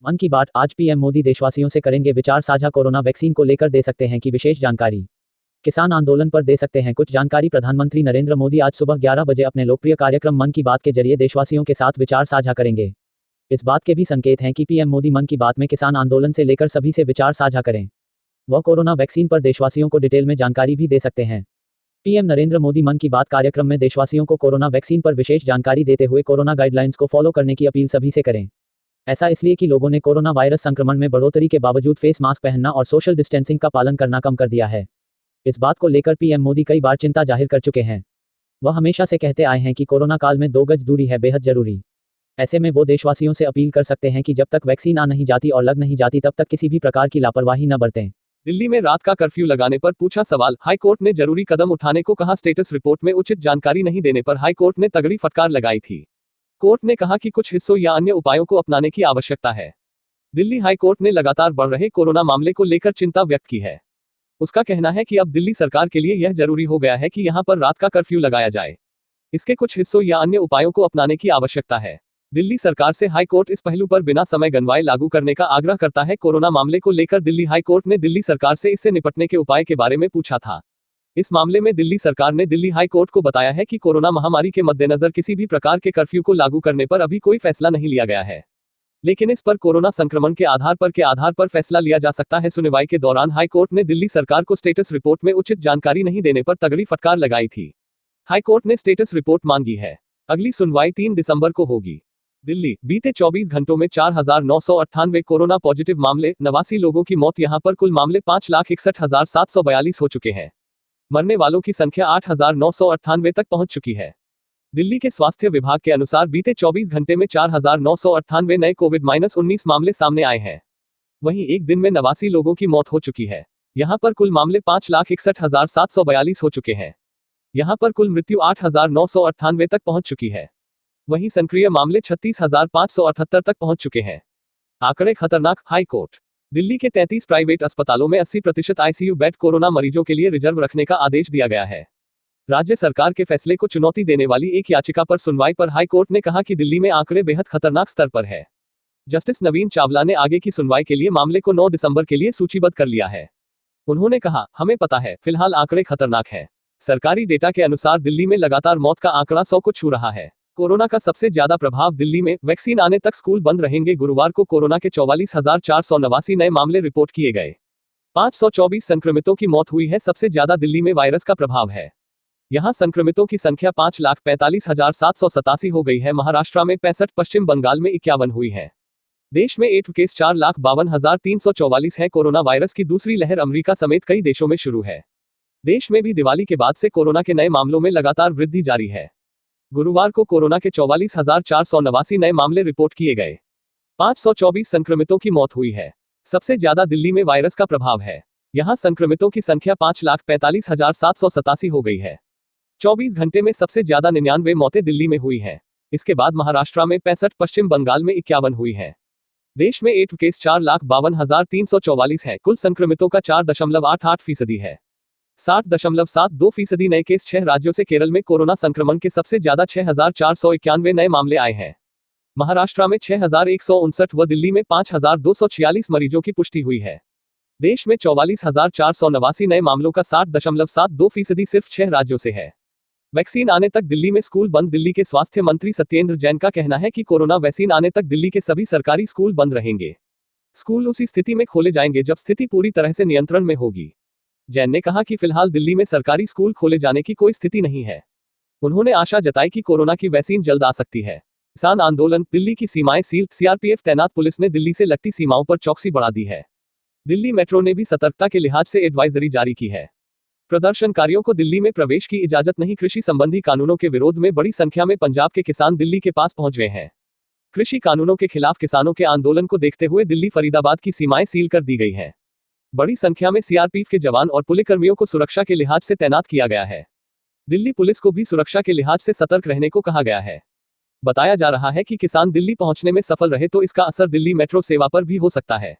मन की बात। आज पीएम मोदी देशवासियों से करेंगे विचार साझा। कोरोना वैक्सीन को लेकर दे सकते हैं कि विशेष जानकारी। किसान आंदोलन पर दे सकते हैं कुछ जानकारी। प्रधानमंत्री नरेंद्र मोदी आज सुबह 11 बजे अपने लोकप्रिय कार्यक्रम मन की बात के जरिए देशवासियों के साथ विचार साझा करेंगे। इस बात के भी संकेत हैं कि पीएम मोदी मन की बात में किसान आंदोलन से लेकर सभी से विचार साझा करें। वह कोरोना वैक्सीन पर देशवासियों को डिटेल में जानकारी भी दे सकते हैं। पीएम नरेंद्र मोदी मन की बात कार्यक्रम में देशवासियों को कोरोना वैक्सीन पर विशेष जानकारी देते हुए कोरोना गाइडलाइंस को फॉलो करने की अपील सभी से करें। ऐसा इसलिए कि लोगों ने कोरोना वायरस संक्रमण में बढ़ोतरी के बावजूद फेस मास्क पहनना और सोशल डिस्टेंसिंग का पालन करना कम कर दिया है। इस बात को लेकर पीएम मोदी कई बार चिंता जाहिर कर चुके हैं। वह हमेशा से कहते आए हैं कि कोरोना काल में 2 गज दूरी है बेहद जरूरी। ऐसे में वो देशवासियों से अपील कर सकते हैं कि जब तक वैक्सीन आ नहीं जाती और लग नहीं जाती तब तक किसी भी प्रकार की लापरवाही न बरतें। दिल्ली में रात का कर्फ्यू लगाने पर पूछा सवाल, हाईकोर्ट ने जरूरी कदम उठाने को कहा। स्टेटस रिपोर्ट में उचित जानकारी नहीं देने पर हाईकोर्ट ने तगड़ी फटकार लगाई थी। कोर्ट ने कहा कि कुछ हिस्सों या अन्य उपायों को अपनाने की आवश्यकता है। दिल्ली हाईकोर्ट ने लगातार बढ़ रहे कोरोना मामले को लेकर चिंता व्यक्त की है। उसका कहना है कि अब दिल्ली सरकार के लिए यह जरूरी हो गया है कि यहां पर रात का कर्फ्यू लगाया जाए। इसके कुछ हिस्सों या अन्य उपायों को अपनाने की आवश्यकता है। दिल्ली सरकार से हाईकोर्ट इस पहलू पर बिना समय गंवाए लागू करने का आग्रह करता है। कोरोना मामले को लेकर दिल्ली हाईकोर्ट ने दिल्ली सरकार से इससे निपटने के उपाय के बारे में पूछा था। इस मामले में दिल्ली सरकार ने दिल्ली हाई कोर्ट को बताया है कि कोरोना महामारी के मद्देनजर किसी भी प्रकार के कर्फ्यू को लागू करने पर अभी कोई फैसला नहीं लिया गया है, लेकिन इस पर कोरोना संक्रमण के आधार पर फैसला लिया जा सकता है। सुनवाई के दौरान हाई कोर्ट ने दिल्ली सरकार को स्टेटस रिपोर्ट में उचित जानकारी नहीं देने पर तगड़ी फटकार लगाई थी। हाई कोर्ट ने स्टेटस रिपोर्ट मांगी है। अगली सुनवाई 3 दिसंबर को होगी। दिल्ली, बीते 24 घंटों में 4,998 कोरोना पॉजिटिव मामले, 89 लोगों की मौत। यहां पर कुल मामले 5,61,742 हो चुके हैं। मरने वालों की संख्या 8,998 तक पहुंच चुकी है। दिल्ली के स्वास्थ्य विभाग के अनुसार बीते 24 घंटे में 4,998 नए कोविड-19 मामले सामने आए हैं। वहीं एक दिन में 89 लोगों की मौत हो चुकी है। यहां पर कुल मामले 5,61,742 हो चुके हैं। यहां पर कुल मृत्यु 8,998 तक पहुंच चुकी है। वहीं सक्रिय मामले 36,578 तक पहुंच चुके हैं। आंकड़े खतरनाक। हाई कोर्ट, दिल्ली के 33 प्राइवेट अस्पतालों में 80% आईसीयू बेड कोरोना मरीजों के लिए रिजर्व रखने का आदेश दिया गया है। राज्य सरकार के फैसले को चुनौती देने वाली एक याचिका पर सुनवाई पर हाई कोर्ट ने कहा कि दिल्ली में आंकड़े बेहद खतरनाक स्तर पर है। जस्टिस नवीन चावला ने आगे की सुनवाई के लिए मामले को 9 दिसंबर के लिए सूचीबद्ध कर लिया है। उन्होंने कहा, हमें पता है, फिलहाल आंकड़े खतरनाक है। सरकारी डेटा के अनुसार दिल्ली में लगातार मौत का आंकड़ा 100 को छू रहा है। कोरोना का सबसे ज्यादा प्रभाव दिल्ली में। वैक्सीन आने तक स्कूल बंद रहेंगे। गुरुवार को कोरोना के 44,489 नए मामले रिपोर्ट किए गए। 524 संक्रमितों की मौत हुई है। सबसे ज्यादा दिल्ली में वायरस का प्रभाव है। यहां संक्रमितों की संख्या 5,45,787 हो गई है। महाराष्ट्र में 65, पश्चिम बंगाल में 51 हुई है। देश में एक्टिव केस 4,52,344 है। कोरोना वायरस की दूसरी लहर अमेरिका समेत कई देशों में शुरू है। देश में भी दिवाली के बाद से कोरोना के नए मामलों में लगातार वृद्धि जारी है। गुरुवार को कोरोना के 44,489 नए मामले रिपोर्ट किए गए। 524 संक्रमितों की मौत हुई है। सबसे ज्यादा दिल्ली में वायरस का प्रभाव है। यहां संक्रमितों की संख्या 5,45,787 हो गई है। 24 घंटे में सबसे ज्यादा 99 मौतें दिल्ली में हुई हैं। इसके बाद महाराष्ट्र में 65, पश्चिम बंगाल में 51 हुई है। देश में एक्टिव केस 4,52,344 है। कुल संक्रमितों का 4.88% है। 60.72% नए केस। 6 राज्यों से केरल में कोरोना संक्रमण के सबसे ज्यादा 6,491 नए मामले आए हैं। महाराष्ट्र में 6,159 व दिल्ली में 5,246 मरीजों की पुष्टि हुई है। देश में 44,489 नए मामलों का 60.72% सिर्फ 6 राज्यों से है। वैक्सीन आने तक दिल्ली में स्कूल बंद। दिल्ली के स्वास्थ्य मंत्री सत्येंद्र जैन का कहना है कि कोरोना वैक्सीन आने तक दिल्ली के सभी सरकारी स्कूल बंद रहेंगे। स्कूल उसी स्थिति में खोले जाएंगे जब स्थिति पूरी तरह से नियंत्रण में होगी। जैन ने कहा कि फिलहाल दिल्ली में सरकारी स्कूल खोले जाने की कोई स्थिति नहीं है। उन्होंने आशा जताई कि कोरोना की वैक्सीन जल्द आ सकती है। किसान आंदोलन, दिल्ली की सीमाएं सील। सीआरपीएफ तैनात। पुलिस ने दिल्ली से लगती सीमाओं पर चौकसी बढ़ा दी है। दिल्ली मेट्रो ने भी सतर्कता के लिहाज से एडवाइजरी जारी की है। प्रदर्शनकारियों को दिल्ली में प्रवेश की इजाजत नहीं। कृषि संबंधी कानूनों के विरोध में बड़ी संख्या में पंजाब के किसान दिल्ली के पास पहुंच गए हैं। कृषि कानूनों के खिलाफ किसानों के आंदोलन को देखते हुए दिल्ली फरीदाबाद की सीमाएं सील कर दी गई हैं। बड़ी संख्या में सीआरपीएफ के जवान और पुलिसकर्मियों को सुरक्षा के लिहाज से तैनात किया गया है। दिल्ली पुलिस को भी सुरक्षा के लिहाज से सतर्क रहने को कहा गया है। बताया जा रहा है कि किसान दिल्ली पहुंचने में सफल रहे तो इसका असर दिल्ली मेट्रो सेवा पर भी हो सकता है।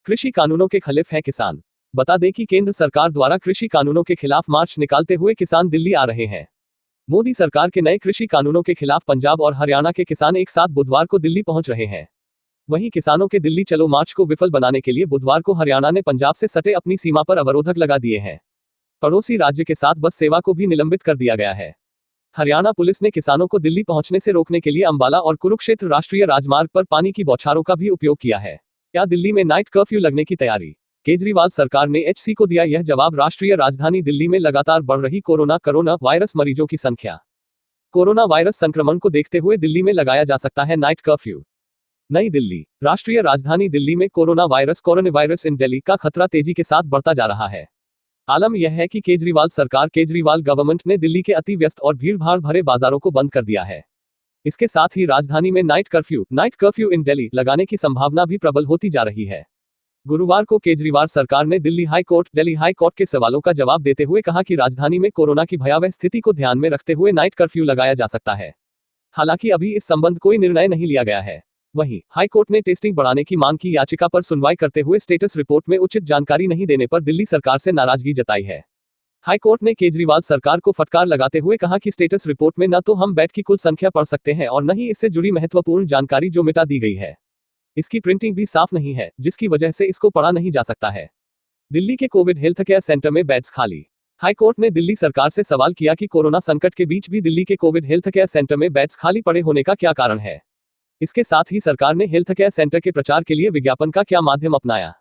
कृषि कानूनों के खिलाफ हैं किसान। बता दें कि केंद्र सरकार द्वारा कृषि कानूनों के खिलाफ मार्च निकालते हुए किसान दिल्ली आ रहे हैं। मोदी सरकार के नए कृषि कानूनों के खिलाफ पंजाब और हरियाणा के किसान एक साथ बुधवार को दिल्ली पहुंच रहे हैं। वहीं किसानों के दिल्ली चलो मार्च को विफल बनाने के लिए बुधवार को हरियाणा ने पंजाब से सटे अपनी सीमा पर अवरोधक लगा दिए हैं। पड़ोसी राज्य के साथ बस सेवा को भी निलंबित कर दिया गया है। हरियाणा पुलिस ने किसानों को दिल्ली पहुंचने से रोकने के लिए अंबाला और कुरुक्षेत्र राष्ट्रीय राजमार्ग पर पानी की बौछारों का भी उपयोग किया है। क्या दिल्ली में नाइट कर्फ्यू लगने की तैयारी? केजरीवाल सरकार ने एचसी को दिया यह जवाब। राष्ट्रीय राजधानी दिल्ली में लगातार बढ़ रही कोरोना वायरस मरीजों की संख्या। कोरोना वायरस संक्रमण को देखते हुए दिल्ली में लगाया जा सकता है नाइट कर्फ्यू। नई दिल्ली। राष्ट्रीय राजधानी दिल्ली में कोरोना वायरस इन दिल्ली का खतरा तेजी के साथ बढ़ता जा रहा है। आलम यह है कि केजरीवाल गवर्नमेंट ने दिल्ली के अति व्यस्त और भीड़भाड़ भरे बाजारों को बंद कर दिया है। इसके साथ ही राजधानी में नाइट कर्फ्यू इन दिल्ली लगाने की संभावना भी प्रबल होती जा रही है। गुरुवार को केजरीवाल सरकार ने दिल्ली हाई कोर्ट के सवालों का जवाब देते हुए कहा कि राजधानी में कोरोना की भयावह स्थिति को ध्यान में रखते हुए नाइट कर्फ्यू लगाया जा सकता है। हालांकि अभी इस संबंध कोई निर्णय नहीं लिया गया है। वहीं हाई कोर्ट ने टेस्टिंग बढ़ाने की मांग की याचिका पर सुनवाई करते हुए स्टेटस रिपोर्ट में उचित जानकारी नहीं देने पर दिल्ली सरकार से नाराजगी जताई है। हाई कोर्ट ने केजरीवाल सरकार को फटकार लगाते हुए कहा कि स्टेटस रिपोर्ट में न तो हम बेड की कुल संख्या पढ़ सकते हैं और न ही इससे जुड़ी महत्वपूर्ण जानकारी जो मिटा दी गई है। इसकी प्रिंटिंग भी साफ नहीं है, जिसकी वजह से इसको पढ़ा नहीं जा सकता है। दिल्ली के कोविड हेल्थ केयर सेंटर में बेड्स खाली। हाई कोर्ट ने दिल्ली सरकार से सवाल किया कि कोरोना संकट के बीच भी दिल्ली के कोविड हेल्थ केयर सेंटर में बेड्स खाली पड़े होने का क्या कारण है। इसके साथ ही सरकार ने हेल्थ केयर सेंटर के प्रचार के लिए विज्ञापन का क्या माध्यम अपनाया।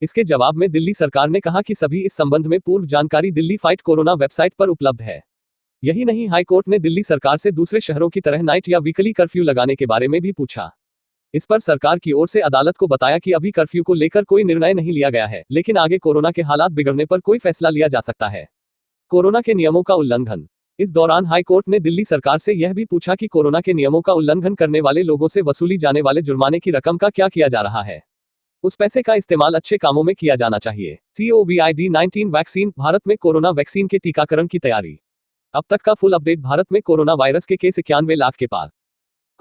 इसके जवाब में दिल्ली सरकार ने कहा कि सभी इस संबंध में पूर्व जानकारी दिल्ली फाइट कोरोना वेबसाइट पर उपलब्ध है। यही नहीं, हाई कोर्ट ने दिल्ली सरकार से दूसरे शहरों की तरह नाइट या वीकली कर्फ्यू लगाने के बारे में भी पूछा। इस पर सरकार की ओर से अदालत को बताया कि अभी कर्फ्यू को लेकर कोई निर्णय नहीं लिया गया है, लेकिन आगे कोरोना के हालात बिगड़ने पर कोई फैसला लिया जा सकता है। कोरोना के नियमों का उल्लंघन। इस दौरान हाई कोर्ट ने दिल्ली सरकार से यह भी पूछा कि कोरोना के नियमों का उल्लंघन करने वाले लोगों से वसूली जाने वाले जुर्माने की रकम का क्या किया जा रहा है। उस पैसे का इस्तेमाल अच्छे कामों में किया जाना चाहिए। COVID-19 vaccine. भारत में कोरोना वैक्सीन के टीकाकरण की तैयारी। अब तक का फुल अपडेट। भारत में कोरोना वायरस के केस 91 लाख के पार।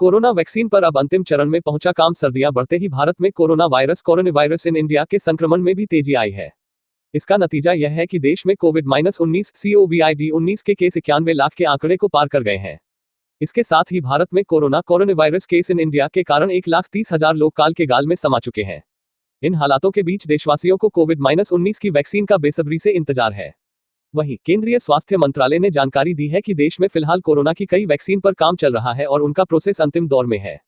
कोरोना वैक्सीन पर अब अंतिम चरण में पहुंचा काम। सर्दियां बढ़ते ही भारत में कोरोना वायरस इन इंडिया के संक्रमण में भी तेजी आई है। इसका नतीजा यह है कि देश में COVID-19 के केस 91 लाख के आंकड़े को पार कर गए हैं। इसके साथ ही भारत में corona virus case in India के कारण 1,30,000 लोग काल के गाल में समा चुके हैं। इन हालातों के बीच देशवासियों को COVID-19 की वैक्सीन का बेसब्री से इंतजार है। वहीं केंद्रीय स्वास्थ्य मंत्रालय ने जानकारी दी है कि देश में फिलहाल कोरोना की कई वैक्सीन पर काम चल रहा है और उनका प्रोसेस अंतिम दौर में है।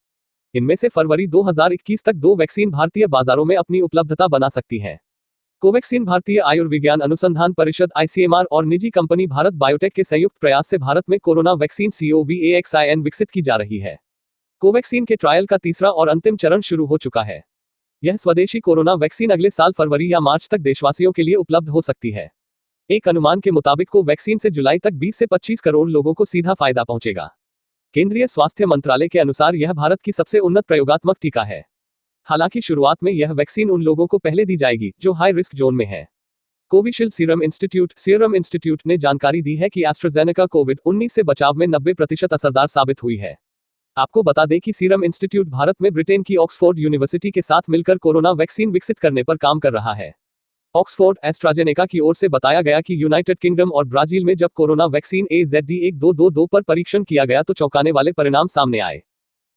इनमें से फरवरी 2021 तक 2 वैक्सीन भारतीय बाजारों में अपनी उपलब्धता बना सकती है। कोवैक्सीन भारतीय आयुर्विज्ञान अनुसंधान परिषद ICMR और निजी कंपनी भारत बायोटेक के संयुक्त प्रयास से भारत में कोरोना वैक्सीन COVAXIN विकसित की जा रही है। कोवैक्सीन के ट्रायल का तीसरा और अंतिम चरण शुरू हो चुका है। यह स्वदेशी कोरोना वैक्सीन अगले साल फरवरी या मार्च तक देशवासियों के लिए उपलब्ध हो सकती है। एक अनुमान के मुताबिक कोवैक्सीन से जुलाई तक 20 से 25 करोड़ लोगों को सीधा फायदा पहुंचेगा। केंद्रीय स्वास्थ्य मंत्रालय के अनुसार यह भारत की सबसे उन्नत प्रयोगात्मक टीका है। हालांकि शुरुआत में यह वैक्सीन उन लोगों को पहले दी जाएगी जो हाई रिस्क जोन में है। कोविशील्ड सीरम इंस्टीट्यूट ने जानकारी दी है कि एस्ट्राजेनेका COVID-19 से बचाव में 90% असरदार साबित हुई है। आपको बता दें कि सीरम इंस्टीट्यूट भारत में ब्रिटेन की ऑक्सफोर्ड यूनिवर्सिटी के साथ मिलकर कोरोना वैक्सीन विकसित करने पर काम कर रहा है। ऑक्सफोर्ड एस्ट्राजेनेका की ओर से बताया गया कि यूनाइटेड किंगडम और ब्राजील में जब कोरोना वैक्सीन AZD1222 पर परीक्षण किया गया तो चौंकाने वाले परिणाम सामने आए।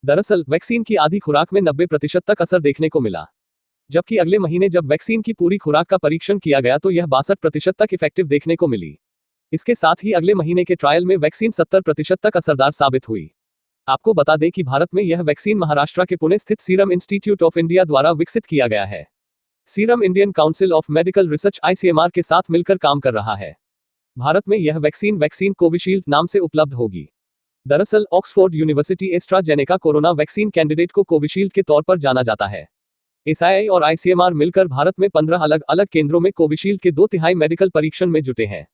दरअसल वैक्सीन की आधी खुराक में 90% तक असर देखने को मिला, जबकि अगले महीने जब वैक्सीन की पूरी खुराक का परीक्षण किया गया तो यह 62% तक इफेक्टिव देखने को मिली। इसके साथ ही अगले महीने के ट्रायल में वैक्सीन 70% तक असरदार साबित हुई। आपको बता दें कि भारत में यह वैक्सीन महाराष्ट्र के पुणे स्थित सीरम इंस्टीट्यूट ऑफ इंडिया द्वारा विकसित किया गया है। Serum Indian council of medical research ICMR के साथ मिलकर काम कर रहा है। भारत में यह वैक्सीन कोविशील्ड नाम से उपलब्ध होगी। दरअसल Oxford university AstraZeneca corona vaccine candidate को कोविशील्ड के तौर पर जाना जाता है। SII और ICMR मिलकर भारत में 15 अलग अलग केंद्रों में कोविशील्ड के 2/3 मेडिकल परीक्षण में जुटे हैं।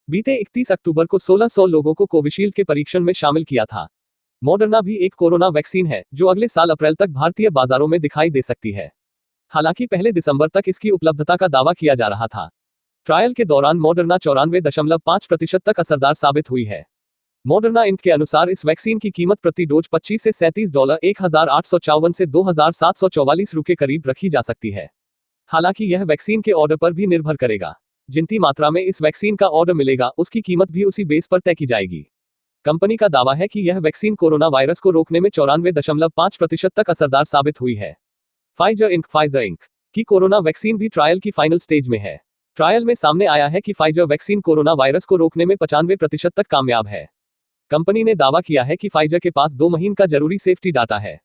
बीते 31 अक्टूबर को 1600 लोगों को कोविशील्ड के परीक्षण में शामिल किया था। मॉडर्ना भी एक कोरोना वैक्सीन है जो अगले साल अप्रैल तक भारतीय बाजारों में दिखाई दे सकती है। हालांकि पहले दिसंबर तक इसकी उपलब्धता का दावा किया जा रहा था। ट्रायल के दौरान मॉडर्ना 94.5% तक असरदार साबित हुई है। मॉडर्ना इंक के अनुसार इस वैक्सीन की कीमत प्रति डोज $25 से $37 $1,854 से $2,744 के करीब रखी जा सकती है। हालांकि यह वैक्सीन के ऑर्डर पर भी निर्भर करेगा। जितनी मात्रा में इस वैक्सीन का ऑर्डर मिलेगा उसकी कीमत भी उसी बेस पर तय की जाएगी। कंपनी का दावा है कि यह वैक्सीन कोरोना वायरस को रोकने में 94.5% तक असरदार साबित हुई है। फाइजर इंक की कोरोना वैक्सीन भी ट्रायल की फाइनल स्टेज में है। ट्रायल में सामने आया है कि फाइजर वैक्सीन कोरोना वायरस को रोकने में 95% तक कामयाब है। कंपनी ने दावा किया है कि फाइजर के पास 2 महीने का जरूरी सेफ्टी डाटा है।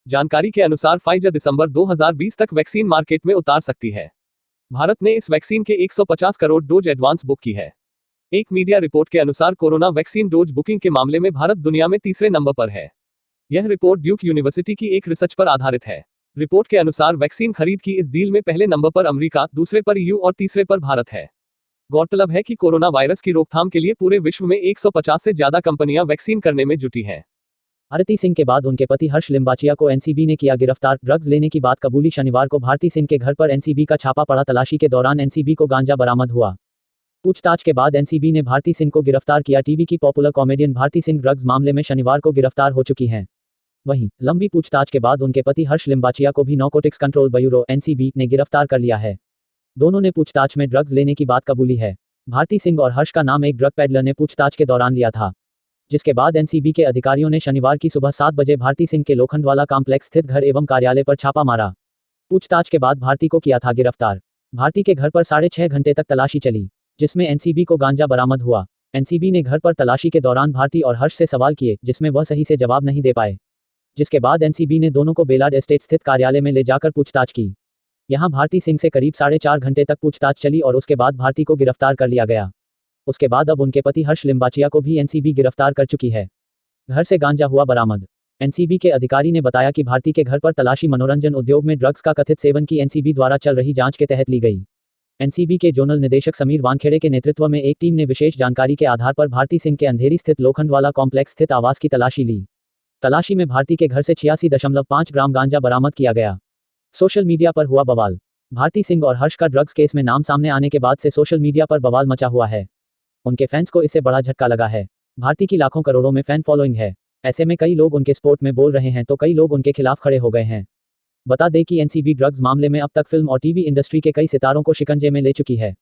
जानकारी के अनुसार फाइजर दिसंबर 2020 तक वैक्सीन मार्केट में उतार सकती है। भारत ने इस वैक्सीन के 150 करोड़ डोज एडवांस बुक की है। एक मीडिया रिपोर्ट के अनुसार कोरोना वैक्सीन डोज बुकिंग के मामले में भारत दुनिया में तीसरे नंबर पर है। यह रिपोर्ट ड्यूक यूनिवर्सिटी की एक रिसर्च पर आधारित है। रिपोर्ट के अनुसार वैक्सीन खरीद की इस डील में पहले नंबर पर अमेरिका, दूसरे पर ईयू और तीसरे पर भारत है। गौरतलब है कि कोरोना वायरस की रोकथाम के लिए पूरे विश्व में 150 से ज्यादा कंपनियां वैक्सीन करने में जुटी हैं। आरती सिंह के बाद उनके पति हर्ष लिम्बाचिया को एनसीबी ने किया गिरफ्तार। ड्रग्स लेने की बात कबूली। शनिवार को भारती सिंह के घर पर एनसीबी का छापा पड़ा। तलाशी के दौरान एनसीबी को गांजा बरामद हुआ। पूछताछ के बाद एनसीबी ने भारती सिंह को गिरफ्तार किया। टीवी की popular comedian Bharti Singh drugs मामले में शनिवार को गिरफ्तार हो चुकी हैं। वहीं लंबी पूछताछ के बाद उनके पति हर्ष लिम्बाचिया को भी नारकोटिक्स कंट्रोल ब्यूरो एनसीबी ने गिरफ्तार कर लिया है। दोनों ने पूछताछ में ड्रग्स लेने की बात कबूली है। भारती सिंह और हर्ष का नाम एक ड्रग पेडलर ने पूछताछ के दौरान लिया था, जिसके बाद एनसीबी के अधिकारियों ने शनिवार की सुबह 7 बजे भारती सिंह के लोखंडवाला कॉम्प्लेक्स स्थित घर एवं कार्यालय पर छापा मारा। पूछताछ के बाद भारती को किया था गिरफ्तार। भारती के घर पर 6.5 घंटे तक तलाशी चली, जिसमें एनसीबी को गांजा बरामद हुआ। एनसीबी ने घर पर तलाशी के दौरान भारती और हर्ष से सवाल किए, जिसमें वह सही से जवाब नहीं दे पाए, जिसके बाद एनसीबी ने दोनों को बेलाड एस्टेट स्थित कार्यालय में ले जाकर पूछताछ की। यहां भारती सिंह से करीब 4.5 घंटे तक पूछताछ चली और उसके बाद भारती को गिरफ्तार कर लिया गया। उसके बाद अब उनके पति हर्ष लिम्बाचिया को भी एनसीबी गिरफ्तार कर चुकी है। घर से गांजा हुआ बरामद। एनसीबी के अधिकारी ने बताया कि भारती के घर पर तलाशी मनोरंजन उद्योग में ड्रग्स का कथित सेवन की एनसीबी द्वारा चल रही जांच के तहत ली गई। एनसीबी के जोनल निदेशक समीर वानखेड़े के नेतृत्व में एक टीम ने विशेष जानकारी के आधार पर भारती सिंह के अंधेरी स्थित लोखंडवाला कॉम्प्लेक्स स्थित आवास की तलाशी ली। तलाशी में भारती के घर से 86.5 ग्राम गांजा बरामद किया गया। सोशल मीडिया पर हुआ बवाल। भारती सिंह और हर्ष का ड्रग्स केस में नाम सामने आने के बाद से सोशल मीडिया पर बवाल मचा हुआ है। उनके फैंस को इससे बड़ा झटका लगा है। भारती की लाखों करोड़ों में फैन फॉलोइंग है। ऐसे में कई लोग उनके सपोर्ट में बोल रहे हैं तो कई लोग उनके खिलाफ खड़े हो गए हैं। बता दें कि एनसीबी ड्रग्स मामले में अब तक फिल्म और टीवी इंडस्ट्री के कई सितारों को शिकंजे में ले चुकी है।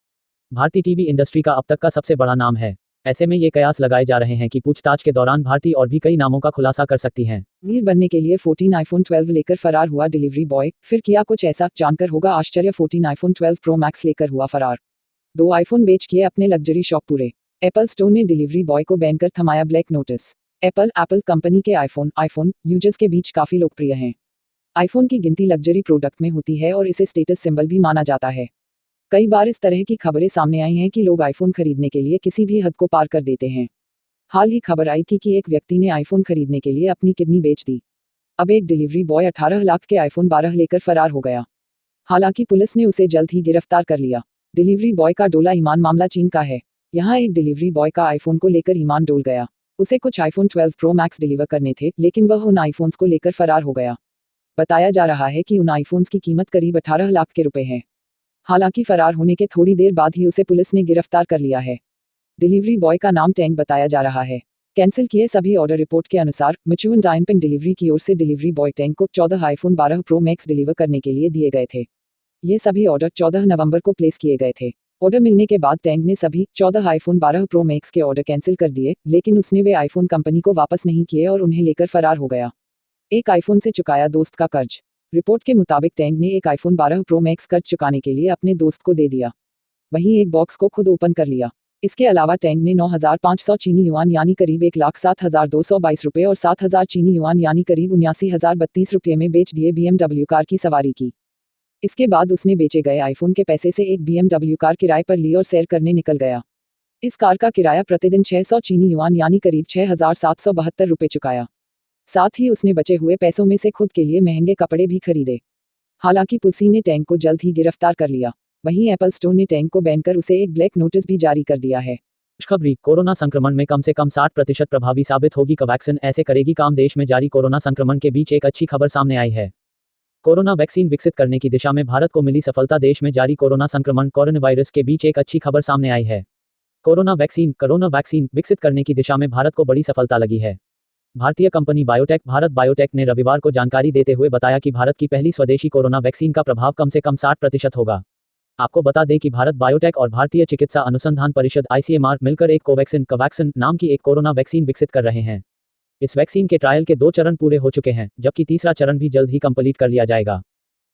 भारती टीवी इंडस्ट्री का अब तक का सबसे बड़ा नाम है। ऐसे में ये कयास लगाए जा रहे हैं कि पूछताछ के दौरान भारती और भी कई नामों का खुलासा कर सकती हैं। अमीर बनने के लिए 14 आईफोन 12 लेकर फरार हुआ डिलीवरी बॉय। फिर किया कुछ ऐसा, जानकर होगा आश्चर्य। 14 आईफोन 12 प्रो मैक्स लेकर हुआ फरार। 2 आईफोन बेच किए अपने लग्जरी शौक पूरे। एप्पल स्टोर ने डिलीवरी बॉय को बैन कर थमाया ब्लैक नोटिस। एप्पल कंपनी के आईफोन यूजर्स के बीच काफी लोकप्रिय हैं। आईफोन की गिनती लग्जरी प्रोडक्ट में होती है और इसे स्टेटस सिंबल भी माना जाता है। कई बार इस तरह की खबरें सामने आई हैं कि लोग आईफोन खरीदने के लिए किसी भी हद को पार कर देते हैं। हाल ही खबर आई थी कि एक व्यक्ति ने आईफोन खरीदने के लिए अपनी किडनी बेच दी। अब एक डिलीवरी बॉय 18 लाख के आईफोन 12 लेकर फरार हो गया। हालांकि पुलिस ने उसे जल्द ही गिरफ्तार कर लिया। डिलीवरी बॉय का डोला ईमान। मामला चीन का है। यहाँ एक डिलीवरी बॉय का आईफोन को लेकर ईमान डोल गया। उसे कुछ आईफोन 12 प्रो मैक्स डिलीवर करने थे, लेकिन वह उन आईफोन्स को लेकर फरार हो गया। बताया जा रहा है कि उन आईफोन्स की कीमत करीब 18 लाख के रुपए है। हालांकि फरार होने के थोड़ी देर बाद ही उसे पुलिस ने गिरफ्तार कर लिया है। डिलीवरी बॉय का नाम टैंक बताया जा रहा है। कैंसिल किए सभी ऑर्डर। रिपोर्ट के अनुसार मिचुअन डायनपिंग डिलीवरी की ओर से डिलीवरी बॉय टैंक को 14 आईफोन 12 प्रो मैक्स डिलीवर करने के लिए दिए गए थे। ये सभी ऑर्डर 14 नवंबर को प्लेस किए गए थे। ऑर्डर मिलने के बाद टैंक ने सभी 14 आईफोन 12 प्रो मैक्स के ऑर्डर कैंसिल कर दिए, लेकिन उसने वे आईफोन कंपनी को वापस नहीं किए और उन्हें लेकर फरार हो गया। एक आईफोन से चुकाया दोस्त का कर्ज। रिपोर्ट के मुताबिक टैंक ने एक आईफोन 12 प्रो मैक्स कर्ज चुकाने के लिए अपने दोस्त को दे दिया। वहीं एक बॉक्स को खुद ओपन कर लिया। इसके अलावा टैंक ने 9,500 चीनी युआन यानी करीब 1,07,222 रुपये और 7,000 चीनी युआन यानी करीब 79,032 रुपये में बेच दिए BMW कार की सवारी की। इसके बाद उसने बेचे गए आईफोन के पैसे से एक BMW कार किराए पर ली और सैर करने निकल गया। इस कार का किराया प्रतिदिन 600 चीनी युआन यानी करीब 6,772 रुपये चुकाया। साथ ही उसने बचे हुए पैसों में से खुद के लिए महंगे कपड़े भी खरीदे। हालांकि पुलिस ने टैंक को जल्द ही गिरफ्तार कर लिया। वहीं एप्पल स्टोर ने टैंक को बैन कर उसे एक ब्लैक नोटिस भी जारी कर दिया है। खुशखबरी। कोरोना संक्रमण में कम से कम 60% प्रभावी साबित होगी कोवैक्सीन। ऐसे करेगी काम। देश में जारी कोरोना संक्रमण के बीच एक अच्छी खबर सामने आई है। कोरोना वैक्सीन विकसित करने की दिशा में भारत को मिली सफलता। देश में जारी कोरोना संक्रमण कोरोना वायरस के बीच एक अच्छी खबर सामने आई है। कोरोना वैक्सीन विकसित करने की दिशा में भारत को बड़ी सफलता लगी है। भारतीय कंपनी बायोटेक भारत बायोटेक ने रविवार को जानकारी देते हुए बताया कि भारत की पहली स्वदेशी कोरोना वैक्सीन का प्रभाव कम से कम 60% होगा। आपको बता दें कि भारत बायोटेक और भारतीय चिकित्सा अनुसंधान परिषद ICMR मिलकर एक कोवैक्सीन नाम की एक कोरोना वैक्सीन विकसित कर रहे हैं। इस वैक्सीन के ट्रायल के 2 चरण पूरे हो चुके हैं, जबकि तीसरा चरण भी जल्द ही कंप्लीट कर लिया जाएगा।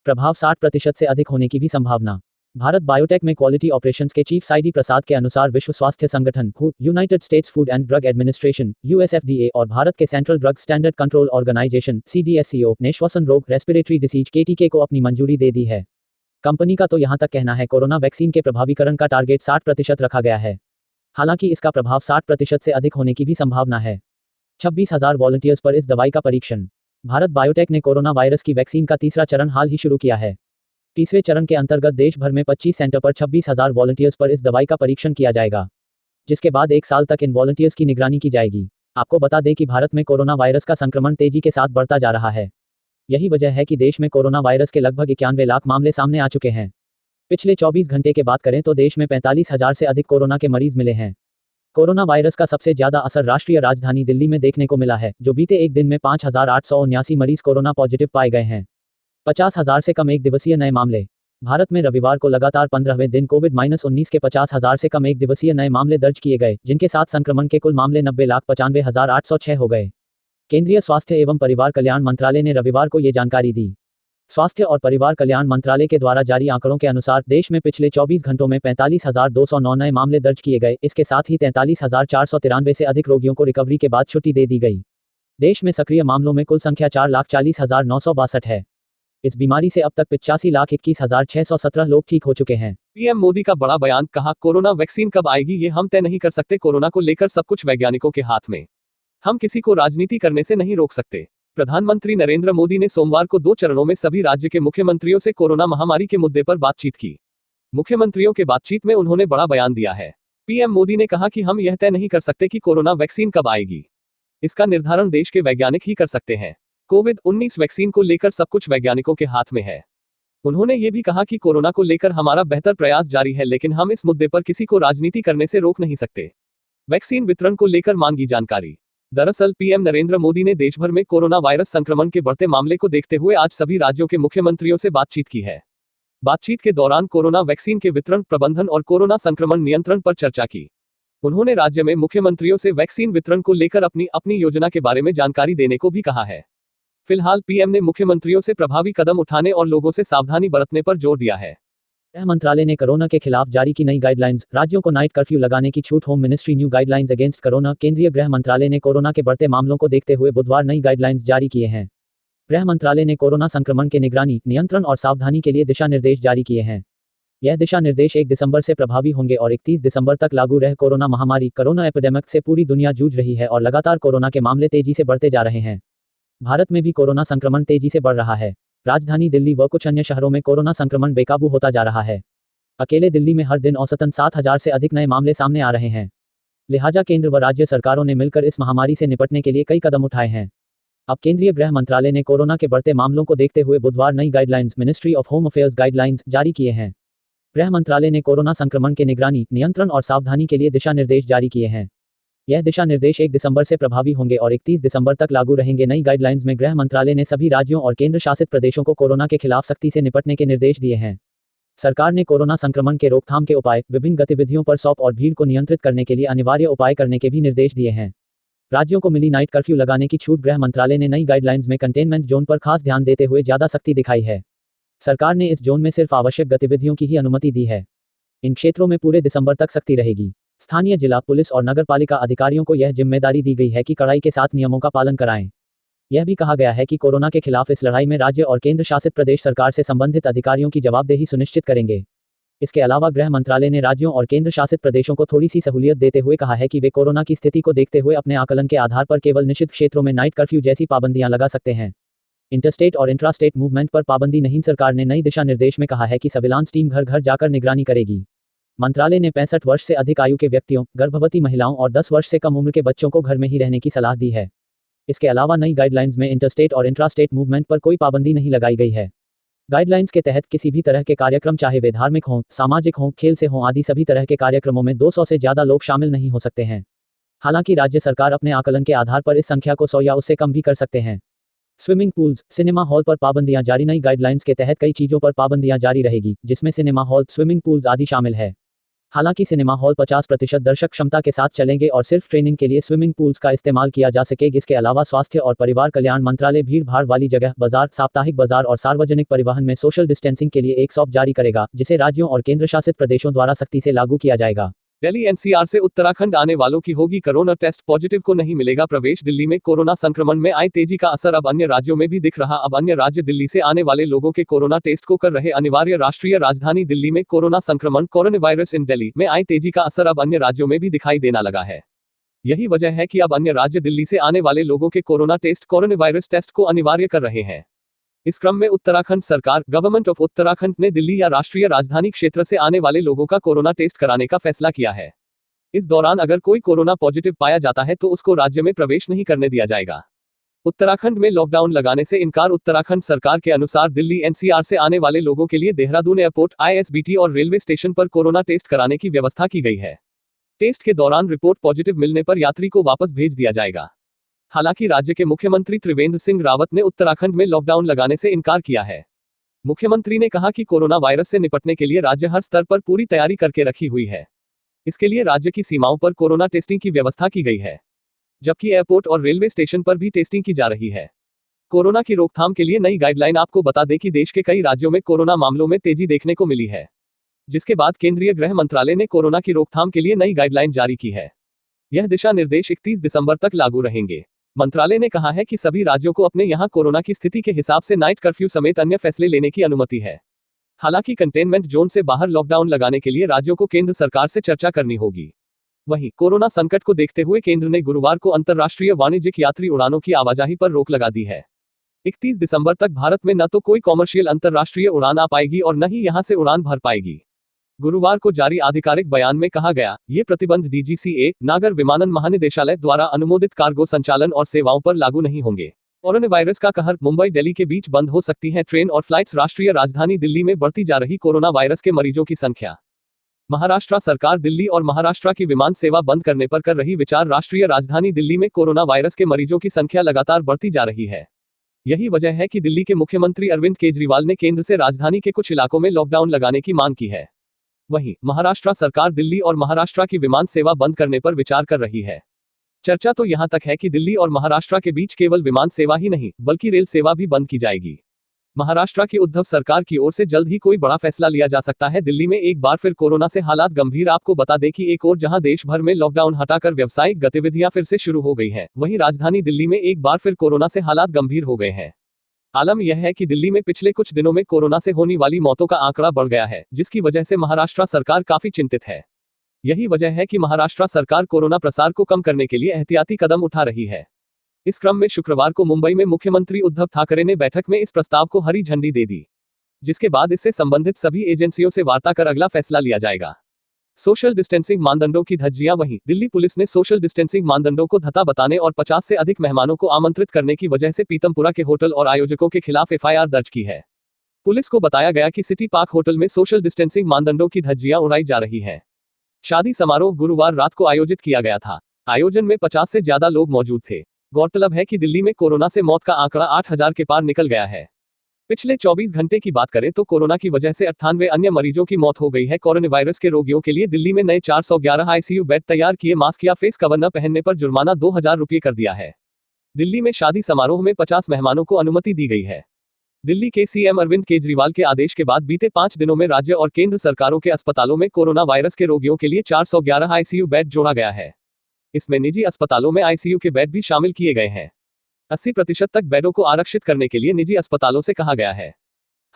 प्रभाव 60% से अधिक होने की भी संभावना। भारत बायोटेक में क्वालिटी ऑपरेशंस के चीफ साइडी प्रसाद के अनुसार विश्व स्वास्थ्य संगठन United States Food and Drug Administration USFDA और भारत के central drug standard control organisation CDSCO ने श्वसन रोग रेस्पिरेटरी डिसीज केटीके को अपनी मंजूरी दे दी है। कंपनी का तो यहां तक कहना है कोरोना वैक्सीन के प्रभावीकरण का टारगेट 60% रखा गया है। हालांकि इसका प्रभाव 60% से अधिक होने की भी संभावना है। 26,000 वॉलंटियर्स पर इस दवाई का परीक्षण। भारत बायोटेक ने कोरोना वायरस की वैक्सीन का तीसरा चरण हाल ही शुरू किया है। तीसरे चरण के अंतर्गत देश भर में 25 सेंटर पर 26,000 वॉलंटियर्स पर इस दवाई का परीक्षण किया जाएगा, जिसके बाद 1 साल तक इन वॉलंटियर्स की निगरानी की जाएगी। आपको बता दें कि भारत में कोरोना वायरस का संक्रमण तेजी के साथ बढ़ता जा रहा है। यही वजह है कि देश में कोरोना वायरस के लगभग 91 लाख मामले सामने आ चुके हैं। पिछले 24 घंटे की बात करें तो देश में 45,000 से अधिक कोरोना के मरीज मिले हैं। कोरोना वायरस का सबसे ज्यादा असर राष्ट्रीय राजधानी दिल्ली में देखने को मिला है, जो बीते एक दिन में 5,879 मरीज कोरोना पॉजिटिव पाए गए हैं। 50,000 से कम एक दिवसीय नए मामले। भारत में रविवार को लगातार 15वें दिन कोविड-19 के 50,000 से कम एक दिवसीय नए मामले दर्ज किए गए, जिनके साथ संक्रमण के कुल मामले 90,95,806 हो गए। केंद्रीय स्वास्थ्य एवं परिवार कल्याण मंत्रालय ने रविवार को ये जानकारी दी। स्वास्थ्य और परिवार कल्याण मंत्रालय के द्वारा जारी आंकड़ों के अनुसार देश में पिछले 24 घंटों में 45,209 नए मामले दर्ज किए गए। इसके साथ ही 43,493 से अधिक रोगियों को रिकवरी के बाद छुट्टी दे दी गई। देश में सक्रिय मामलों में कुल संख्या 4,40,962 है। इस बीमारी से अब तक 85,21,617 लोग ठीक हो चुके हैं। पीएम मोदी का बड़ा बयान, कहा कोरोना वैक्सीन कब आएगी ये हम तय नहीं कर सकते। कोरोना को लेकर सब कुछ वैज्ञानिकों के हाथ में, हम किसी को राजनीति करने से नहीं रोक सकते। प्रधानमंत्री नरेंद्र मोदी ने सोमवार को 2 चरणों में सभी राज्य के मुख्यमंत्रियों से कोरोना महामारी के मुद्दे पर बातचीत की। मुख्यमंत्रियों के बातचीत में उन्होंने बड़ा बयान दिया है। पीएम मोदी ने कहा कि हम यह तय नहीं कर सकते कि कोरोना वैक्सीन कब आएगी, इसका निर्धारण देश के वैज्ञानिक ही कर सकते हैं। कोविड-19 वैक्सीन को लेकर सब कुछ वैज्ञानिकों के हाथ में है। उन्होंने ये भी कहा कि कोरोना को लेकर हमारा बेहतर प्रयास जारी है, लेकिन हम इस मुद्दे पर किसी को राजनीति करने से रोक नहीं सकते। वैक्सीन वितरण को लेकर मांगी जानकारी। दरअसल पीएम नरेंद्र मोदी ने देश भर में कोरोना वायरस संक्रमण के बढ़ते मामले को देखते हुए आज सभी राज्यों के मुख्यमंत्रियों से बातचीत की है। बातचीत के दौरान कोरोना वैक्सीन के वितरण, प्रबंधन और कोरोना संक्रमण नियंत्रण पर चर्चा की। उन्होंने राज्य में मुख्यमंत्रियों से वैक्सीन वितरण को लेकर अपनी योजना के बारे में जानकारी देने को भी कहा है। फिलहाल पीएम ने मुख्यमंत्रियों से प्रभावी कदम उठाने और लोगों से सावधानी बरतने पर जोर दिया है। गृह मंत्रालय ने कोरोना के खिलाफ जारी की नई गाइडलाइंस, राज्यों को नाइट कर्फ्यू लगाने की छूट। Home ministry new guidelines against corona. केंद्रीय गृह मंत्रालय ने कोरोना के बढ़ते मामलों को देखते हुए बुधवार नई गाइडलाइंस जारी किए हैं। गृह मंत्रालय ने कोरोना संक्रमण के निगरानी, नियंत्रण और सावधानी के लिए दिशा निर्देश जारी किए हैं। यह दिशा निर्देश 1 दिसंबर से प्रभावी होंगे और 31 दिसंबर तक लागू रह। कोरोना महामारी, कोरोना एपिडेमिक से पूरी दुनिया जूझ रही है और लगातार कोरोना के मामले तेजी से बढ़ते जा रहे हैं। भारत में भी कोरोना संक्रमण तेजी से बढ़ रहा है। राजधानी दिल्ली व कुछ अन्य शहरों में कोरोना संक्रमण बेकाबू होता जा रहा है। अकेले दिल्ली में हर दिन औसतन 7,000 से अधिक नए मामले सामने आ रहे हैं। लिहाजा केंद्र व राज्य सरकारों ने मिलकर इस महामारी से निपटने के लिए कई कदम उठाए हैं। अब केंद्रीय गृह मंत्रालय ने कोरोना के बढ़ते मामलों को देखते हुए बुधवार नई guidelines, ministry of home affairs guidelines, जारी किए हैं। गृह मंत्रालय ने कोरोना संक्रमण के निगरानी, नियंत्रण और सावधानी के लिए दिशा निर्देश जारी किए हैं। यह दिशा निर्देश 1 दिसंबर से प्रभावी होंगे और 31 दिसंबर तक लागू रहेंगे। नई गाइडलाइंस में गृह मंत्रालय ने सभी राज्यों और केंद्र शासित प्रदेशों को कोरोना के खिलाफ सख्ती से निपटने के निर्देश दिए हैं। सरकार ने कोरोना संक्रमण के रोकथाम के उपाय, विभिन्न गतिविधियों पर सौंप और भीड़ को नियंत्रित करने के लिए अनिवार्य उपाय करने के भी निर्देश दिए हैं। राज्यों को मिली नाइट कर्फ्यू लगाने की छूट। गृह मंत्रालय ने नई गाइडलाइंस में कंटेनमेंट जोन पर खास ध्यान देते हुए ज्यादा सख्ती दिखाई है। सरकार ने इस जोन में सिर्फ आवश्यक गतिविधियों की ही अनुमति दी है। इन क्षेत्रों में पूरे दिसंबर तक सख्ती रहेगी। स्थानीय जिला पुलिस और नगरपालिका अधिकारियों को यह जिम्मेदारी दी गई है कि कड़ाई के साथ नियमों का पालन कराएं। यह भी कहा गया है कि कोरोना के खिलाफ इस लड़ाई में राज्य और केंद्र शासित प्रदेश सरकार से संबंधित अधिकारियों की जवाबदेही सुनिश्चित करेंगे। इसके अलावा गृह मंत्रालय ने राज्यों और केंद्र शासित प्रदेशों को थोड़ी सी सहूलियत देते हुए कहा है कि वे कोरोना की स्थिति को देखते हुए अपने आकलन के आधार पर केवल निश्चित क्षेत्रों में नाइट कर्फ्यू जैसी पाबंदियां लगा सकते हैं। इंटरस्टेट और इंट्रास्टेट मूवमेंट पर पाबंदी नहीं। सरकार ने नई दिशा निर्देश में कहा है कि सर्विलांस टीम घर घर जाकर निगरानी करेगी। मंत्रालय ने 65 वर्ष से अधिक आयु के व्यक्तियों, गर्भवती महिलाओं और 10 वर्ष से कम उम्र के बच्चों को घर में ही रहने की सलाह दी है। इसके अलावा नई गाइडलाइंस में इंटरस्टेट और इंट्रास्टेट मूवमेंट पर कोई पाबंदी नहीं लगाई गई है। गाइडलाइंस के तहत किसी भी तरह के कार्यक्रम, चाहे वे धार्मिक हों, सामाजिक हों, खेल से हों आदि सभी तरह के कार्यक्रमों में 200 से ज्यादा लोग शामिल नहीं हो सकते हैं। हालांकि राज्य सरकार अपने आकलन के आधार पर इस संख्या को 100 या उससे कम भी कर सकते हैं। स्विमिंग पूल्स, सिनेमा हॉल पर पाबंदियां जारी। नई गाइडलाइंस के तहत कई चीजों पर पाबंदियां जारी रहेगी, जिसमें सिनेमा हॉल, स्विमिंग पूल्स आदि शामिल है। हालांकि सिनेमा हॉल 50% दर्शक क्षमता के साथ चलेंगे और सिर्फ ट्रेनिंग के लिए स्विमिंग पूल्स का इस्तेमाल किया जा सकेगा। इसके अलावा स्वास्थ्य और परिवार कल्याण मंत्रालय भीड़ भाड़ वाली जगह, बाजार, साप्ताहिक बाजार और सार्वजनिक परिवहन में सोशल डिस्टेंसिंग के लिए एक सॉप जारी करेगा, जिसे राज्यों और केंद्र शासित प्रदेशों द्वारा सख्ती से लागू किया जाएगा। दिल्ली एनसीआर से उत्तराखंड आने वालों की होगी कोरोना टेस्ट, पॉजिटिव को नहीं मिलेगा प्रवेश। दिल्ली में कोरोना संक्रमण में आई तेजी का असर अब अन्य राज्यों में भी दिख रहा। अब अन्य राज्य दिल्ली से आने वाले लोगों के कोरोना टेस्ट को कर रहे अनिवार्य। राष्ट्रीय राजधानी दिल्ली में कोरोना संक्रमण कोरोना वायरस इन दिल्ली में आई तेजी का असर अब अन्य राज्यों में भी दिखाई देना लगा है। यही वजह है कि अब अन्य राज्य दिल्ली से आने वाले लोगों के corona test corona virus test को अनिवार्य कर रहे हैं। इस क्रम में उत्तराखंड सरकार गवर्नमेंट ऑफ उत्तराखंड ने दिल्ली या राष्ट्रीय राजधानी क्षेत्र से आने वाले लोगों का कोरोना टेस्ट कराने का फैसला किया है। इस दौरान अगर कोई कोरोना पॉजिटिव पाया जाता है तो उसको राज्य में प्रवेश नहीं करने दिया जाएगा। उत्तराखंड में लॉकडाउन लगाने से इनकार। उत्तराखंड सरकार के अनुसार दिल्ली एनसीआर से आने वाले लोगों के लिए देहरादून एयरपोर्ट, आईएसबीटी और रेलवे स्टेशन पर कोरोना टेस्ट कराने की व्यवस्था की गई है। टेस्ट के दौरान रिपोर्ट पॉजिटिव मिलने पर यात्री को वापस भेज दिया जाएगा। हालांकि राज्य के मुख्यमंत्री त्रिवेंद्र सिंह रावत ने उत्तराखंड में लॉकडाउन लगाने से इनकार किया है। मुख्यमंत्री ने कहा कि कोरोना वायरस से निपटने के लिए राज्य हर स्तर पर पूरी तैयारी करके रखी हुई है। इसके लिए राज्य की सीमाओं पर कोरोना टेस्टिंग की व्यवस्था की गई है, जबकि एयरपोर्ट और रेलवे स्टेशन पर भी टेस्टिंग की जा रही है। कोरोना की रोकथाम के लिए नई गाइडलाइन। आपको बता दें कि देश के कई राज्यों में कोरोना मामलों में तेजी देखने को मिली है, जिसके बाद केंद्रीय गृह मंत्रालय ने कोरोना की रोकथाम के लिए नई गाइडलाइन जारी की है। यह दिशा निर्देश 31 दिसंबर तक लागू रहेंगे। मंत्रालय ने कहा है कि सभी राज्यों को अपने यहां कोरोना की स्थिति के हिसाब से नाइट कर्फ्यू समेत अन्य फैसले लेने की अनुमति है। हालांकि कंटेनमेंट जोन से बाहर लॉकडाउन लगाने के लिए राज्यों को केंद्र सरकार से चर्चा करनी होगी। वहीं कोरोना संकट को देखते हुए केंद्र ने गुरुवार को अंतर्राष्ट्रीय वाणिज्यिक यात्री उड़ानों की आवाजाही पर रोक लगा दी है। 31 दिसंबर तक भारत में न तो कोई कॉमर्शियल अंतर्राष्ट्रीय उड़ान आ पाएगी और न ही यहां से उड़ान भर पाएगी। गुरुवार को जारी आधिकारिक बयान में कहा गया, ये प्रतिबंध डीजीसीए, नागर विमानन महानिदेशालय द्वारा अनुमोदित कार्गो संचालन और सेवाओं पर लागू नहीं होंगे। कोरोना वायरस का कहर, मुंबई दिल्ली के बीच बंद हो सकती है ट्रेन और फ्लाइट्स। राष्ट्रीय राजधानी दिल्ली में बढ़ती जा रही कोरोना वायरस के मरीजों की संख्या। महाराष्ट्र सरकार दिल्ली और महाराष्ट्र की विमान सेवा बंद करने पर कर रही विचार। राष्ट्रीय राजधानी दिल्ली में कोरोना वायरस के मरीजों की संख्या लगातार बढ़ती जा रही है। यही वजह है कि दिल्ली के मुख्यमंत्री अरविंद केजरीवाल ने केंद्र से राजधानी के कुछ इलाकों में लॉकडाउन लगाने की मांग की है। वहीं महाराष्ट्र सरकार दिल्ली और महाराष्ट्र की विमान सेवा बंद करने पर विचार कर रही है। चर्चा तो यहां तक है कि दिल्ली और महाराष्ट्र के बीच केवल विमान सेवा ही नहीं बल्कि रेल सेवा भी बंद की जाएगी। महाराष्ट्र की उद्धव सरकार की ओर से जल्द ही कोई बड़ा फैसला लिया जा सकता है। दिल्ली में एक बार फिर कोरोना से हालात गंभीर। आपको बता दें कि एक और जहां देश भर में लॉकडाउन हटाकर व्यावसायिक गतिविधियां फिर से शुरू हो गई हैं, वहीं राजधानी दिल्ली में एक बार फिर कोरोना से हालात गंभीर हो गए हैं। आलम यह है कि दिल्ली में पिछले कुछ दिनों में कोरोना से होने वाली मौतों का आंकड़ा बढ़ गया है, जिसकी वजह से महाराष्ट्र सरकार काफी चिंतित है। यही वजह है कि महाराष्ट्र सरकार कोरोना प्रसार को कम करने के लिए एहतियाती कदम उठा रही है। इस क्रम में शुक्रवार को मुंबई में मुख्यमंत्री उद्धव ठाकरे ने बैठक में इस प्रस्ताव को हरी झंडी दे दी, जिसके बाद इससे संबंधित सभी एजेंसियों से वार्ता कर अगला फैसला लिया जाएगा। सोशल डिस्टेंसिंग मानदंडों की धज्जियां। वहीं दिल्ली पुलिस ने सोशल डिस्टेंसिंग मानदंडों को धत्ता बताने और 50 से अधिक मेहमानों को आमंत्रित करने की वजह से पीतमपुरा के होटल और आयोजकों के खिलाफ एफआईआर दर्ज की है। पुलिस को बताया गया कि सिटी पार्क होटल में सोशल डिस्टेंसिंग मानदंडों की धज्जियां उड़ाई जा रही हैं। शादी समारोह गुरुवार रात को आयोजित किया गया था। आयोजन में 50 से ज्यादा लोग मौजूद थे। गौरतलब है कि दिल्ली में कोरोना से मौत का आंकड़ा 8000 के पार निकल गया है। पिछले 24 घंटे की बात करें तो कोरोना की वजह से 98 अन्य मरीजों की मौत हो गई है। कोरोना वायरस के रोगियों के लिए दिल्ली में नए 411 आईसीयू बेड तैयार किए। मास्क या फेस कवर न पहनने पर जुर्माना 2000 रुपये कर दिया है। दिल्ली में शादी समारोह में 50 मेहमानों को अनुमति दी गई है। दिल्ली के सीएम अरविंद केजरीवाल के आदेश के बाद बीते 5 दिनों में राज्य और केंद्र सरकारों के अस्पतालों में कोरोना वायरस के रोगियों के लिए 411 आईसीयू बेड जोड़ा गया है। इसमें निजी अस्पतालों में आईसीयू के बेड भी शामिल किए गए हैं। 80% तक बेडों को आरक्षित करने के लिए निजी अस्पतालों से कहा गया है।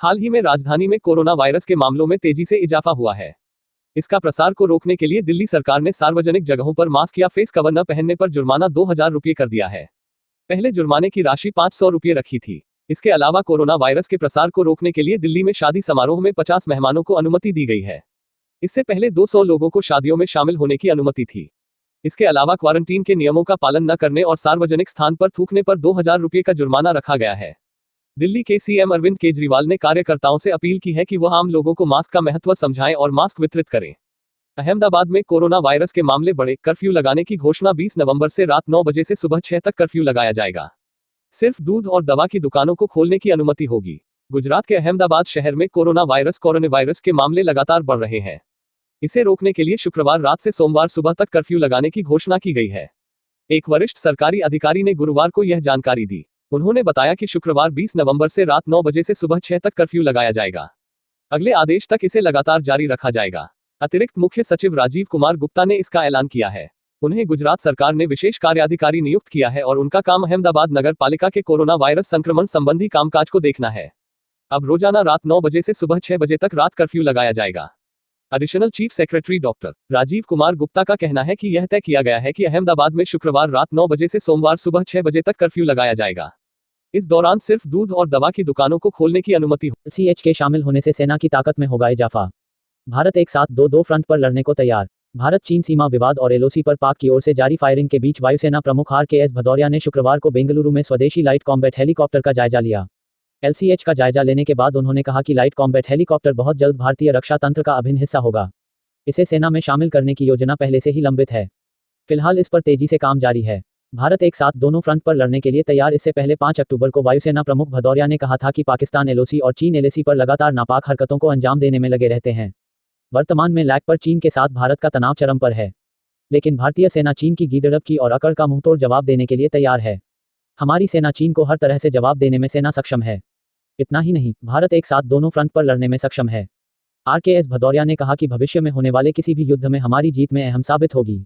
हाल ही में राजधानी में कोरोना वायरस के मामलों में तेजी से इजाफा हुआ है। इसका प्रसार को रोकने के लिए दिल्ली सरकार ने सार्वजनिक जगहों पर मास्क या फेस कवर न पहनने पर जुर्माना 2000 रुपये कर दिया है। पहले जुर्माने की राशि 500 रुपये रखी थी। इसके अलावा कोरोना वायरस के प्रसार को रोकने के लिए दिल्ली में शादी समारोह में 50 मेहमानों को अनुमति दी गई है। इससे पहले 200 लोगों को शादियों में शामिल होने की अनुमति थी। इसके अलावा क्वारंटीन के नियमों का पालन न करने और सार्वजनिक स्थान पर थूकने पर 2000 रुपये का जुर्माना रखा गया है। दिल्ली के सीएम अरविंद केजरीवाल ने कार्यकर्ताओं से अपील की है कि वह आम लोगों को मास्क का महत्व समझाएं और मास्क वितरित करें। अहमदाबाद में कोरोना वायरस के मामले बढ़े। कर्फ्यू लगाने की घोषणा। 20 नवंबर से रात 9 बजे से सुबह 6 तक कर्फ्यू लगाया जाएगा। सिर्फ दूध और दवा की दुकानों को खोलने की अनुमति होगी। गुजरात के अहमदाबाद शहर में कोरोना वायरस के मामले लगातार बढ़ रहे हैं। इसे रोकने के लिए शुक्रवार रात से सोमवार सुबह तक कर्फ्यू लगाने की घोषणा की गई है। एक वरिष्ठ सरकारी अधिकारी ने गुरुवार को यह जानकारी दी। उन्होंने बताया कि शुक्रवार 20 नवंबर से रात 9 बजे से सुबह 6 तक कर्फ्यू लगाया जाएगा। अगले आदेश तक इसे लगातार जारी रखा जाएगा। अतिरिक्त मुख्य सचिव राजीव कुमार गुप्ता ने इसका ऐलान किया है। उन्हें गुजरात सरकार ने विशेष कार्याधिकारी नियुक्त किया है और उनका काम अहमदाबाद नगर पालिका के कोरोना वायरस संक्रमण संबंधी कामकाज को देखना है। अब रोजाना रात 9 बजे से सुबह 6 बजे तक रात कर्फ्यू लगाया जाएगा। Additional chief secretary doctor Rajeev Kumar Gupta का कहना है कि यह तय किया गया है कि अहमदाबाद में शुक्रवार रात 9 बजे से सोमवार सुबह 6 बजे तक कर्फ्यू लगाया जाएगा। इस दौरान सिर्फ दूध और दवा की दुकानों को खोलने की अनुमति हो। LCH के शामिल होने से सेना की ताकत में होगा इजाफा। भारत एक साथ दो फ्रंट पर लड़ने को तैयार। भारत चीन सीमा विवाद और LOC पर पाक की ओर से जारी फायरिंग के बीच वायुसेना प्रमुख RKS भदौरिया ने शुक्रवार को बेंगलुरु में स्वदेशी लाइट कॉम्बैट हेलीकॉप्टर का जायजा लिया। LCH का जायजा लेने के बाद उन्होंने कहा कि लाइट कॉम्बैट हेलीकॉप्टर बहुत जल्द भारतीय रक्षा तंत्र का अभिन्न हिस्सा होगा। इसे सेना में शामिल करने की योजना पहले से ही लंबित है। फिलहाल इस पर तेजी से काम जारी है। भारत एक साथ दोनों फ्रंट पर लड़ने के लिए तैयार। इससे पहले 5 अक्टूबर को वायुसेना प्रमुख भदौरिया ने कहा था कि पाकिस्तान LOC और चीन LAC पर लगातार नापाक हरकतों को अंजाम देने में लगे रहते हैं। वर्तमान में लैक पर चीन के साथ भारत का तनाव चरम पर है, लेकिन भारतीय सेना चीन की गीदड़प की और अकड़ का मुंहतोड़ जवाब देने के लिए तैयार है। हमारी सेना चीन को हर तरह से जवाब देने में सेना सक्षम है। इतना ही नहीं, भारत एक साथ दोनों फ्रंट पर लड़ने में सक्षम है। RKS भदौरिया ने कहा कि भविष्य में होने वाले किसी भी युद्ध में हमारी जीत में अहम साबित होगी।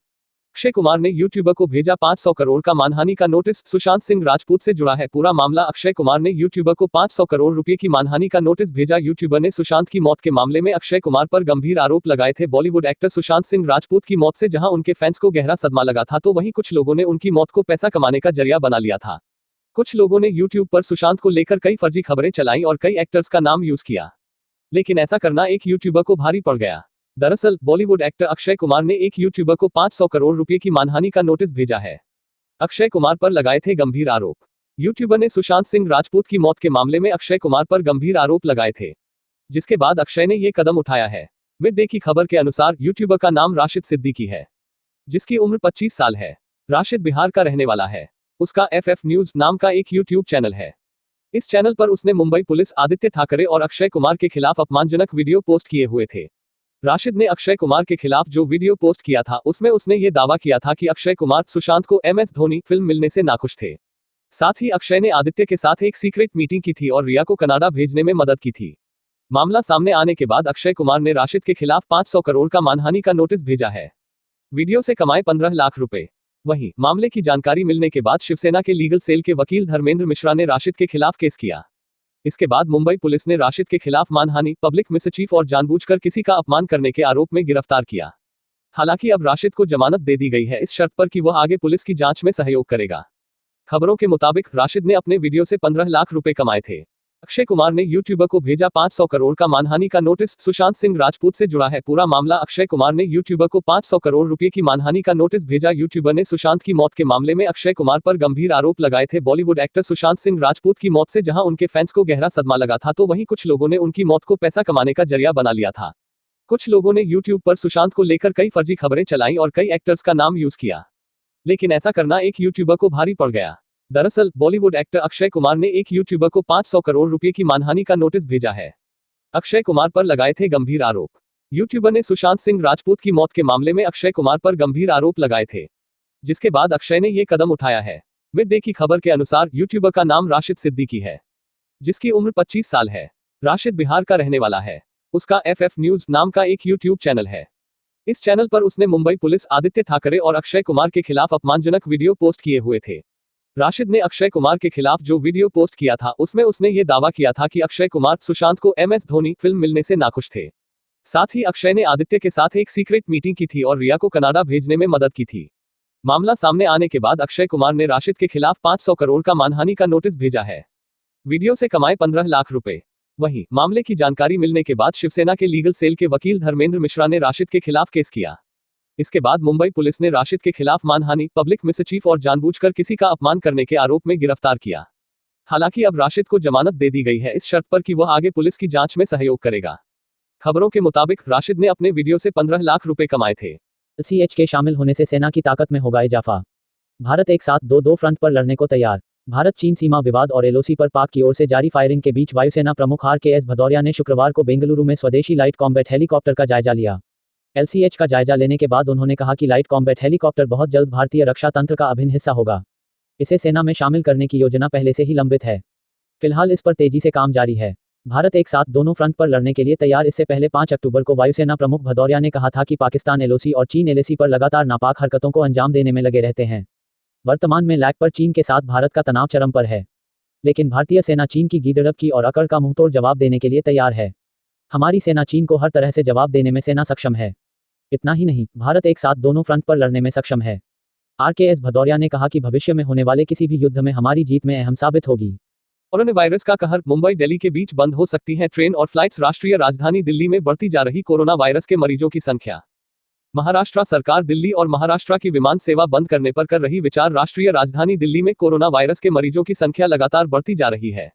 अक्षय कुमार ने यूट्यूबर को भेजा 500 करोड़ का मानहानि का नोटिस। सुशांत सिंह राजपूत से जुड़ा है पूरा मामला। अक्षय कुमार ने यूट्यूबर को 500 करोड़ रुपए की मानहानि का नोटिस भेजा। यूट्यूबर ने सुशांत की मौत के मामले में अक्षय कुमार पर गंभीर आरोप लगाए थे। बॉलीवुड एक्टर सुशांत सिंह राजपूत की मौत से जहां उनके फैंस को गहरा सदमा लगा था, तो वहीं कुछ लोगों ने उनकी मौत को पैसा कमाने का जरिया बना लिया था। कुछ लोगों ने यूट्यूब पर सुशांत को लेकर कई फर्जी खबरें चलाई और कई एक्टर्स का नाम यूज किया, लेकिन ऐसा करना एक यूट्यूबर को भारी पड़ गया। दरअसल बॉलीवुड एक्टर अक्षय कुमार ने एक यूट्यूबर को 500 करोड़ रुपए की मानहानि का नोटिस भेजा है। अक्षय कुमार पर लगाए थे गंभीर आरोप। यूट्यूबर ने सुशांत सिंह राजपूत की मौत के मामले में अक्षय कुमार पर गंभीर आरोप लगाए थे, जिसके बाद अक्षय ने ये कदम उठाया है। मिड डे की खबर के अनुसार यूट्यूबर का नाम राशिद सिद्दीकी है, जिसकी उम्र 25 साल है। राशिद बिहार का रहने वाला है। उसका FF न्यूज नाम का एक यूट्यूब चैनल है। इस चैनल पर उसने मुंबई पुलिस, आदित्य ठाकरे और अक्षय कुमार के खिलाफ अपमानजनक वीडियो पोस्ट किए हुए थे। राशिद ने अक्षय कुमार के खिलाफ जो वीडियो पोस्ट किया था, उसमें उसने ये दावा किया था कि अक्षय कुमार सुशांत को MS धोनी फिल्म मिलने से नाखुश थे। साथ ही अक्षय ने आदित्य के साथ एक सीक्रेट मीटिंग की थी और रिया को कनाडा भेजने में मदद की थी। मामला सामने आने के बाद अक्षय कुमार ने राशिद के खिलाफ 500 करोड़ का मानहानि का नोटिस भेजा है। वीडियो से कमाए 15 लाख रुपए। वहीं मामले की जानकारी मिलने के बाद शिवसेना के लीगल सेल के वकील धर्मेंद्र मिश्रा ने राशिद के खिलाफ केस किया। इसके बाद मुंबई पुलिस ने राशिद के खिलाफ मानहानि, पब्लिक मिसचीफ और जानबूझकर किसी का अपमान करने के आरोप में गिरफ्तार किया। हालांकि अब राशिद को जमानत दे दी गई है, इस शर्त पर कि वह आगे पुलिस की जांच में सहयोग करेगा। खबरों के मुताबिक राशिद ने अपने वीडियो से 15 लाख रुपए कमाए थे। अक्षय कुमार ने यूट्यूबर को भेजा 500 करोड़ का मानहानि का नोटिस। सुशांत सिंह राजपूत से जुड़ा है पूरा मामला। अक्षय कुमार ने यूट्यूबर को 500 करोड़ रुपए की मानहानि का नोटिस भेजा। यूट्यूबर ने सुशांत की मौत के मामले में अक्षय कुमार पर गंभीर आरोप लगाए थे। बॉलीवुड एक्टर सुशांत सिंह राजपूत की मौत से जहां उनके फैंस को गहरा सदमा लगा था, तो वहीं कुछ लोगों ने उनकी मौत को पैसा कमाने का जरिया बना लिया था। कुछ लोगों ने यूट्यूब पर सुशांत को लेकर कई फर्जी खबरें चलाई और कई एक्टर्स का नाम यूज किया, लेकिन ऐसा करना एक यूट्यूबर को भारी पड़ गया। दरअसल बॉलीवुड एक्टर अक्षय कुमार ने एक यूट्यूबर को 500 करोड़ रुपए की मानहानि का नोटिस भेजा है। अक्षय कुमार पर लगाए थे गंभीर आरोप। यूट्यूबर ने सुशांत सिंह राजपूत की मौत के मामले में अक्षय कुमार पर गंभीर आरोप लगाए थे, जिसके बाद अक्षय ने ये कदम उठाया है। मिड डे की खबर के अनुसार यूट्यूबर का नाम राशिद सिद्दीकी है, जिसकी उम्र 25 साल है। राशिद बिहार का रहने वाला है। उसका FF न्यूज नाम का एक यूट्यूब चैनल है। इस चैनल पर उसने मुंबई पुलिस, आदित्य ठाकरे और अक्षय कुमार के खिलाफ अपमानजनक वीडियो पोस्ट किए हुए थे। राशिद ने अक्षय कुमार के खिलाफ जो वीडियो पोस्ट किया था, उसमें उसने ये दावा किया था कि अक्षय कुमार सुशांत को MS धोनी फिल्म मिलने से नाखुश थे। साथ ही अक्षय ने आदित्य के साथ एक सीक्रेट मीटिंग की थी और रिया को कनाडा भेजने में मदद की थी। मामला सामने आने के बाद अक्षय कुमार ने राशिद के खिलाफ 500 करोड़ का मानहानि का नोटिस भेजा है। वीडियो से कमाए 15 लाख रुपए। वहीं मामले की जानकारी मिलने के बाद शिवसेना के लीगल सेल के वकील धर्मेंद्र मिश्रा ने राशिद के खिलाफ केस किया। इसके बाद मुंबई पुलिस ने राशिद के खिलाफ मानहानि, पब्लिक मिसचीफ और जानबूझकर किसी का अपमान करने के आरोप में गिरफ्तार किया। हालांकि अब राशिद को जमानत दे दी गई है, इस शर्त पर कि वह आगे पुलिस की जांच में सहयोग करेगा। खबरों के मुताबिक राशिद ने अपने वीडियो से 15 लाख रुपए कमाए थे। LCH के शामिल होने से सेना की ताकत में होगा इजाफा। भारत एक साथ दो फ्रंट पर लड़ने को तैयार। भारत चीन सीमा विवाद और LOC पर पाक की ओर से जारी फायरिंग के बीच वायुसेना प्रमुख RKS भदौरिया ने शुक्रवार को बेंगलुरु में स्वदेशी लाइट कॉम्बैट हेलीकॉप्टर का जायजा लिया। LCH का जायजा लेने के बाद उन्होंने कहा कि लाइट कॉम्बैट हेलीकॉप्टर बहुत जल्द भारतीय रक्षा तंत्र का अभिन्न हिस्सा होगा। इसे सेना में शामिल करने की योजना पहले से ही लंबित है। फिलहाल इस पर तेजी से काम जारी है। भारत एक साथ दोनों फ्रंट पर लड़ने के लिए तैयार। इससे पहले 5 अक्टूबर को वायुसेना प्रमुख भदौरिया ने कहा था कि पाकिस्तान LOC और चीन LAC पर लगातार नापाक हरकतों को अंजाम देने में लगे रहते हैं। वर्तमान में लैक पर चीन के साथ भारत का तनाव चरम पर है, लेकिन भारतीय सेना चीन की गीदड़प की और अकड़ का मुंहतोड़ जवाब देने के लिए तैयार है। हमारी सेना चीन को हर तरह से जवाब देने में सेना सक्षम है। इतना ही नहीं, भारत एक साथ दोनों फ्रंट पर लड़ने में सक्षम है। RKS भदौरिया ने कहा कि भविष्य में होने वाले किसी भी युद्ध में हमारी जीत में अहम साबित होगी। कोरोना वायरस का कहर, मुंबई दिल्ली के बीच बंद हो सकती हैं ट्रेन और फ्लाइट्स। राष्ट्रीय राजधानी दिल्ली में बढ़ती जा रही कोरोना वायरस के मरीजों की संख्या। महाराष्ट्र सरकार दिल्ली और महाराष्ट्र की विमान सेवा बंद करने पर कर रही विचार। राष्ट्रीय राजधानी दिल्ली में कोरोना वायरस के मरीजों की संख्या लगातार बढ़ती जा रही है।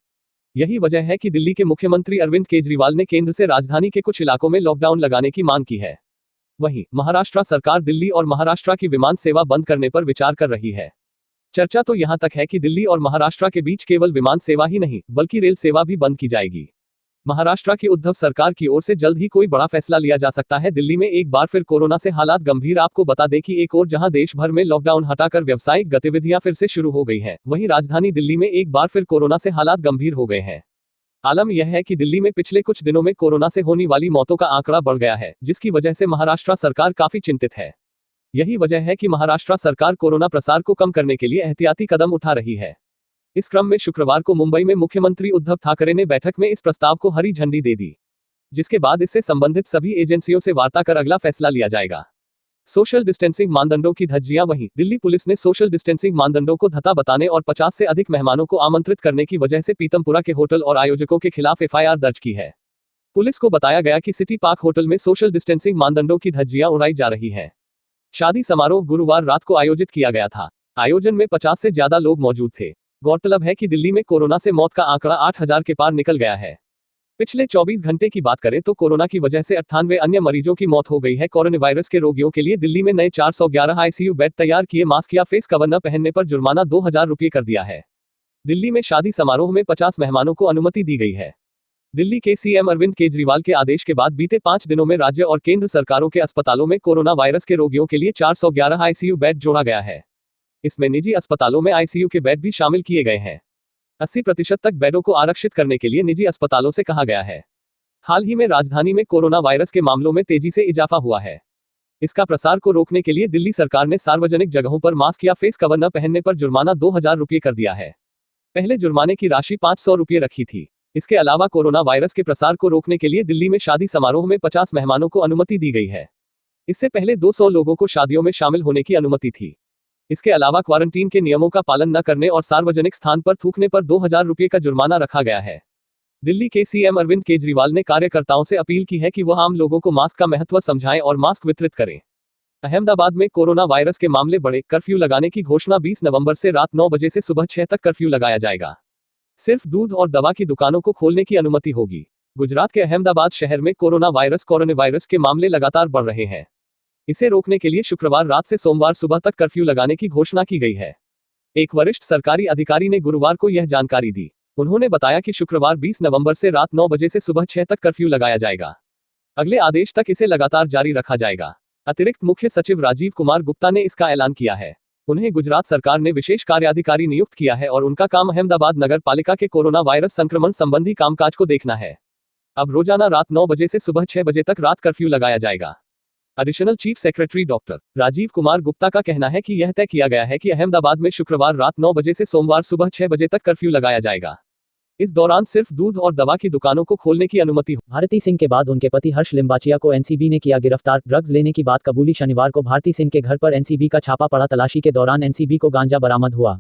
यही वजह है कि दिल्ली के मुख्यमंत्री अरविंद केजरीवाल ने केंद्र से राजधानी के कुछ इलाकों में लॉकडाउन लगाने की मांग की है। वहीं महाराष्ट्र सरकार दिल्ली और महाराष्ट्र की विमान सेवा बंद करने पर विचार कर रही है। चर्चा तो यहां तक है कि दिल्ली और महाराष्ट्र के बीच केवल विमान सेवा ही नहीं बल्कि रेल सेवा भी बंद की जाएगी। महाराष्ट्र की उद्धव सरकार की ओर से जल्द ही कोई बड़ा फैसला लिया जा सकता है। दिल्ली में एक बार फिर कोरोना से हालात गंभीर। आपको बता दें कि एक और जहां देश भर में लॉकडाउन हटाकर व्यावसायिक गतिविधियां फिर से शुरू हो गई हैं, वहीं राजधानी दिल्ली में एक बार फिर कोरोना से हालात गंभीर हो गए हैं। आलम यह है कि दिल्ली में पिछले कुछ दिनों में कोरोना से होने वाली मौतों का आंकड़ा बढ़ गया है, जिसकी वजह से महाराष्ट्र सरकार काफी चिंतित है। यही वजह है कि महाराष्ट्र सरकार कोरोना प्रसार को कम करने के लिए एहतियाती कदम उठा रही है। इस क्रम में शुक्रवार को मुंबई में मुख्यमंत्री उद्धव ठाकरे ने बैठक में इस प्रस्ताव को हरी झंडी दे दी, जिसके बाद इससे संबंधित सभी एजेंसियों से वार्ता कर अगला फैसला लिया जाएगा। सोशल डिस्टेंसिंग मानदंडों की धज्जियां। वहीं दिल्ली पुलिस ने सोशल डिस्टेंसिंग मानदंडों को धत्ता बताने और 50 से अधिक मेहमानों को आमंत्रित करने की वजह से पीतमपुरा के होटल और आयोजकों के खिलाफ FIR दर्ज की है। पुलिस को बताया गया कि सिटी पार्क होटल में सोशल डिस्टेंसिंग मानदंडों की धज्जियां उड़ाई जा रही हैं। शादी समारोह गुरुवार रात को आयोजित किया गया था। आयोजन में 50 से ज्यादा लोग मौजूद थे। गौरतलब है कि दिल्ली में कोरोना से मौत का आंकड़ा 8000 के पार निकल गया है। पिछले 24 घंटे की बात करें तो कोरोना की वजह से 98 अन्य मरीजों की मौत हो गई है। कोरोना वायरस के रोगियों के लिए दिल्ली में नए 411 ICU बेड तैयार किए। मास्क या फेस कवर न पहनने पर जुर्माना 2000 रुपये कर दिया है। दिल्ली में शादी समारोह में 50 मेहमानों को अनुमति दी गई है। दिल्ली के CM अरविंद केजरीवाल के आदेश के बाद बीते 5 दिनों में राज्य और केंद्र सरकारों के अस्पतालों में कोरोना वायरस के रोगियों के लिए 411 ICU बेड जोड़ा गया है। इसमें निजी अस्पतालों में ICU के बेड भी शामिल किए गए हैं। 80% तक बेडों को आरक्षित करने के लिए निजी अस्पतालों से कहा गया है। हाल ही में राजधानी में कोरोना वायरस के मामलों में तेजी से इजाफा हुआ है। इसका प्रसार को रोकने के लिए दिल्ली सरकार ने सार्वजनिक जगहों पर मास्क या फेस कवर न पहनने पर जुर्माना 2000 रुपये कर दिया है। पहले जुर्माने की राशि 500 रुपये रखी थी। इसके अलावा कोरोना वायरस के प्रसार को रोकने के लिए दिल्ली में शादी समारोह में 50 मेहमानों को अनुमति दी गई है। इससे पहले 200 लोगों को शादियों में शामिल होने की अनुमति थी। इसके अलावा क्वारंटीन के नियमों का पालन न करने और सार्वजनिक स्थान पर थूकने पर 2000 रुपये का जुर्माना रखा गया है। दिल्ली के CM अरविंद केजरीवाल ने कार्यकर्ताओं से अपील की है कि वह आम लोगों को मास्क का महत्व समझाएं और मास्क वितरित करें। अहमदाबाद में कोरोना वायरस के मामले बढ़े। कर्फ्यू लगाने की घोषणा। 20 नवंबर से रात 9 बजे से सुबह 6 तक कर्फ्यू लगाया जाएगा। सिर्फ दूध और दवा की दुकानों को खोलने की अनुमति होगी। गुजरात के अहमदाबाद शहर में कोरोना वायरस के मामले लगातार बढ़ रहे हैं। इसे रोकने के लिए शुक्रवार रात से सोमवार सुबह तक कर्फ्यू लगाने की घोषणा की गई है। एक वरिष्ठ सरकारी अधिकारी ने गुरुवार को यह जानकारी दी। उन्होंने बताया कि शुक्रवार 20 नवंबर से रात 9 बजे से सुबह 6 तक कर्फ्यू लगाया जाएगा। अगले आदेश तक इसे लगातार जारी रखा जाएगा। अतिरिक्त मुख्य सचिव राजीव कुमार गुप्ता ने इसका ऐलान किया है। उन्हें गुजरात सरकार ने विशेष कार्याधिकारी नियुक्त किया है और उनका काम अहमदाबाद नगर पालिका के कोरोना वायरस संक्रमण संबंधी कामकाज को देखना है। अब रोजाना रात 9 बजे से सुबह 6 बजे तक रात कर्फ्यू लगाया जाएगा। Additional chief secretary doctor Rajeev Kumar Gupta का कहना है कि यह तय किया गया है कि अहमदाबाद में शुक्रवार रात 9 बजे से सोमवार सुबह 6 बजे तक कर्फ्यू लगाया जाएगा। इस दौरान सिर्फ दूध और दवा की दुकानों को खोलने की अनुमति हो। भारती सिंह के बाद उनके पति हर्ष लिम्बाचिया को NCB ने किया गिरफ्तार। ड्रग्स लेने की बात कबूली। शनिवार को भारती सिंह के घर पर NCB का छापा पड़ा। तलाशी के दौरान NCB को गांजा बरामद हुआ।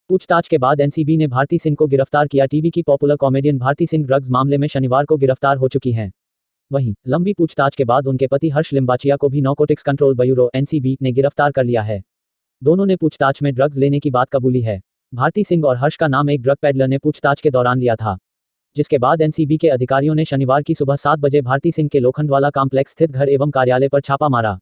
पूछताछ के बाद NCB ने भारती सिंह को गिरफ्तार किया। टीवी की popular comedian Bharti Singh drugs मामले में शनिवार को गिरफ्तार हो चुकी हैं। वहीं लंबी पूछताछ के बाद उनके पति हर्ष लिम्बाचिया को भी नारकोटिक्स कंट्रोल ब्यूरो NCB ने गिरफ्तार कर लिया है। दोनों ने पूछताछ में ड्रग्स लेने की बात कबूली है। भारती सिंह और हर्ष का नाम एक ड्रग पैडलर ने पूछताछ के दौरान लिया था, जिसके बाद NCB के अधिकारियों ने शनिवार की सुबह 7 बजे भारती सिंह के लोखंडवाला कॉम्प्लेक्स स्थित घर एवं कार्यालय पर छापा मारा।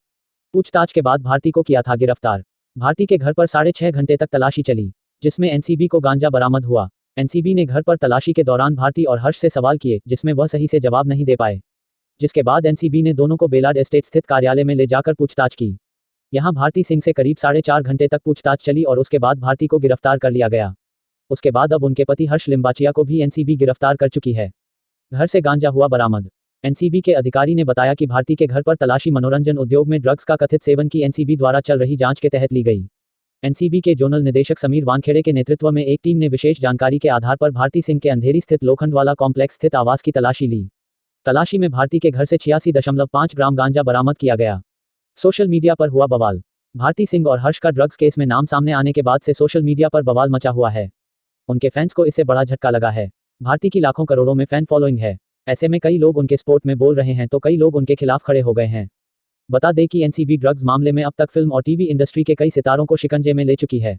पूछताछ के बाद भारती को किया था गिरफ्तार। भारती के घर पर 6.5 घंटे तक तलाशी चली, जिसमें NCB को गांजा बरामद हुआ। NCB ने घर पर तलाशी के दौरान भारती और हर्ष से सवाल किए, जिसमें वह सही से जवाब नहीं दे पाए, जिसके बाद एनसीबी ने दोनों को बेलाड एस्टेट स्थित कार्यालय में ले जाकर पूछताछ की। यहां भारती सिंह से करीब 4.5 घंटे तक पूछताछ चली और उसके बाद भारती को गिरफ्तार कर लिया गया। उसके बाद अब उनके पति हर्ष लिम्बाचिया को भी एनसीबी गिरफ्तार कर चुकी है। घर से गांजा हुआ बरामद। एनसीबी के अधिकारी ने बताया कि भारती के घर पर तलाशी मनोरंजन उद्योग में ड्रग्स का कथित सेवन की एनसीबी द्वारा चल रही जांच के तहत ली गई। एनसीबी के जोनल निदेशक समीर वानखेड़े के नेतृत्व में एक टीम ने विशेष जानकारी के आधार पर भारती सिंह के अंधेरी स्थित लोखंडवाला कॉम्प्लेक्स स्थित आवास की तलाशी ली। तलाशी में भारती के घर से 86.5 ग्राम गांजा बरामद किया गया। सोशल मीडिया पर हुआ बवाल। भारती सिंह और हर्ष का ड्रग्स केस में नाम सामने आने के बाद से सोशल मीडिया पर बवाल मचा हुआ है। उनके फैंस को इससे बड़ा झटका लगा है। भारती की लाखों करोड़ों में फैन फॉलोइंग है। ऐसे में कई लोग उनके सपोर्ट में बोल रहे हैं तो कई लोग उनके खिलाफ खड़े हो गए हैं। बता दें कि एनसीबी ड्रग्स मामले में अब तक फिल्म और टीवी इंडस्ट्री के कई सितारों को शिकंजे में ले चुकी है।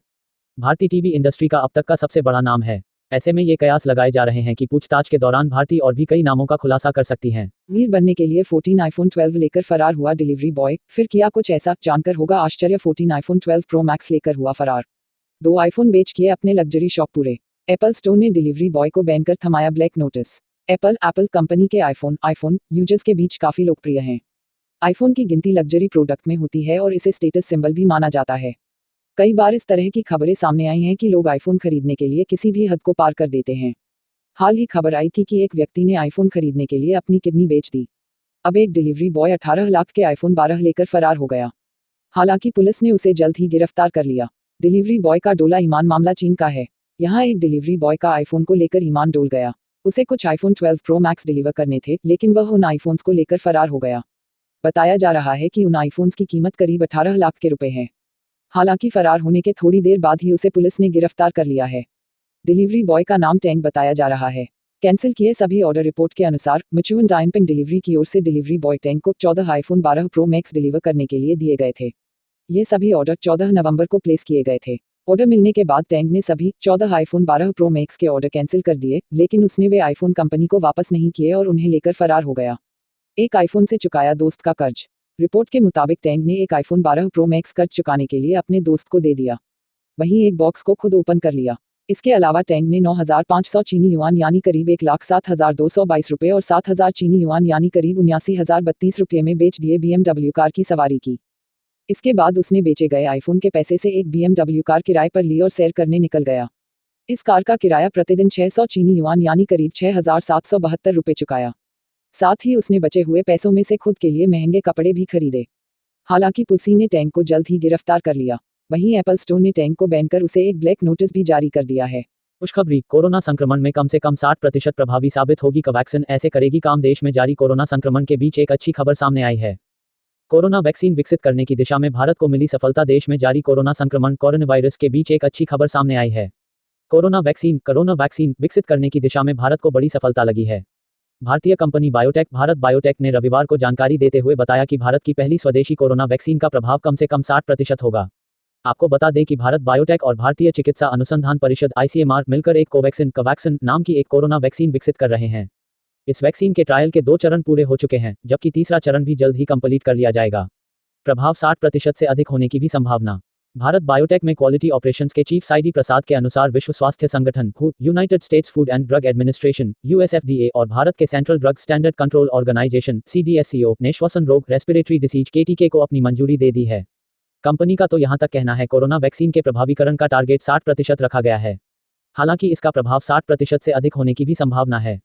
भारती टीवी इंडस्ट्री का अब तक का सबसे बड़ा नाम है। ऐसे में ये कयास लगाए जा रहे हैं कि पूछताछ के दौरान भारती और भी कई नामों का खुलासा कर सकती हैं। अमीर बनने के लिए 14 आईफोन 12 लेकर फरार हुआ डिलीवरी बॉय, फिर किया कुछ ऐसा, जानकर होगा आश्चर्य। 14 आईफोन 12 प्रो मैक्स लेकर हुआ फरार। 2 आईफोन बेच किए अपने लग्जरी शौक पूरे। एप्पल स्टोर ने डिलीवरी बॉय को बैन कर थमाया ब्लैक नोटिस। एप्पल कंपनी के आईफोन यूजर्स के बीच काफी लोकप्रिय हैं। आईफोन की गिनती लग्जरी प्रोडक्ट में होती है और इसे स्टेटस सिंबल भी माना जाता है। कई बार इस तरह की खबरें सामने आई हैं कि लोग आईफोन खरीदने के लिए किसी भी हद को पार कर देते हैं। हाल ही खबर आई थी कि एक व्यक्ति ने आईफोन खरीदने के लिए अपनी किडनी बेच दी। अब एक डिलीवरी बॉय 18 लाख के आईफोन 12 लेकर फरार हो गया। हालांकि पुलिस ने उसे जल्द ही गिरफ्तार कर लिया। डिलीवरी बॉय का डोला ईमान। मामला चीन का है। यहाँ एक डिलीवरी बॉय का आईफोन को लेकर ईमान डोल गया। उसे कुछ आईफोन 12 प्रो मैक्स डिलीवर करने थे, लेकिन वह उन आईफोन्स को लेकर फरार हो गया। बताया जा रहा है कि उन आईफोन्स की कीमत करीब 18 लाख के रुपए है। हालांकि फरार होने के थोड़ी देर बाद ही उसे पुलिस ने गिरफ्तार कर लिया है। डिलीवरी बॉय का नाम टैंक बताया जा रहा है। कैंसिल किए सभी ऑर्डर। रिपोर्ट के अनुसार मिचुअन डायनपिंग डिलीवरी की ओर से डिलीवरी बॉय टैंक को 14 आईफोन 12 प्रो मैक्स डिलीवर करने के लिए दिए गए थे। ये सभी ऑर्डर 14 नवंबर को प्लेस किए गए थे। ऑर्डर मिलने के बाद टैंक ने सभी 14 आईफोन 12 प्रो मैक्स के ऑर्डर कैंसिल कर दिए, लेकिन उसने वे आईफोन कंपनी को वापस नहीं किए और उन्हें लेकर फरार हो गया। एक आईफोन से चुकाया दोस्त का कर्ज। रिपोर्ट के मुताबिक टैंक ने एक आईफोन 12 प्रो मैक्स कर्ज चुकाने के लिए अपने दोस्त को दे दिया। वहीं एक बॉक्स को खुद ओपन कर लिया। इसके अलावा टैंक ने 9,500 चीनी युआन यानी करीब 1,07,222 रुपये और 7,000 चीनी युआन यानी करीब 79,032 रुपये में बेच दिए BMW कार की सवारी की। इसके बाद उसने बेचे गए आईफोन के पैसे से एक BMW कार किराए पर ली और सैर करने निकल गया। इस कार का किराया प्रतिदिन 600 चीनी युआन यानी करीब 6,772 रुपये चुकाया। साथ ही उसने बचे हुए पैसों में से खुद के लिए महंगे कपड़े भी खरीदे। हालांकि पुलिस ने टैंक को जल्द ही गिरफ्तार कर लिया। वहीं एप्पल स्टोर ने टैंक को बैन कर उसे एक ब्लैक नोटिस भी जारी कर दिया है। खुशखबरी। कोरोना संक्रमण में कम से कम 60% प्रभावी साबित होगी कोवैक्सीन। ऐसे करेगी काम। देश में जारी कोरोना संक्रमण के बीच एक अच्छी खबर सामने आई है। कोरोना वैक्सीन विकसित करने की दिशा में भारत को मिली सफलता। देश में जारी कोरोना संक्रमण कोरोना वायरस के बीच एक अच्छी खबर सामने आई है। कोरोना वैक्सीन विकसित करने की दिशा में भारत को बड़ी सफलता लगी है। भारतीय कंपनी बायोटेक भारत बायोटेक ने रविवार को जानकारी देते हुए बताया कि भारत की पहली स्वदेशी कोरोना वैक्सीन का प्रभाव कम से कम 60% होगा। आपको बता दें कि भारत बायोटेक और भारतीय चिकित्सा अनुसंधान परिषद ICMR मिलकर एक कोवैक्सीन नाम की एक कोरोना वैक्सीन विकसित कर रहे हैं। इस वैक्सीन के ट्रायल के 2 चरण पूरे हो चुके हैं, जबकि तीसरा चरण भी जल्द ही कंप्लीट कर लिया जाएगा। प्रभाव 60% से अधिक होने की भी संभावना। भारत बायोटेक में क्वालिटी ऑपरेशंस के चीफ साइडी प्रसाद के अनुसार विश्व स्वास्थ्य संगठन United States Food and Drug Administration USFDA और भारत के central drug standard control organisation CDSCO ने श्वसन रोग रेस्पिरेटरी डिसीज के टीके को अपनी मंजूरी दे दी है। कंपनी का तो यहां तक कहना है कोरोना वैक्सीन के प्रभावीकरण का टारगेट 60% रखा गया है। हालांकि इसका प्रभाव 60% से अधिक होने की भी संभावना है।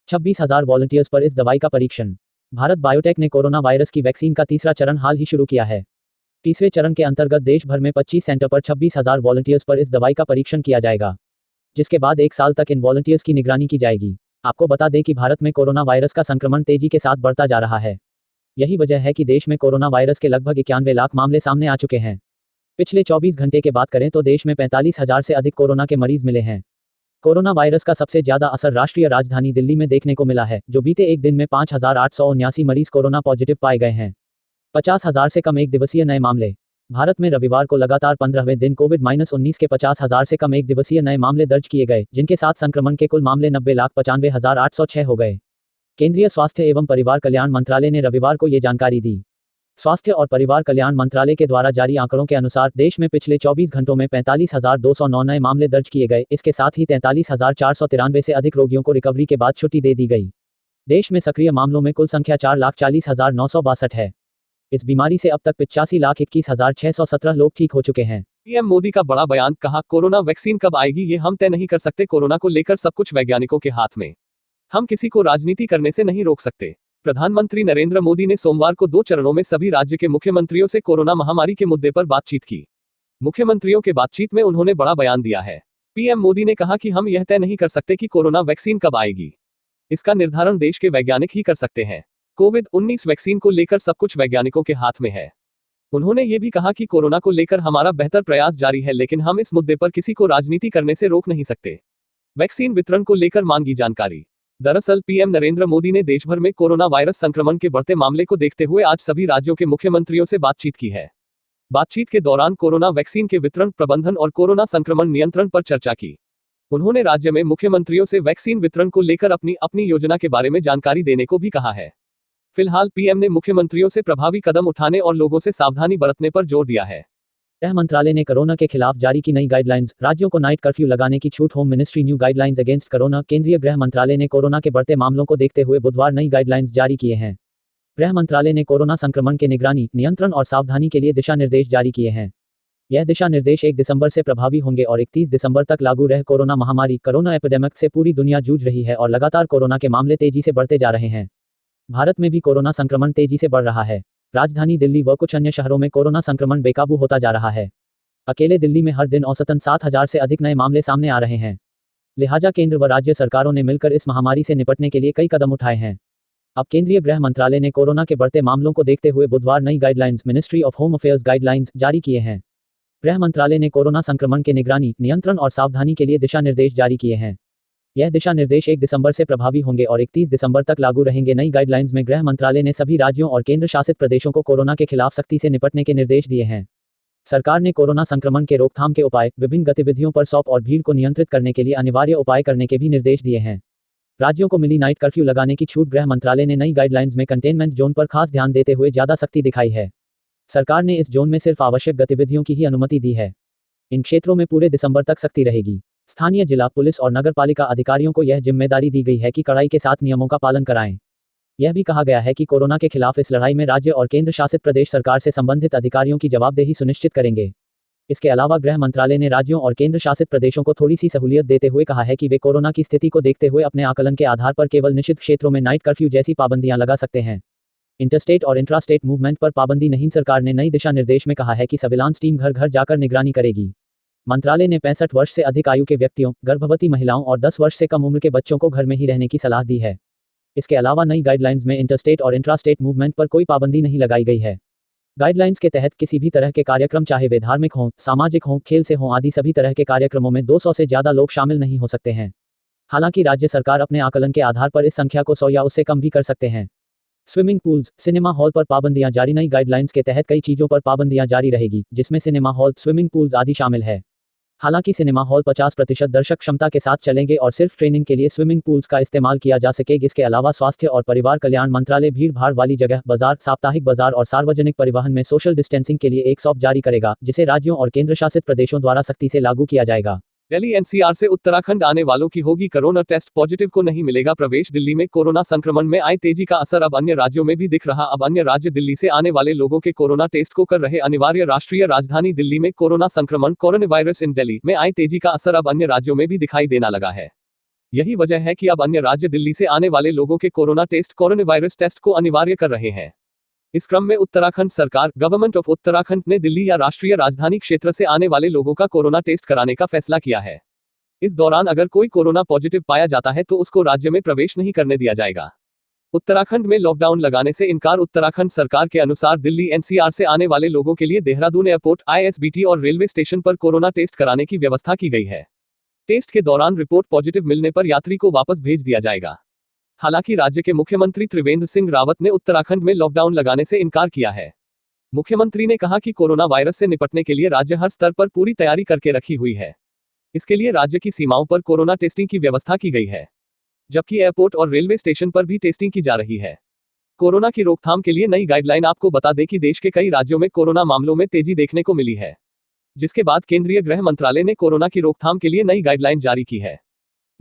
26,000 वॉलंटियर्स पर इस दवाई का परीक्षण। भारत बायोटेक ने कोरोना वायरस की वैक्सीन का तीसरा चरण हाल ही शुरू किया है। तीसरे चरण के अंतर्गत देश भर में 25 सेंटर पर 26,000 वॉलंटियर्स पर इस दवाई का परीक्षण किया जाएगा, जिसके बाद 1 साल तक इन वॉलंटियर्स की निगरानी की जाएगी। आपको बता दें कि भारत में कोरोना वायरस का संक्रमण तेजी के साथ बढ़ता जा रहा है। यही वजह है कि देश में कोरोना वायरस के लगभग 91 लाख मामले सामने आ चुके हैं। पिछले 24 घंटे के बात करें तो देश में 45,000 से अधिक कोरोना के मरीज मिले हैं। कोरोना वायरस का सबसे ज्यादा असर राष्ट्रीय राजधानी दिल्ली में देखने को मिला है, जो बीते एक दिन में 5,879 मरीज कोरोना पॉजिटिव पाए गए हैं। 50,000 से कम एक दिवसीय नए मामले। भारत में रविवार को लगातार 15वें दिन कोविड-19 के 50,000 से कम एक दिवसीय नए मामले दर्ज किए गए, जिनके साथ संक्रमण के कुल मामले 90,95,806 हो गए। केंद्रीय स्वास्थ्य एवं परिवार कल्याण मंत्रालय ने रविवार को ये जानकारी दी। स्वास्थ्य और परिवार कल्याण मंत्रालय के द्वारा जारी आंकड़ों के अनुसार देश में पिछले 24 घंटों में 45,209 नए मामले दर्ज किए गए। इसके साथ ही 43,493 से अधिक रोगियों को रिकवरी के बाद छुट्टी दे दी गई। देश में सक्रिय मामलों में कुल संख्या 4,40,962 है। इस बीमारी से अब तक 85,21,617 लोग ठीक हो चुके हैं। पीएम मोदी का बड़ा बयान, कहा कोरोना वैक्सीन कब आएगी ये हम तय नहीं कर सकते, कोरोना को लेकर सब कुछ वैज्ञानिकों के हाथ में, हम किसी को राजनीति करने से नहीं रोक सकते। प्रधानमंत्री नरेंद्र मोदी ने सोमवार को 2 चरणों में सभी राज्य के मुख्यमंत्रियों से कोरोना महामारी के मुद्दे पर बातचीत की। मुख्यमंत्रियों के बातचीत में उन्होंने बड़ा बयान दिया है। पीएम मोदी ने कहा कि हम यह तय नहीं कर सकते कि कोरोना वैक्सीन कब आएगी, इसका निर्धारण देश के वैज्ञानिक ही कर सकते हैं। कोविड-19 वैक्सीन को लेकर सब कुछ वैज्ञानिकों के हाथ में है। उन्होंने ये भी कहा कि कोरोना को लेकर हमारा बेहतर प्रयास जारी है, लेकिन हम इस मुद्दे पर किसी को राजनीति करने से रोक नहीं सकते। वैक्सीन वितरण को लेकर मांगी जानकारी। दरअसल पीएम नरेंद्र मोदी ने देश भर में कोरोना वायरस संक्रमण के बढ़ते मामले को देखते हुए आज सभी राज्यों के मुख्यमंत्रियों से बातचीत की है। बातचीत के दौरान कोरोना वैक्सीन के वितरण, प्रबंधन और कोरोना संक्रमण नियंत्रण पर चर्चा की। उन्होंने राज्य में मुख्यमंत्रियों से वैक्सीन वितरण को लेकर अपनी योजना के बारे में जानकारी देने को भी कहा है। फिलहाल पीएम ने मुख्यमंत्रियों से प्रभावी कदम उठाने और लोगों से सावधानी बरतने पर जोर दिया है। गृह मंत्रालय ने कोरोना के खिलाफ जारी की नई गाइडलाइंस, राज्यों को नाइट कर्फ्यू लगाने की छूट। Home ministry new guidelines against corona. केंद्रीय गृह मंत्रालय ने कोरोना के बढ़ते मामलों को देखते हुए बुधवार नई गाइडलाइंस जारी किए हैं। गृह मंत्रालय ने कोरोना संक्रमण के निगरानी, नियंत्रण और सावधानी के लिए दिशा निर्देश जारी किए हैं। यह दिशा निर्देश 1 दिसंबर से प्रभावी होंगे और 31 दिसंबर तक लागू रह। कोरोना महामारी, कोरोना एपिडेमिक से पूरी दुनिया जूझ रही है और लगातार कोरोना के मामले तेजी से बढ़ते जा रहे हैं। भारत में भी कोरोना संक्रमण तेजी से बढ़ रहा है। राजधानी दिल्ली व कुछ अन्य शहरों में कोरोना संक्रमण बेकाबू होता जा रहा है। अकेले दिल्ली में हर दिन औसतन 7,000 से अधिक नए मामले सामने आ रहे हैं। लिहाजा केंद्र व राज्य सरकारों ने मिलकर इस महामारी से निपटने के लिए कई कदम उठाए हैं। अब केंद्रीय गृह मंत्रालय ने कोरोना के बढ़ते मामलों को देखते हुए बुधवार नई guidelines, ministry of home affairs guidelines, जारी किए हैं। गृह मंत्रालय ने कोरोना संक्रमण के निगरानी, नियंत्रण और सावधानी के लिए दिशा निर्देश जारी किए हैं। यह दिशा निर्देश 1 दिसंबर से प्रभावी होंगे और 31 दिसंबर तक लागू रहेंगे। नई गाइडलाइंस में गृह मंत्रालय ने सभी राज्यों और केंद्र शासित प्रदेशों को कोरोना के खिलाफ सख्ती से निपटने के निर्देश दिए हैं। सरकार ने कोरोना संक्रमण के रोकथाम के उपाय, विभिन्न गतिविधियों पर स्टॉप और भीड़ को नियंत्रित करने के लिए अनिवार्य उपाय करने के भी निर्देश दिए हैं। राज्यों को मिली नाइट कर्फ्यू लगाने की छूट। गृह मंत्रालय ने नई गाइडलाइंस में कंटेनमेंट जोन पर खास ध्यान देते हुए ज्यादा सख्ती दिखाई है। सरकार ने इस जोन में सिर्फ आवश्यक गतिविधियों की ही अनुमति दी है। इन क्षेत्रों में पूरे दिसंबर तक सख्ती रहेगी। स्थानीय जिला पुलिस और नगरपालिका अधिकारियों को यह जिम्मेदारी दी गई है कि कड़ाई के साथ नियमों का पालन कराएं। यह भी कहा गया है कि कोरोना के खिलाफ इस लड़ाई में राज्य और केंद्र शासित प्रदेश सरकार से संबंधित अधिकारियों की जवाबदेही सुनिश्चित करेंगे। इसके अलावा गृह मंत्रालय ने राज्यों और केंद्र शासित प्रदेशों को थोड़ी सी सहूलियत देते हुए कहा है कि वे कोरोना की स्थिति को देखते हुए अपने आकलन के आधार पर केवल निश्चित क्षेत्रों में नाइट कर्फ्यू जैसी पाबंदियां लगा सकते हैं। इंटरस्टेट और इंट्रास्टेट मूवमेंट पर पाबंदी नहीं। सरकार ने नई दिशा निर्देश में कहा है कि सर्विलांस टीम घर घर जाकर निगरानी करेगी। मंत्रालय ने 65 वर्ष से अधिक आयु के व्यक्तियों, गर्भवती महिलाओं और 10 वर्ष से कम उम्र के बच्चों को घर में ही रहने की सलाह दी है। इसके अलावा नई गाइडलाइंस में इंटरस्टेट और इंट्रास्टेट मूवमेंट पर कोई पाबंदी नहीं लगाई गई है। गाइडलाइंस के तहत किसी भी तरह के कार्यक्रम, चाहे वे धार्मिक हों, सामाजिक हों, खेल से हों आदि सभी तरह के कार्यक्रमों में 200 से ज्यादा लोग शामिल नहीं हो सकते हैं। हालांकि राज्य सरकार अपने आकलन के आधार पर इस संख्या को 100 या उससे कम भी कर सकते हैं। स्विमिंग पूल्स, सिनेमा हॉल पर पाबंदियां जारी। नई गाइडलाइंस के तहत कई चीजों पर पाबंदियां जारी रहेगी, जिसमें सिनेमा हॉल, स्विमिंग पूल्स आदि शामिल है। हालांकि सिनेमा हॉल 50% दर्शक क्षमता के साथ चलेंगे और सिर्फ ट्रेनिंग के लिए स्विमिंग पूल्स का इस्तेमाल किया जा सकेगा। इसके अलावा स्वास्थ्य और परिवार कल्याण मंत्रालय भीड़ भाड़ वाली जगह, बाजार, साप्ताहिक बाजार और सार्वजनिक परिवहन में सोशल डिस्टेंसिंग के लिए एक स्टॉप जारी करेगा, जिसे राज्यों और केंद्र शासित प्रदेशों द्वारा सख्ती से लागू किया जाएगा। दिल्ली एनसीआर से उत्तराखंड आने वालों की होगी कोरोना टेस्ट, पॉजिटिव को नहीं मिलेगा प्रवेश। दिल्ली में कोरोना संक्रमण में आई तेजी का असर अब अन्य राज्यों में भी दिख रहा। अब अन्य राज्य दिल्ली से आने वाले लोगों के कोरोना टेस्ट को कर रहे अनिवार्य। राष्ट्रीय राजधानी दिल्ली में कोरोना संक्रमण, कोरोना वायरस इन दिल्ली में आई तेजी का असर अब अन्य राज्यों में भी दिखाई देना लगा है। यही वजह है कि अब अन्य राज्य दिल्ली से आने वाले लोगों के corona test, corona virus test को अनिवार्य कर रहे हैं। इस क्रम में उत्तराखंड सरकार, गवर्नमेंट ऑफ उत्तराखंड ने दिल्ली या राष्ट्रीय राजधानी क्षेत्र से आने वाले लोगों का कोरोना टेस्ट कराने का फैसला किया है। इस दौरान अगर कोई कोरोना पॉजिटिव पाया जाता है तो उसको राज्य में प्रवेश नहीं करने दिया जाएगा। उत्तराखंड में लॉकडाउन लगाने से इनकार। उत्तराखंड सरकार के अनुसार दिल्ली एनसीआर से आने वाले लोगों के लिए देहरादून एयरपोर्ट, आईएसबीटी और रेलवे स्टेशन पर कोरोना टेस्ट कराने की व्यवस्था की गई है। टेस्ट के दौरान रिपोर्ट पॉजिटिव मिलने पर यात्री को वापस भेज दिया जाएगा। हालांकि राज्य के मुख्यमंत्री त्रिवेंद्र सिंह रावत ने उत्तराखंड में लॉकडाउन लगाने से इनकार किया है। मुख्यमंत्री ने कहा कि कोरोना वायरस से निपटने के लिए राज्य हर स्तर पर पूरी तैयारी करके रखी हुई है। इसके लिए राज्य की सीमाओं पर कोरोना टेस्टिंग की व्यवस्था की गई है, जबकि एयरपोर्ट और रेलवे स्टेशन पर भी टेस्टिंग की जा रही है। कोरोना की रोकथाम के लिए नई गाइडलाइन। आपको बता दें कि देश के कई राज्यों में कोरोना मामलों में तेजी देखने को मिली है, जिसके बाद केंद्रीय गृह मंत्रालय ने कोरोना की रोकथाम के लिए नई गाइडलाइन जारी की है।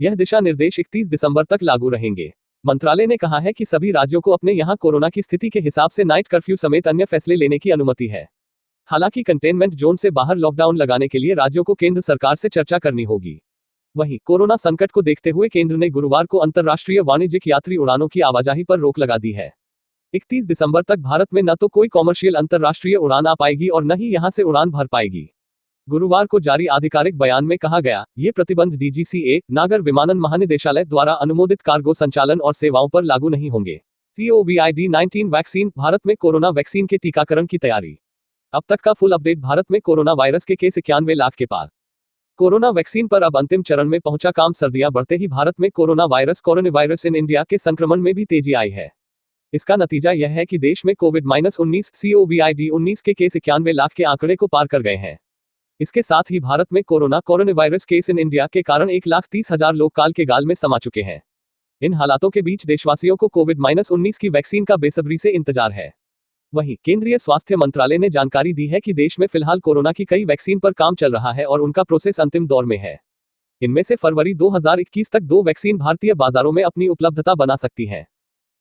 यह दिशा निर्देश 31 दिसंबर तक लागू रहेंगे। मंत्रालय ने कहा है कि सभी राज्यों को अपने यहां कोरोना की स्थिति के हिसाब से नाइट कर्फ्यू समेत अन्य फैसले लेने की अनुमति है। हालांकि कंटेनमेंट जोन से बाहर लॉकडाउन लगाने के लिए राज्यों को केंद्र सरकार से चर्चा करनी होगी। वहीं कोरोना संकट को देखते हुए केंद्र ने गुरुवार को अंतर्राष्ट्रीय वाणिज्यिक यात्री उड़ानों की आवाजाही पर रोक लगा दी है। 31 दिसंबर तक भारत में न तो कोई कॉमर्शियल अंतर्राष्ट्रीय उड़ान आ पाएगी और न ही यहां से उड़ान भर पाएगी। गुरुवार को जारी आधिकारिक बयान में कहा गया, ये प्रतिबंध DGCA, नागर विमानन महानिदेशालय द्वारा अनुमोदित कार्गो संचालन और सेवाओं पर लागू नहीं होंगे। COVID-19 वैक्सीन, भारत में कोरोना वैक्सीन के टीकाकरण की तैयारी। अब तक का फुल अपडेट। भारत में कोरोना वायरस के केस 91 लाख के पार। कोरोना वैक्सीन पर अब अंतिम चरण में पहुंचा काम। सर्दियां बढ़ते ही भारत में कोरोना वायरस इन इंडिया के संक्रमण में भी तेजी आई है। इसका नतीजा यह है कि देश में COVID-19 के केस 91 लाख के आंकड़े को पार कर गए हैं। इसके साथ ही भारत में corona virus case in India के कारण 1,30,000 लोग काल के गाल में समा चुके हैं। इन हालातों के बीच देशवासियों को COVID-19 की वैक्सीन का बेसब्री से इंतजार है। वहीं केंद्रीय स्वास्थ्य मंत्रालय ने जानकारी दी है कि देश में फिलहाल कोरोना की कई वैक्सीन पर काम चल रहा है और उनका प्रोसेस अंतिम दौर में है। इनमें से फरवरी 2021 तक 2 वैक्सीन भारतीय बाजारों में अपनी उपलब्धता बना सकती है।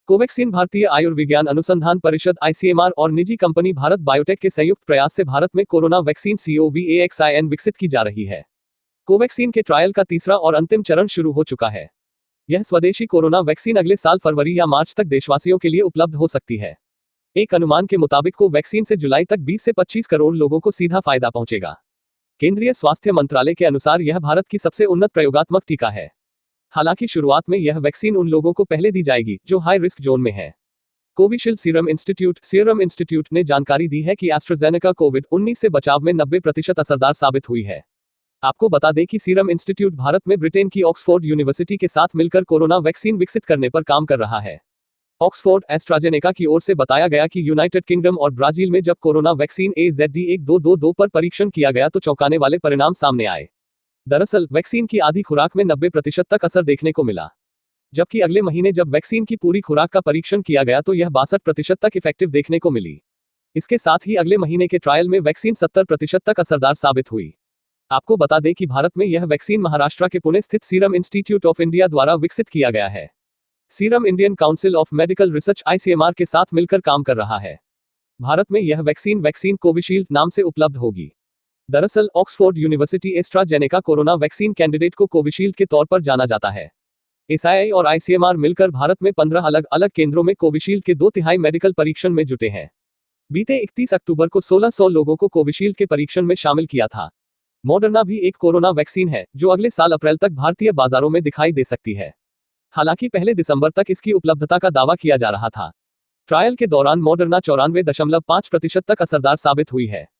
कोवैक्सीन भारतीय आयुर्विज्ञान अनुसंधान परिषद ICMR और निजी कंपनी भारत बायोटेक के संयुक्त प्रयास से भारत में कोरोना वैक्सीन COVAXIN विकसित की जा रही है। कोवैक्सीन के ट्रायल का तीसरा और अंतिम चरण शुरू हो चुका है। यह स्वदेशी कोरोना वैक्सीन अगले साल फरवरी या मार्च तक देशवासियों के लिए उपलब्ध हो सकती है। एक अनुमान के मुताबिक कोवैक्सीन से जुलाई तक 20 से 25 करोड़ लोगों को सीधा फायदा पहुंचेगा। केंद्रीय स्वास्थ्य मंत्रालय के अनुसार यह भारत की सबसे उन्नत प्रयोगात्मक टीका है। हालांकि शुरुआत में यह वैक्सीन उन लोगों को पहले दी जाएगी जो हाई रिस्क जोन में है। कोविशील्ड सीरम इंस्टीट्यूट ने जानकारी दी है कि एस्ट्राजेनेका COVID-19 से बचाव में 90% असरदार साबित हुई है। आपको बता दें कि सीरम इंस्टीट्यूट भारत में ब्रिटेन की ऑक्सफोर्ड यूनिवर्सिटी के साथ मिलकर कोरोना वैक्सीन विकसित करने पर काम कर रहा है। ऑक्सफोर्ड एस्ट्राजेनेका की ओर से बताया गया कि यूनाइटेड किंगडम और ब्राजील में जब कोरोना वैक्सीन AZD1222 पर परीक्षण किया गया तो चौंकाने वाले परिणाम सामने आए। दरअसल वैक्सीन की आधी खुराक में 90% तक असर देखने को मिला, जबकि अगले महीने जब वैक्सीन की पूरी खुराक का परीक्षण किया गया तो यह 62% तक इफेक्टिव देखने को मिली। इसके साथ ही अगले महीने के ट्रायल में वैक्सीन 70% तक असरदार साबित हुई। आपको बता दें कि भारत में यह वैक्सीन महाराष्ट्र के पुणे स्थित सीरम इंस्टीट्यूट ऑफ इंडिया द्वारा विकसित किया गया है। Serum Indian council of medical research ICMR के साथ मिलकर काम कर रहा है। भारत में यह वैक्सीन कोविशील्ड नाम से उपलब्ध होगी। दरअसल Oxford university AstraZeneca corona vaccine candidate को कोविशील्ड के तौर पर जाना जाता है। SII और ICMR मिलकर भारत में 15 अलग अलग केंद्रों में कोविशील्ड के 2/3 मेडिकल परीक्षण में जुटे हैं। बीते 31 अक्टूबर को 1600 लोगों को कोविशील्ड के परीक्षण में शामिल किया था। मॉडर्ना भी एक कोरोना वैक्सीन है जो अगले साल अप्रैल तक भारतीय बाजारों में दिखाई दे सकती है। हालांकि पहले दिसंबर तक इसकी उपलब्धता का दावा किया जा रहा था। ट्रायल के दौरान मॉडर्ना 94.5% तक असरदार साबित हुई है।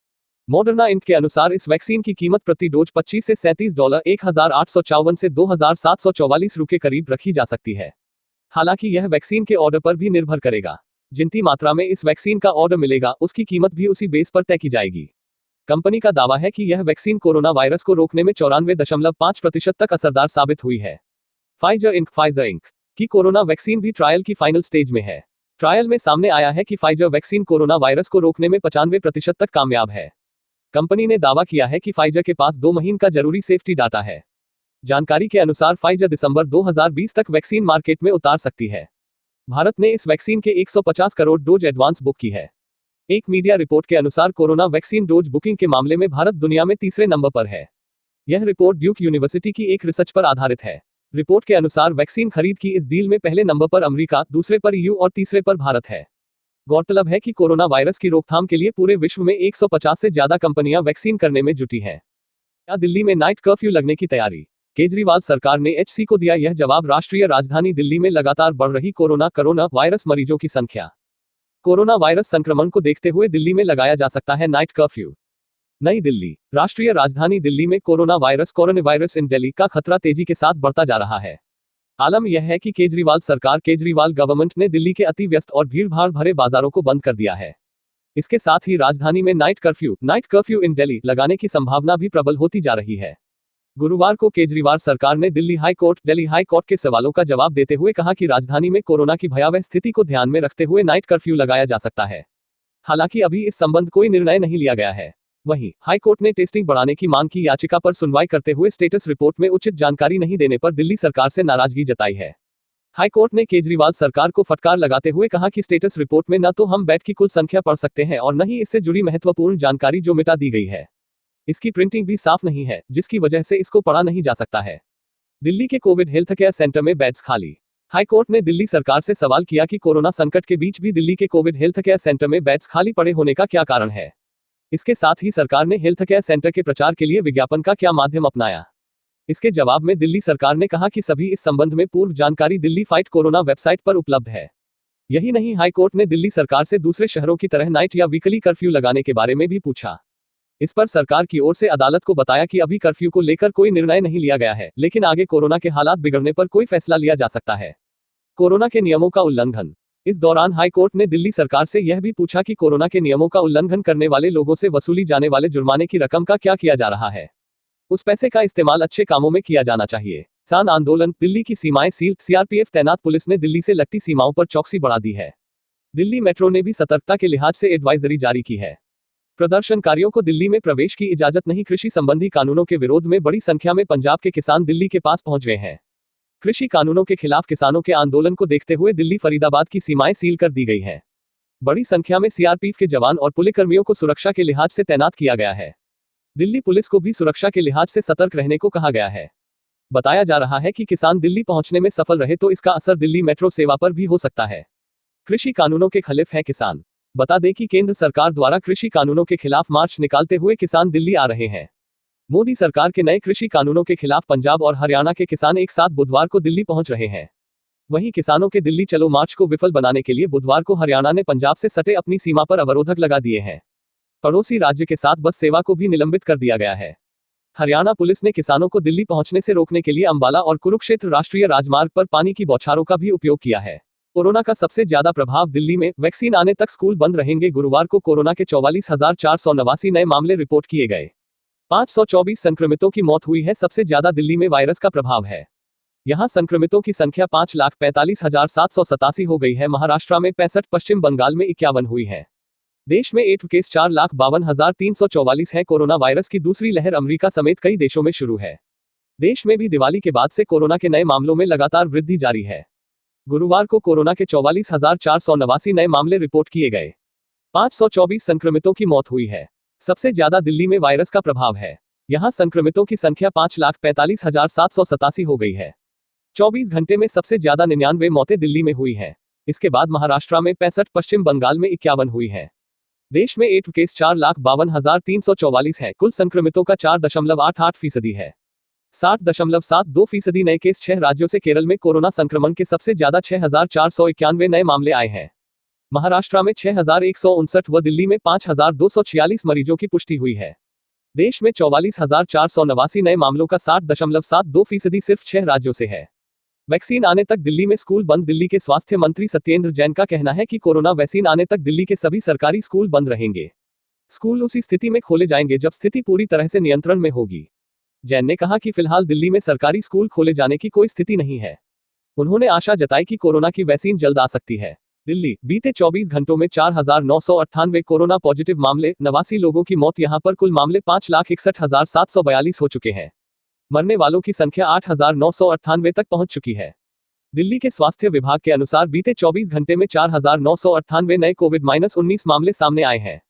मॉडर्ना इंक के अनुसार इस वैक्सीन की कीमत प्रति डोज $25 से $37, 1854 से 2744 के करीब रखी जा सकती है। हालांकि यह वैक्सीन के ऑर्डर पर भी निर्भर करेगा। जितनी मात्रा में इस वैक्सीन का ऑर्डर मिलेगा उसकी कीमत भी उसी बेस पर तय की जाएगी। कंपनी का दावा है कि यह वैक्सीन कोरोना वायरस को रोकने में 94.5% तक असरदार साबित हुई है। फाइजर इंक की कोरोना वैक्सीन भी ट्रायल की फाइनल स्टेज में है। ट्रायल में सामने आया है कि फाइजर वैक्सीन कोरोना वायरस को रोकने में 95% तक कामयाब है। कंपनी ने दावा किया है कि फाइजर के पास 2 महीने का जरूरी सेफ्टी डाटा है। जानकारी के अनुसार फाइजर दिसंबर 2020 तक वैक्सीन मार्केट में उतार सकती है। भारत ने इस वैक्सीन के 150 करोड़ डोज एडवांस बुक की है। एक मीडिया रिपोर्ट के अनुसार कोरोना वैक्सीन डोज बुकिंग के मामले में भारत दुनिया में तीसरे नंबर पर है। यह रिपोर्ट ड्यूक यूनिवर्सिटी की एक रिसर्च पर आधारित है। रिपोर्ट के अनुसार वैक्सीन खरीद की इस डील में पहले नंबर पर अमेरिका, दूसरे पर EU और तीसरे पर भारत है। गौरतलब है कि कोरोना वायरस की रोकथाम के लिए पूरे विश्व में 150 से ज्यादा कंपनियां वैक्सीन करने में जुटी हैं। क्या दिल्ली में नाइट कर्फ्यू लगने की तैयारी? केजरीवाल सरकार ने HC को दिया यह जवाब। राष्ट्रीय राजधानी दिल्ली में लगातार बढ़ रही कोरोना वायरस मरीजों की संख्या। कोरोना वायरस संक्रमण को देखते हुए दिल्ली में लगाया जा सकता है नाइट कर्फ्यू। नई दिल्ली। राष्ट्रीय राजधानी दिल्ली में कोरोना वायरस इन दिल्ली का खतरा तेजी के साथ बढ़ता जा रहा है। आलम यह है कि केजरीवाल गवर्नमेंट ने दिल्ली के अति व्यस्त और भीड़भाड़ भरे बाजारों को बंद कर दिया है। इसके साथ ही राजधानी में नाइट कर्फ्यू इन दिल्ली लगाने की संभावना भी प्रबल होती जा रही है। गुरुवार को केजरीवाल सरकार ने दिल्ली हाई कोर्ट के सवालों का जवाब देते हुए कहा कि राजधानी में कोरोना की भयावह स्थिति को ध्यान में रखते हुए नाइट कर्फ्यू लगाया जा सकता है। हालांकि अभी इस संबंध कोई निर्णय नहीं लिया गया है। वहीं हाईकोर्ट ने टेस्टिंग बढ़ाने की मांग की याचिका पर सुनवाई करते हुए स्टेटस रिपोर्ट में उचित जानकारी नहीं देने पर दिल्ली सरकार से नाराजगी जताई है। हाईकोर्ट ने केजरीवाल सरकार को फटकार लगाते हुए कहा कि स्टेटस रिपोर्ट में न तो हम बेड की कुल संख्या पढ़ सकते हैं और न ही इससे जुड़ी महत्वपूर्ण जानकारी जो मिटा दी गई है। इसकी प्रिंटिंग भी साफ नहीं है, जिसकी वजह से इसको पढ़ा नहीं जा सकता है। दिल्ली के कोविड हेल्थ केयर सेंटर में बेड्स खाली। हाईकोर्ट ने दिल्ली सरकार से सवाल किया कि कोरोना संकट के बीच भी दिल्ली के कोविड हेल्थ केयर सेंटर में बेड्स खाली पड़े होने का क्या कारण है। इसके साथ ही सरकार ने हेल्थ केयर सेंटर के प्रचार के लिए विज्ञापन का क्या माध्यम अपनाया। इसके जवाब में दिल्ली सरकार ने कहा कि सभी इस संबंध में पूर्व जानकारी दिल्ली फाइट कोरोना वेबसाइट पर उपलब्ध है। यही नहीं, हाईकोर्ट ने दिल्ली सरकार से दूसरे शहरों की तरह नाइट या वीकली कर्फ्यू लगाने के बारे में भी पूछा। इस पर सरकार की ओर से अदालत को बताया कि अभी कर्फ्यू को लेकर कोई निर्णय नहीं लिया गया है, लेकिन आगे कोरोना के हालात बिगड़ने पर कोई फैसला लिया जा सकता है। कोरोना के नियमों का उल्लंघन। इस दौरान हाईकोर्ट ने दिल्ली सरकार से यह भी पूछा कि कोरोना के नियमों का उल्लंघन करने वाले लोगों से वसूली जाने वाले जुर्माने की रकम का क्या किया जा रहा है। उस पैसे का इस्तेमाल अच्छे कामों में किया जाना चाहिए। किसान आंदोलन। दिल्ली की सीमाएं सील। सीआरपीएफ तैनात पुलिस ने दिल्ली से लगती सीमाओं पर चौकसी बढ़ा दी है। दिल्ली मेट्रो ने भी सतर्कता के लिहाज से एडवाइजरी जारी की है। प्रदर्शनकारियों को दिल्ली में प्रवेश की इजाजत नहीं। कृषि संबंधी कानूनों के विरोध में बड़ी संख्या में पंजाब के किसान दिल्ली के पास पहुंच गए हैं। कृषि कानूनों के खिलाफ किसानों के आंदोलन को देखते हुए दिल्ली फरीदाबाद की सीमाएं सील कर दी गई हैं। बड़ी संख्या में सीआरपीएफ के जवान और पुलिसकर्मियों को सुरक्षा के लिहाज से तैनात किया गया है। दिल्ली पुलिस को भी सुरक्षा के लिहाज से सतर्क रहने को कहा गया है। बताया जा रहा है कि किसान दिल्ली पहुंचने में सफल रहे तो इसका असर दिल्ली मेट्रो सेवा पर भी हो सकता है। कृषि कानूनों के खिलाफ हैं किसान। बता दें कि केंद्र सरकार द्वारा कृषि कानूनों के खिलाफ मार्च निकालते हुए किसान दिल्ली आ रहे हैं। मोदी सरकार के नए कृषि कानूनों के खिलाफ पंजाब और हरियाणा के किसान एक साथ बुधवार को दिल्ली पहुंच रहे हैं। वहीं किसानों के दिल्ली चलो मार्च को विफल बनाने के लिए बुधवार को हरियाणा ने पंजाब से सटे अपनी सीमा पर अवरोधक लगा दिए हैं। पड़ोसी राज्य के साथ बस सेवा को भी निलंबित कर दिया गया है। हरियाणा पुलिस ने किसानों को दिल्ली पहुंचने से रोकने के लिए अंबाला और कुरुक्षेत्र राष्ट्रीय राजमार्ग पर पानी की बौछारों का भी उपयोग किया है। कोरोना का सबसे ज्यादा प्रभाव दिल्ली में। वैक्सीन आने तक स्कूल बंद रहेंगे। गुरुवार को कोरोना के 44,489 नए मामले रिपोर्ट किए गए। 524 संक्रमितों की मौत हुई है। सबसे ज्यादा दिल्ली में वायरस का प्रभाव है। यहां संक्रमितों की संख्या 5,45,787 हो गई है। महाराष्ट्र में 65, पश्चिम बंगाल में 51 हुई है। देश में एक्टिव केस 4,52,344 है। कोरोना वायरस की दूसरी लहर अमेरिका समेत कई देशों में शुरू है। देश में भी दिवाली के बाद से कोरोना के नए मामलों में लगातार वृद्धि जारी है। गुरुवार को कोरोना के 44,489 नए मामले रिपोर्ट किए गए। 524 संक्रमितों की मौत हुई है। सबसे ज्यादा दिल्ली में वायरस का प्रभाव है। यहां संक्रमितों की संख्या 5,45,787 हो गई है। 24 घंटे में सबसे ज्यादा 99 मौतें दिल्ली में हुई हैं। इसके बाद महाराष्ट्र में 65, पश्चिम बंगाल में 51 हुई है। देश में एक्टिव केस 4,52,344 है। कुल संक्रमितों का 4.88% है। 60.72% नए केस 6 राज्यों से। केरल में कोरोना संक्रमण के सबसे ज्यादा 6,491 नए मामले आए हैं। महाराष्ट्र में 6,159 व दिल्ली में 5,246 मरीजों की पुष्टि हुई है। देश में 44,489 नए मामलों का 60.72% सिर्फ 6 राज्यों से है। वैक्सीन आने तक दिल्ली में स्कूल बंद। दिल्ली के स्वास्थ्य मंत्री सत्येंद्र जैन का कहना है कि कोरोना वैक्सीन आने तक दिल्ली के सभी सरकारी स्कूल बंद रहेंगे। स्कूल उसी स्थिति में खोले जाएंगे जब स्थिति पूरी तरह से नियंत्रण में होगी। जैन ने कहा कि फिलहाल दिल्ली में सरकारी स्कूल खोले जाने की कोई स्थिति नहीं है। उन्होंने आशा जताई कि कोरोना की वैक्सीन जल्द आ सकती है। दिल्ली। बीते 24 घंटों में 4,998 कोरोना पॉजिटिव मामले। 89 लोगों की मौत। यहां पर कुल मामले 5,61,742 हो चुके हैं। मरने वालों की संख्या 8,998 तक पहुंच चुकी है। दिल्ली के स्वास्थ्य विभाग के अनुसार बीते 24 घंटे में 4,998 नए कोविड-19 मामले सामने आए हैं।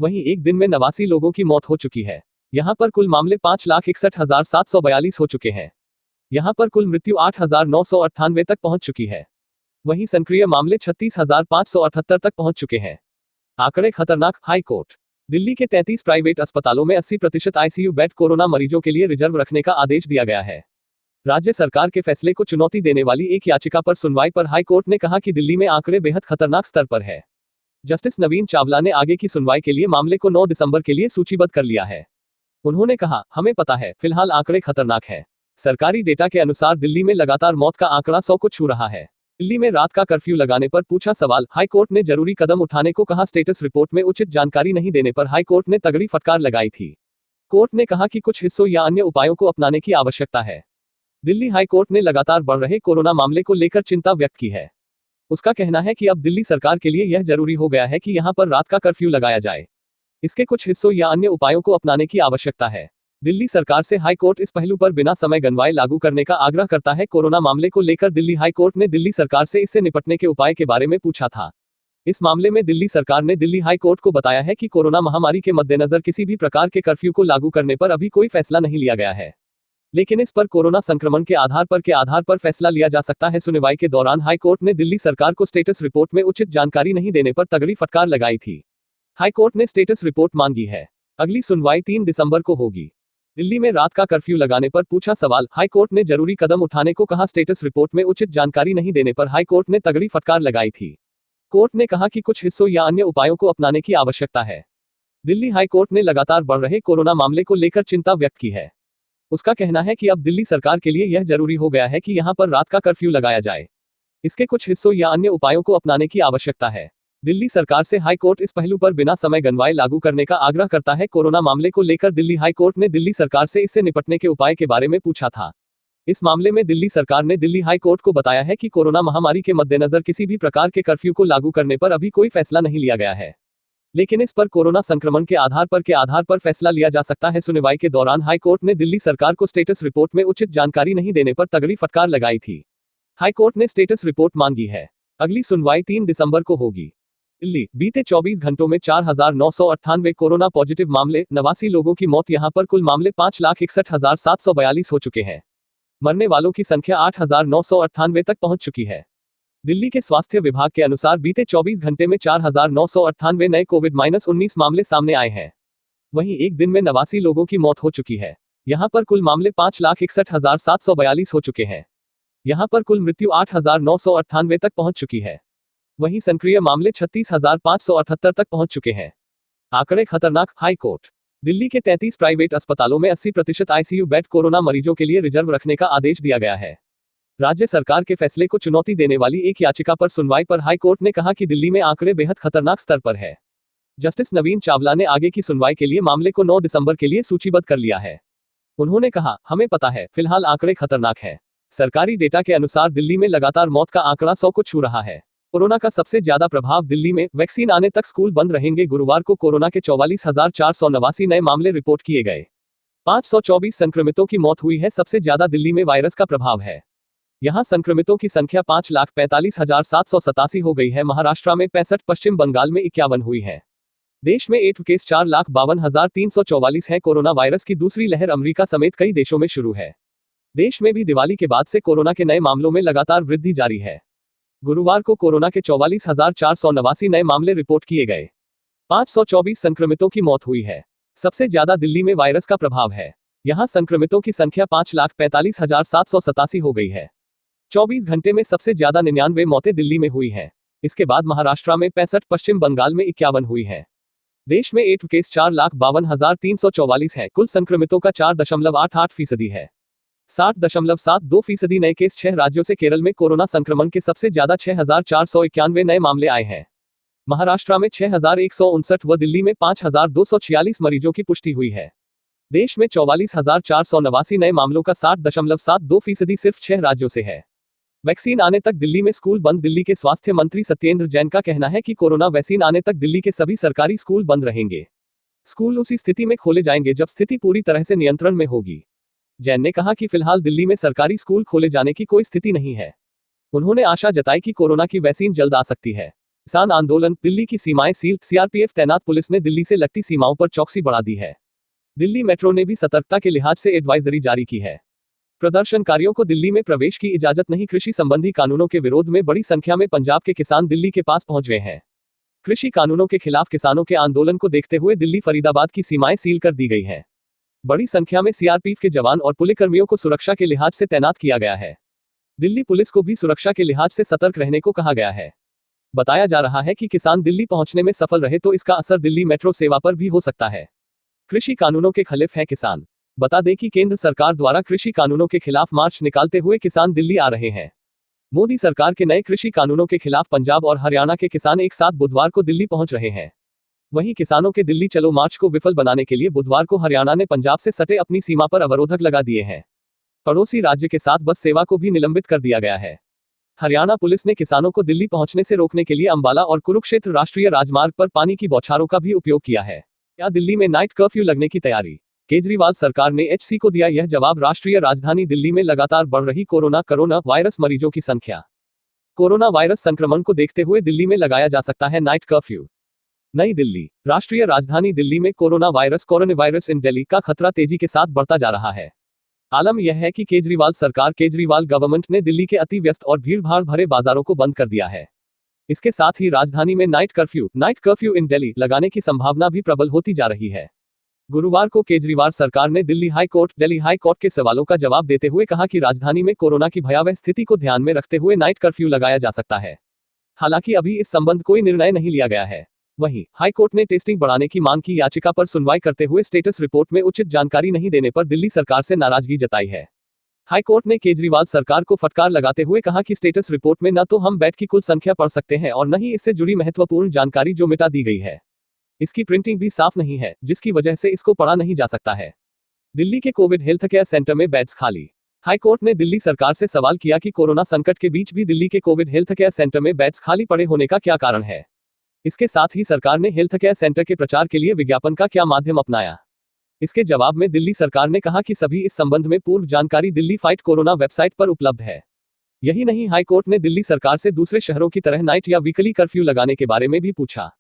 वहीं एक दिन में 89 लोगों की मौत हो चुकी है। यहां पर कुल मामले 5,61,742 हो चुके हैं। यहां पर कुल मृत्यु 8,998 तक पहुंच चुकी है। वहीं सक्रिय मामले 36,578 तक पहुंच चुके हैं। आंकड़े खतरनाक। High court. दिल्ली के 33 प्राइवेट अस्पतालों में 80% आईसीयू बेड कोरोना मरीजों के लिए रिजर्व रखने का आदेश दिया गया है। राज्य सरकार के फैसले को चुनौती देने वाली एक याचिका पर सुनवाई पर हाई कोर्ट ने कहा कि दिल्ली में आंकड़े बेहद खतरनाक स्तर पर है। जस्टिस नवीन चावला ने आगे की सुनवाई के लिए मामले को 9 दिसंबर के लिए सूचीबद्ध कर लिया है। उन्होंने कहा, हमें पता है, फिलहाल आंकड़े खतरनाक है। सरकारी डेटा के अनुसार दिल्ली में लगातार मौत का आंकड़ा 100 को छू रहा है। दिल्ली में रात का कर्फ्यू लगाने पर पूछा सवाल। हाई कोर्ट ने जरूरी कदम उठाने को कहा। स्टेटस रिपोर्ट में उचित जानकारी नहीं देने पर हाई कोर्ट ने तगड़ी फटकार लगाई थी। कोर्ट ने कहा कि कुछ हिस्सों या अन्य उपायों को अपनाने की आवश्यकता है। दिल्ली हाई कोर्ट ने लगातार बढ़ रहे कोरोना मामले को लेकर चिंता व्यक्त की है। उसका कहना है कि अब दिल्ली सरकार के लिए यह जरूरी हो गया है कि यहां पर रात का कर्फ्यू लगाया जाए। इसके कुछ हिस्सों या अन्य उपायों को अपनाने की आवश्यकता है। दिल्ली सरकार से हाई कोर्ट इस पहलू पर बिना समय गंवाए लागू करने का आग्रह करता है। कोरोना मामले को लेकर दिल्ली हाई कोर्ट ने दिल्ली सरकार से इससे निपटने के उपाय के बारे में पूछा था। इस मामले में दिल्ली सरकार ने दिल्ली हाई कोर्ट को बताया है कि कोरोना महामारी के मद्देनजर किसी भी प्रकार के कर्फ्यू को लागू करने पर अभी कोई फैसला नहीं लिया गया है, लेकिन इस पर कोरोना संक्रमण के आधार पर फैसला लिया जा सकता है। सुनवाई के दौरान हाई कोर्ट ने दिल्ली सरकार को स्टेटस रिपोर्ट में उचित जानकारी नहीं देने पर तगड़ी फटकार लगाई थी। हाई कोर्ट ने स्टेटस रिपोर्ट मांगी है। अगली सुनवाई 3 दिसंबर को होगी। दिल्ली में रात का कर्फ्यू लगाने पर पूछा सवाल, हाई कोर्ट ने जरूरी कदम उठाने को कहा। स्टेटस रिपोर्ट में उचित जानकारी नहीं देने पर हाई कोर्ट ने तगड़ी फटकार लगाई थी। कोर्ट ने कहा कि कुछ हिस्सों या अन्य उपायों को अपनाने की आवश्यकता है। दिल्ली हाई कोर्ट ने लगातार बढ़ रहे कोरोना मामले को लेकर चिंता व्यक्त की है। उसका कहना है कि अब दिल्ली सरकार के लिए यह जरूरी हो गया है कि यहां पर रात का कर्फ्यू लगाया जाए। इसके कुछ हिस्सों या अन्य उपायों को अपनाने की आवश्यकता है। दिल्ली सरकार से हाई कोर्ट इस पहलू पर बिना समय गंवाए लागू करने का आग्रह करता है। कोरोना मामले को लेकर दिल्ली हाई कोर्ट ने दिल्ली सरकार से इससे निपटने के उपाय के बारे में पूछा था। इस मामले में दिल्ली सरकार ने दिल्ली हाई कोर्ट को बताया है कि कोरोना महामारी के मद्देनजर किसी भी प्रकार के कर्फ्यू को लागू करने पर अभी कोई फैसला नहीं लिया गया है, लेकिन इस पर कोरोना संक्रमण के आधार पर फैसला लिया जा सकता है। सुनवाई के दौरान हाई कोर्ट ने दिल्ली सरकार को स्टेटस रिपोर्ट में उचित जानकारी नहीं देने पर तगड़ी फटकार लगाई थी। हाई कोर्ट ने स्टेटस रिपोर्ट मांगी है। अगली सुनवाई 3 दिसंबर को होगी। दिल्ली, बीते 24 घंटों में 4,998 कोरोना पॉजिटिव मामले, 89 लोगों की मौत। यहां पर कुल मामले 5,61,742 हो चुके हैं। मरने वालों की संख्या 8,998 तक पहुंच चुकी है। दिल्ली के स्वास्थ्य विभाग के अनुसार बीते 24 घंटे में 4,998 नए कोविड-19 मामले सामने आए हैं। वहीं एक दिन में 89 लोगों की मौत हो चुकी है। यहां पर कुल मामले 5,61,742 हो चुके हैं। यहां पर कुल मृत्यु 8,998 तक पहुंच चुकी है। वहीं सक्रिय मामले 36,578 तक पहुंच चुके हैं। आंकड़े खतरनाक, हाई कोर्ट। दिल्ली के 33 प्राइवेट अस्पतालों में 80% आईसीयू बेड कोरोना मरीजों के लिए रिजर्व रखने का आदेश दिया गया है। राज्य सरकार के फैसले को चुनौती देने वाली एक याचिका पर सुनवाई पर हाई कोर्ट ने कहा कि दिल्ली में आंकड़े बेहद खतरनाक स्तर पर है। जस्टिस नवीन चावला ने आगे की सुनवाई के लिए मामले को 9 दिसंबर के लिए सूचीबद्ध कर लिया है। उन्होंने कहा, हमें पता है, फिलहाल आंकड़े खतरनाक है। सरकारी डेटा के अनुसार दिल्ली में लगातार मौत का आंकड़ा 100 को छू रहा है। कोरोना का सबसे ज्यादा प्रभाव दिल्ली में, वैक्सीन आने तक स्कूल बंद रहेंगे। गुरुवार को कोरोना के 44,489 नए मामले रिपोर्ट किए गए। 524 संक्रमितों की मौत हुई है। सबसे ज्यादा दिल्ली में वायरस का प्रभाव है। यहां संक्रमितों की संख्या 5,45,787 हो गई है। महाराष्ट्र में 65, पश्चिम बंगाल में 51 हुई है। देश में एक्टिव केस 4,52,344 है। कोरोना वायरस की दूसरी लहर अमेरिका समेत कई देशों में शुरू है। देश में भी दिवाली के बाद से कोरोना के नए मामलों में लगातार वृद्धि जारी है। गुरुवार को कोरोना के 44,489 नए मामले रिपोर्ट किए गए। 524 संक्रमितों की मौत हुई है। सबसे ज्यादा दिल्ली में वायरस का प्रभाव है। यहां संक्रमितों की संख्या 5,45,787 हो गई है। 24 घंटे में सबसे ज्यादा 99 मौतें दिल्ली में हुई हैं। इसके बाद महाराष्ट्र में 65, पश्चिम बंगाल में 51 हुई है। देश में एक्टिव केस 4,52,344 है। कुल संक्रमितों का 4.88% है। 60.72% नए केस 6 राज्यों से। केरल में कोरोना संक्रमण के सबसे ज्यादा 6,491 नए मामले आए हैं। महाराष्ट्र में 6,159 व दिल्ली में 5,246 मरीजों की पुष्टि हुई है। देश में 44,489 नए मामलों का 60.72% सिर्फ 6 राज्यों से है। वैक्सीन आने तक दिल्ली में स्कूल बंद। दिल्ली के स्वास्थ्य मंत्री सत्येंद्र जैन का कहना है कि कोरोना वैक्सीन आने तक दिल्ली के सभी सरकारी स्कूल बंद रहेंगे। स्कूल उसी स्थिति में खोले जाएंगे जब स्थिति पूरी तरह से नियंत्रण में होगी। जैन ने कहा कि फिलहाल दिल्ली में सरकारी स्कूल खोले जाने की कोई स्थिति नहीं है। उन्होंने आशा जताई कि कोरोना की वैक्सीन जल्द आ सकती है। किसान आंदोलन, दिल्ली की सीमाएं सील। सीआरपीएफ तैनात। पुलिस ने दिल्ली से लगती सीमाओं पर चौकसी बढ़ा दी है। दिल्ली मेट्रो ने भी सतर्कता के लिहाज से एडवाइजरी जारी की है। प्रदर्शनकारियों को दिल्ली में प्रवेश की इजाजत नहीं। कृषि संबंधी कानूनों के विरोध में बड़ी संख्या में पंजाब के किसान दिल्ली के पास पहुंच गए हैं। कृषि कानूनों के खिलाफ किसानों के आंदोलन को देखते हुए दिल्ली फरीदाबाद की सीमाएं सील कर दी गई हैं। बड़ी संख्या में सीआरपीएफ के जवान और पुलिसकर्मियों को सुरक्षा के लिहाज से तैनात किया गया है। दिल्ली पुलिस को भी सुरक्षा के लिहाज से सतर्क रहने को कहा गया है। बताया जा रहा है कि किसान दिल्ली पहुंचने में सफल रहे तो इसका असर दिल्ली मेट्रो सेवा पर भी हो सकता है। कृषि कानूनों के खिलाफ हैं किसान। बता दें कि केंद्र सरकार द्वारा कृषि कानूनों के खिलाफ मार्च निकालते हुए किसान दिल्ली आ रहे हैं। मोदी सरकार के नए कृषि कानूनों के खिलाफ पंजाब और हरियाणा के किसान एक साथ बुधवार को दिल्ली पहुंच रहे हैं। वहीं किसानों के दिल्ली चलो मार्च को विफल बनाने के लिए बुधवार को हरियाणा ने पंजाब से सटे अपनी सीमा पर अवरोधक लगा दिए हैं। पड़ोसी राज्य के साथ बस सेवा को भी निलंबित कर दिया गया है। हरियाणा पुलिस ने किसानों को दिल्ली पहुंचने से रोकने के लिए अंबाला और कुरुक्षेत्र राष्ट्रीय राजमार्ग पर पानी की बौछारों का भी उपयोग किया है। क्या दिल्ली में नाइट कर्फ्यू लगने की तैयारी? केजरीवाल सरकार ने एचसी को दिया यह जवाब। राष्ट्रीय राजधानी दिल्ली में लगातार बढ़ रही कोरोना वायरस मरीजों की संख्या। कोरोना वायरस संक्रमण को देखते हुए दिल्ली में लगाया जा सकता है नाइट कर्फ्यू। नई दिल्ली। राष्ट्रीय राजधानी दिल्ली में कोरोना वायरस इन दिल्ली का खतरा तेजी के साथ बढ़ता जा रहा है। आलम यह है कि केजरीवाल गवर्नमेंट ने दिल्ली के अति व्यस्त और भीड़भाड़ भरे बाजारों को बंद कर दिया है। इसके साथ ही राजधानी में नाइट कर्फ्यू इन दिल्ली लगाने की संभावना भी प्रबल होती जा रही है। गुरुवार को केजरीवाल सरकार ने दिल्ली हाई कोर्ट के सवालों का जवाब देते हुए कहा कि राजधानी में कोरोना की भयावह स्थिति को ध्यान में रखते हुए नाइट कर्फ्यू लगाया जा सकता है। हालांकि अभी इस संबंध कोई निर्णय नहीं लिया गया है। वहीं हाई कोर्ट ने टेस्टिंग बढ़ाने की मांग की याचिका पर सुनवाई करते हुए स्टेटस रिपोर्ट में उचित जानकारी नहीं देने पर दिल्ली सरकार से नाराजगी जताई है। हाई कोर्ट ने केजरीवाल सरकार को फटकार लगाते हुए कहा कि स्टेटस रिपोर्ट में न तो हम बेड की कुल संख्या पढ़ सकते हैं और न ही इससे जुड़ी महत्वपूर्ण जानकारी जो मिटा दी गई है। इसकी प्रिंटिंग भी साफ नहीं है, जिसकी वजह से इसको पढ़ा नहीं जा सकता है। दिल्ली के कोविड हेल्थ केयर सेंटर में बेड्स खाली। हाई कोर्ट ने दिल्ली सरकार से सवाल किया कि कोरोना संकट के बीच भी दिल्ली के कोविड हेल्थ केयर सेंटर में बेड्स खाली पड़े होने का क्या कारण है। इसके साथ ही सरकार ने हेल्थ केयर सेंटर के प्रचार के लिए विज्ञापन का क्या माध्यम अपनाया। इसके जवाब में दिल्ली सरकार ने कहा कि सभी इस संबंध में पूर्व जानकारी दिल्ली फाइट कोरोना वेबसाइट पर उपलब्ध है। यही नहीं, हाई कोर्ट ने दिल्ली सरकार से दूसरे शहरों की तरह नाइट या वीकली कर्फ्यू लगाने के बारे में भी पूछा।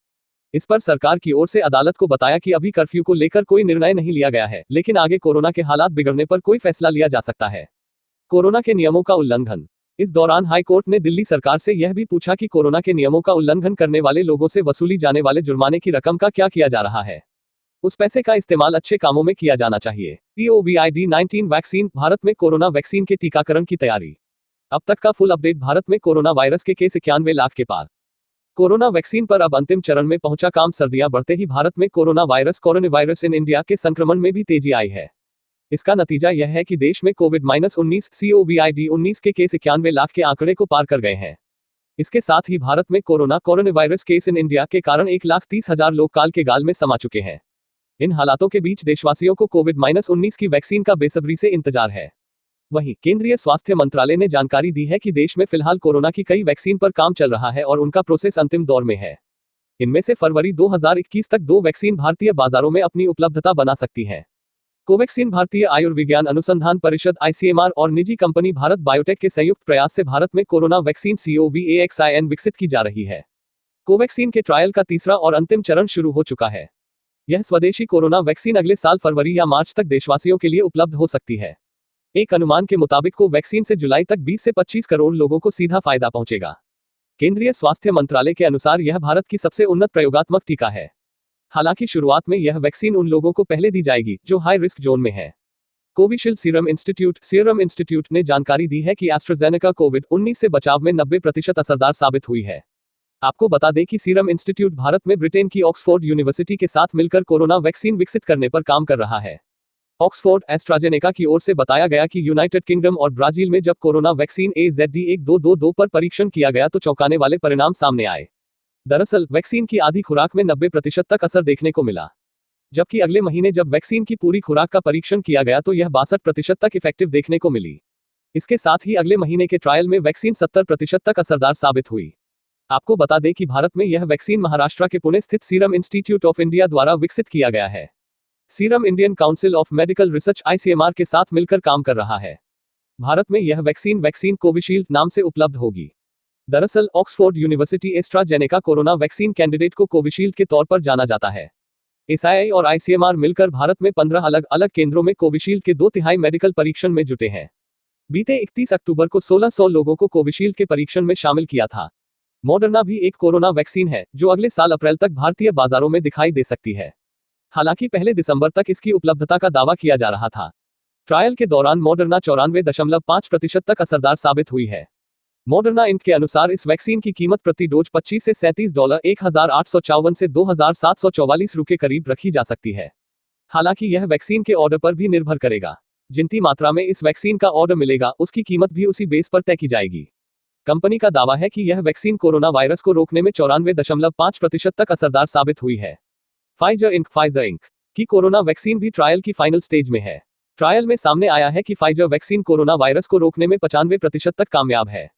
इस पर सरकार की ओर से अदालत को बताया कि अभी कर्फ्यू को लेकर कोई निर्णय नहीं लिया गया है, लेकिन आगे कोरोना के हालात बिगड़ने पर कोई फैसला लिया जा सकता है। कोरोना के नियमों का उल्लंघन। इस दौरान हाई कोर्ट ने दिल्ली सरकार से यह भी पूछा कि कोरोना के नियमों का उल्लंघन करने वाले लोगों से वसूली जाने वाले जुर्माने की रकम का क्या किया जा रहा है। उस पैसे का इस्तेमाल अच्छे कामों में किया जाना चाहिए। COVID-19 vaccine. भारत में कोरोना वैक्सीन के टीकाकरण की तैयारी। अब तक का फुल अपडेट। भारत में कोरोना वायरस के केस 91 लाख के पार। कोरोना वैक्सीन पर अब अंतिम चरण में पहुंचा काम। सर्दियां बढ़ते ही भारत में कोरोना वायरस इन इंडिया के संक्रमण में भी तेजी आई है। इसका नतीजा यह है कि देश में COVID-19 के केस 91 लाख के आंकड़े को पार कर गए हैं। इसके साथ ही भारत में corona virus case in India के कारण 1,30,000 लोग काल के गाल में समा चुके हैं। इन हालातों के बीच देशवासियों को COVID-19 की वैक्सीन का बेसब्री से इंतजार है। वहीं केंद्रीय स्वास्थ्य मंत्रालय ने जानकारी दी है कि देश में फिलहाल कोरोना की कई वैक्सीन पर काम चल रहा है और उनका प्रोसेस अंतिम दौर में है। इनमें से फरवरी 2021 तक 2 वैक्सीन भारतीय बाजारों में अपनी उपलब्धता बना सकती है। कोवैक्सीन भारतीय आयुर्विज्ञान अनुसंधान परिषद ICMR और निजी कंपनी भारत बायोटेक के संयुक्त प्रयास से भारत में कोरोना वैक्सीन COVAXIN विकसित की जा रही है। कोवैक्सीन के ट्रायल का तीसरा और अंतिम चरण शुरू हो चुका है। यह स्वदेशी कोरोना वैक्सीन अगले साल फरवरी या मार्च तक देशवासियों के लिए उपलब्ध हो सकती है। एक अनुमान के मुताबिक कोवैक्सीन से जुलाई तक 20 से 25 करोड़ लोगों को सीधा फायदा पहुंचेगा। केंद्रीय स्वास्थ्य मंत्रालय के अनुसार यह भारत की सबसे उन्नत प्रयोगात्मक टीका है। हालांकि शुरुआत में यह वैक्सीन उन लोगों को पहले दी जाएगी जो हाई रिस्क जोन में है। कोविशील्ड सीरम इंस्टीट्यूट ने जानकारी दी है कि एस्ट्राजेनेका कोविड-19 से बचाव में 90% असरदार साबित हुई है। आपको बता दें कि सीरम इंस्टीट्यूट भारत में ब्रिटेन की ऑक्सफोर्ड यूनिवर्सिटी के साथ मिलकर कोरोना वैक्सीन विकसित करने पर काम कर रहा है। ऑक्सफोर्ड एस्ट्राजेनेका की ओर से बताया गया कि यूनाइटेड किंगडम और ब्राजील में जब कोरोना वैक्सीन AZD1222 पर परीक्षण किया गया तो चौंकाने वाले परिणाम सामने आए। दरअसल वैक्सीन की आधी खुराक में 90% तक असर देखने को मिला, जबकि अगले महीने जब वैक्सीन की पूरी खुराक का परीक्षण किया गया तो यह 62% तक इफेक्टिव देखने को मिली। इसके साथ ही अगले महीने के ट्रायल में वैक्सीन 70% तक असरदार साबित हुई। आपको बता दें कि भारत में यह वैक्सीन महाराष्ट्र के पुणे स्थित सीरम इंस्टीट्यूट ऑफ इंडिया द्वारा विकसित किया गया है। Serum Indian council of medical research ICMR के साथ मिलकर काम कर रहा है। भारत में यह वैक्सीन कोविशील्ड नाम से उपलब्ध होगी। दरअसल Oxford university AstraZeneca corona vaccine candidate को कोविशील्ड के तौर पर जाना जाता है। SII और ICMR मिलकर भारत में 15 अलग अलग केंद्रों में कोविशील्ड के 2/3 मेडिकल परीक्षण में जुटे हैं। बीते 31 अक्टूबर को 1600 लोगों को कोविशील्ड के परीक्षण में शामिल किया था। मॉडर्ना भी एक कोरोना वैक्सीन है जो अगले साल अप्रैल तक भारतीय बाजारों में दिखाई दे सकती है। हालांकि पहले दिसंबर तक इसकी उपलब्धता का दावा किया जा रहा था। ट्रायल के दौरान मॉडर्ना 94.5% तक असरदार साबित हुई है। मॉडर्ना इंक के अनुसार इस वैक्सीन की कीमत प्रति डोज $25 से $37, 1854 से 2744 रुपये के करीब रखी जा सकती है। हालांकि यह वैक्सीन के ऑर्डर पर भी निर्भर करेगा। जितनी मात्रा में इस वैक्सीन का ऑर्डर मिलेगा उसकी कीमत भी उसी बेस पर तय की जाएगी। कंपनी का दावा है कि यह वैक्सीन कोरोना वायरस को रोकने में 94.5% तक असरदार साबित हुई है। फाइजर इंक की कोरोना वैक्सीन भी ट्रायल की फाइनल स्टेज में है। ट्रायल में सामने आया है कि फाइजर वैक्सीन कोरोना वायरस को रोकने में 95% तक कामयाब है।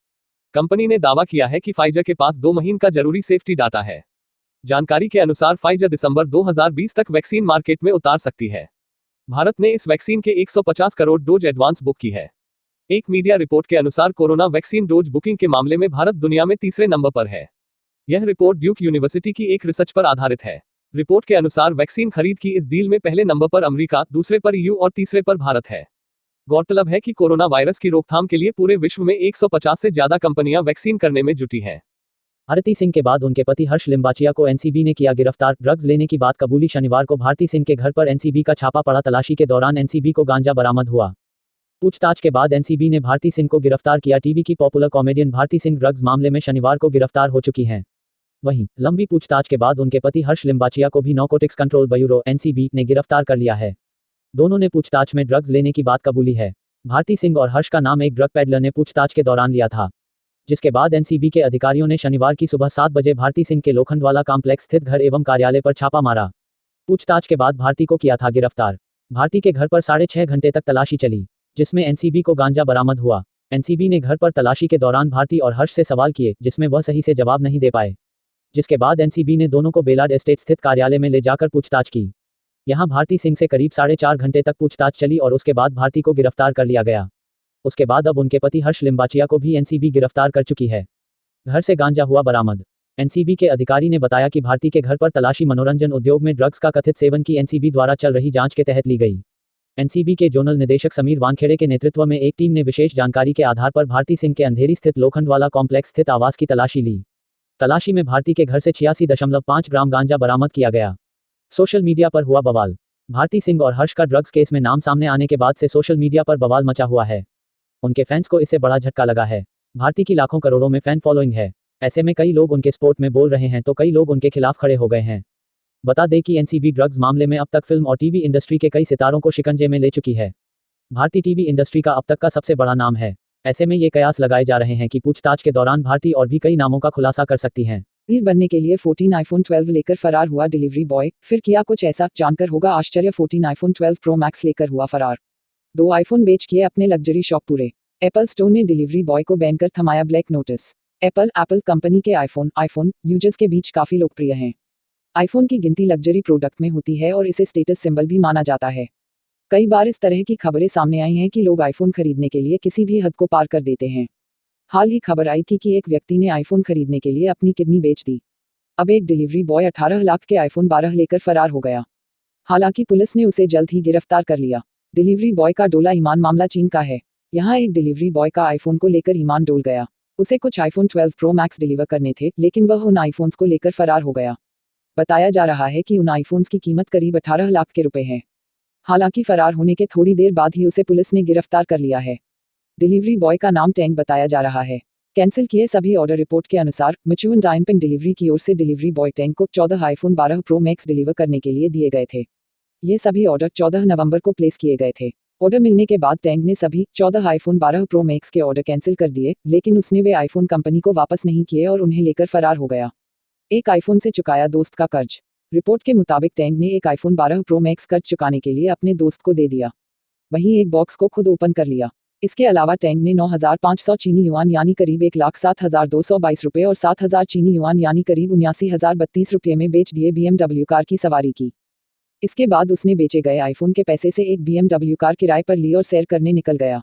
कंपनी ने दावा किया है कि फाइजर के पास 2 महीने का जरूरी सेफ्टी डाटा है। जानकारी के अनुसार फाइजर दिसंबर 2020 तक वैक्सीन मार्केट में उतार सकती है। भारत ने इस वैक्सीन के 150 करोड़ डोज एडवांस बुक की है। एक मीडिया रिपोर्ट के अनुसार कोरोना वैक्सीन डोज बुकिंग के मामले में भारत दुनिया में तीसरे नंबर पर है। यह रिपोर्ट ड्यूक यूनिवर्सिटी की एक रिसर्च पर आधारित है। रिपोर्ट के अनुसार वैक्सीन खरीद की इस डील में पहले नंबर पर अमेरिका, दूसरे पर ईयू और तीसरे पर भारत है। गौरतलब है कि कोरोना वायरस की रोकथाम के लिए पूरे विश्व में 150 से ज्यादा कंपनियां वैक्सीन करने में जुटी हैं। भारती सिंह के बाद उनके पति हर्ष लिम्बाचिया को एनसीबी ने किया गिरफ्तार, ड्रग्स लेने की बात कबूली। शनिवार को भारती सिंह के घर पर एनसीबी का छापा पड़ा। तलाशी के दौरान एनसीबी को गांजा बरामद हुआ। पूछताछ के बाद एनसीबी ने भारती सिंह को गिरफ्तार किया। टीवी की popular comedian Bharti Singh drugs मामले में शनिवार को गिरफ्तार हो चुकी हैं। वहीं लंबी पूछताछ के बाद उनके पति हर्ष लिम्बाचिया को भी नारकोटिक्स कंट्रोल ब्यूरो एनसीबी ने गिरफ्तार कर लिया है। दोनों ने पूछताछ में ड्रग्स लेने की बात कबूली है। भारती सिंह और हर्ष का नाम एक ड्रग पेडलर ने पूछताछ के दौरान लिया था, जिसके बाद एनसीबी के अधिकारियों ने शनिवार की सुबह 7 बजे भारती सिंह के लोखंडवाला कॉम्प्लेक्स स्थित घर एवं कार्यालय पर छापा मारा। पूछताछ के बाद भारती को किया था गिरफ्तार। भारती के घर पर 6.5 घंटे तक तलाशी चली, जिसमें एनसीबी को गांजा बरामद हुआ। एनसीबी ने घर पर तलाशी के दौरान भारती और हर्ष से सवाल किए, जिसमें वह सही से जवाब नहीं दे पाए, जिसके बाद एनसीबी ने दोनों को बेलाड एस्टेट स्थित कार्यालय में ले जाकर पूछताछ की। यहां भारती सिंह से करीब 4.5 घंटे तक पूछताछ चली और उसके बाद भारती को गिरफ्तार कर लिया गया। उसके बाद अब उनके पति हर्ष लिम्बाचिया को भी एनसीबी गिरफ्तार कर चुकी है। घर से गांजा हुआ बरामद। एनसीबी के अधिकारी ने बताया कि भारती के घर पर तलाशी मनोरंजन उद्योग में ड्रग्स का कथित सेवन की एनसीबी द्वारा चल रही जांच के तहत ली गई। एनसीबी के जोनल निदेशक समीर वानखेड़े के नेतृत्व में एक टीम ने विशेष जानकारी के आधार पर भारती सिंह के अंधेरी स्थित लोखंडवाला कॉम्प्लेक्स स्थित आवास की तलाशी ली। तलाशी में भारती के घर से 86.5 ग्राम गांजा बरामद किया गया। सोशल मीडिया पर हुआ बवाल। भारती सिंह और हर्ष का ड्रग्स केस में नाम सामने आने के बाद से सोशल मीडिया पर बवाल मचा हुआ है। उनके फैंस को इससे बड़ा झटका लगा है। भारती की लाखों करोड़ों में फैन फॉलोइंग है। ऐसे में कई लोग उनके सपोर्ट में बोल रहे हैं तो कई लोग उनके खिलाफ खड़े हो गए हैं। बता दें कि एनसीबी ड्रग्स मामले में अब तक फिल्म और टीवी इंडस्ट्री के कई सितारों को शिकंजे में ले चुकी है। भारती टीवी इंडस्ट्री का अब तक का सबसे बड़ा नाम है। ऐसे में ये कयास लगाए जा रहे हैं कि पूछताछ के दौरान भारती और भी कई नामों का खुलासा कर सकती हैं। वीर बनने के लिए 14 आईफोन 12 लेकर फरार हुआ डिलीवरी बॉय, फिर किया कुछ ऐसा, जानकर होगा आश्चर्य। 14 आईफोन 12 प्रो मैक्स लेकर हुआ फरार। 2 आईफोन बेच किए अपने लग्जरी शौक पूरे। एप्पल स्टोर ने डिलीवरी बॉय को बैन कर थमाया ब्लैक नोटिस। एप्पल कंपनी के आईफोन यूजर्स के बीच काफी लोकप्रिय हैं। आईफोन की गिनती लग्जरी प्रोडक्ट में होती है और इसे स्टेटस सिंबल भी माना जाता है। कई बार इस तरह की खबरें सामने आई हैं कि लोग आईफोन खरीदने के लिए किसी भी हद को पार कर देते हैं। हाल ही खबर आई थी कि एक व्यक्ति ने आईफोन खरीदने के लिए अपनी किडनी बेच दी। अब एक डिलीवरी बॉय 18 लाख के आईफोन 12 लेकर फरार हो गया। हालांकि पुलिस ने उसे जल्द ही गिरफ्तार कर लिया। डिलीवरी बॉय का डोला ईमान। मामला चीन का है। यहाँ एक डिलीवरी बॉय का आईफोन को लेकर ईमान डोल गया। उसे कुछ आईफोन 12 प्रो मैक्स डिलीवर करने थे, लेकिन वह उन आईफोन्स को लेकर फरार हो गया। बताया जा रहा है कि उन आईफोन्स की कीमत करीब 18 लाख के रुपए है। हालांकि फरार होने के थोड़ी देर बाद ही उसे पुलिस ने गिरफ्तार कर लिया है। डिलीवरी बॉय का नाम टैंग बताया जा रहा है। कैंसिल किए सभी ऑर्डर। रिपोर्ट के अनुसार मिचुअन डायनपिंग डिलीवरी की ओर से डिलीवरी बॉय टैंग को 14 आईफोन 12 प्रो मैक्स डिलीवर करने के लिए दिए गए थे। ये सभी ऑर्डर 14 नवंबर को प्लेस किए गए थे। ऑर्डर मिलने के बाद टैंग ने सभी 14 आईफोन 12 प्रो मैक्स के ऑर्डर कैंसिल कर दिए, लेकिन उसने वे आईफोन कंपनी को वापस नहीं किए और उन्हें लेकर फरार हो गया। एक आईफोन से चुकाया दोस्त का कर्ज। रिपोर्ट के मुताबिक टैंग ने एक आईफोन 12 प्रो मैक्स कर्ज चुकाने के लिए अपने दोस्त को दे दिया। वहीं एक बॉक्स को खुद ओपन कर लिया। इसके अलावा टैंग ने 9,500 चीनी युआन यानी करीब 1,07,222 रुपये और 7,000 चीनी युआन यानी करीब 79,032 रुपये में बेच दिए BMW कार की सवारी की। इसके बाद उसने बेचे गए आईफोन के पैसे से एक BMW कार किराए पर ली और सैर करने निकल गया।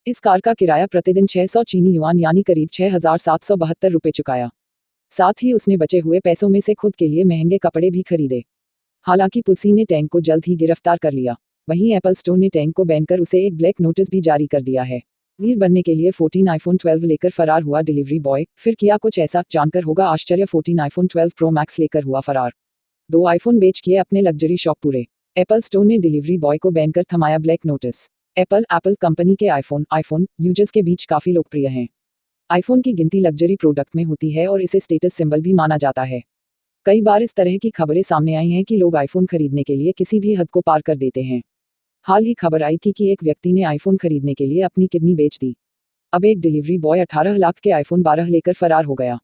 इस कार का किराया प्रतिदिन 600 चीनी युआन यानी करीब 6,772 रुपये चुकाया। साथ ही उसने बचे हुए पैसों में से खुद के लिए महंगे कपड़े भी खरीदे। हालांकि पुलिस ने टैंग को जल्द ही गिरफ्तार कर लिया। वहीं एप्पल स्टोर ने टैंग को बैन कर उसे एक ब्लैक नोटिस भी जारी कर दिया है। वीर बनने के लिए 14 आईफोन 12 लेकर फरार हुआ डिलीवरी बॉय, फिर किया कुछ ऐसा, जानकर होगा आश्चर्य। 14 आईफोन 12 प्रो मैक्स लेकर हुआ फरार। 2 आईफोन बेच किए अपने लग्जरी शौक पूरे। एप्पल स्टोर ने डिलीवरी बॉय को बैन कर थमाया ब्लैक नोटिस। एप्पल कंपनी के आईफोन यूजर्स के बीच काफी लोकप्रिय हैं। आईफोन की गिनती लग्जरी प्रोडक्ट में होती है और इसे स्टेटस सिंबल भी माना जाता है। कई बार इस तरह की खबरें सामने आई हैं कि लोग आईफोन खरीदने के लिए किसी भी हद को पार कर देते हैं। हाल ही खबर आई थी कि एक व्यक्ति ने आईफोन खरीदने के लिए अपनी किडनी बेच दी। अब एक डिलीवरी बॉय 18 लाख के आईफोन 12 लेकर फरार हो गया।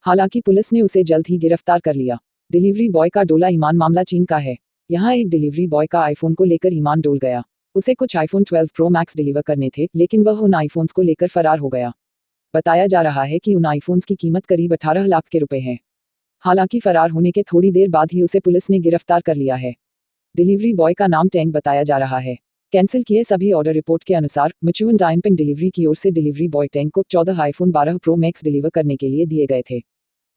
हालांकि पुलिस ने उसे जल्द ही गिरफ्तार कर लिया। डिलीवरी बॉय का डोला ईमान। मामला चीन का है। यहाँ एक डिलीवरी बॉय का आईफोन को लेकर ईमान डोल गया। उसे कुछ आईफोन 12 प्रो मैक्स डिलीवर करने थे, लेकिन वह उन आईफोन्स को लेकर फरार हो गया। बताया जा रहा है कि उन आईफोन्स की कीमत करीब 18 लाख के रुपए है। हालांकि फरार होने के थोड़ी देर बाद ही उसे पुलिस ने गिरफ्तार कर लिया है। डिलीवरी बॉय का नाम टैंग बताया जा रहा है। कैंसिल किए सभी ऑर्डर। रिपोर्ट के अनुसार मिचुअन डायनपिंग डिलीवरी की ओर से डिलीवरी बॉय टैंग को 14 आईफोन 12 प्रो मैक्स डिलीवर करने के लिए दिए गए थे।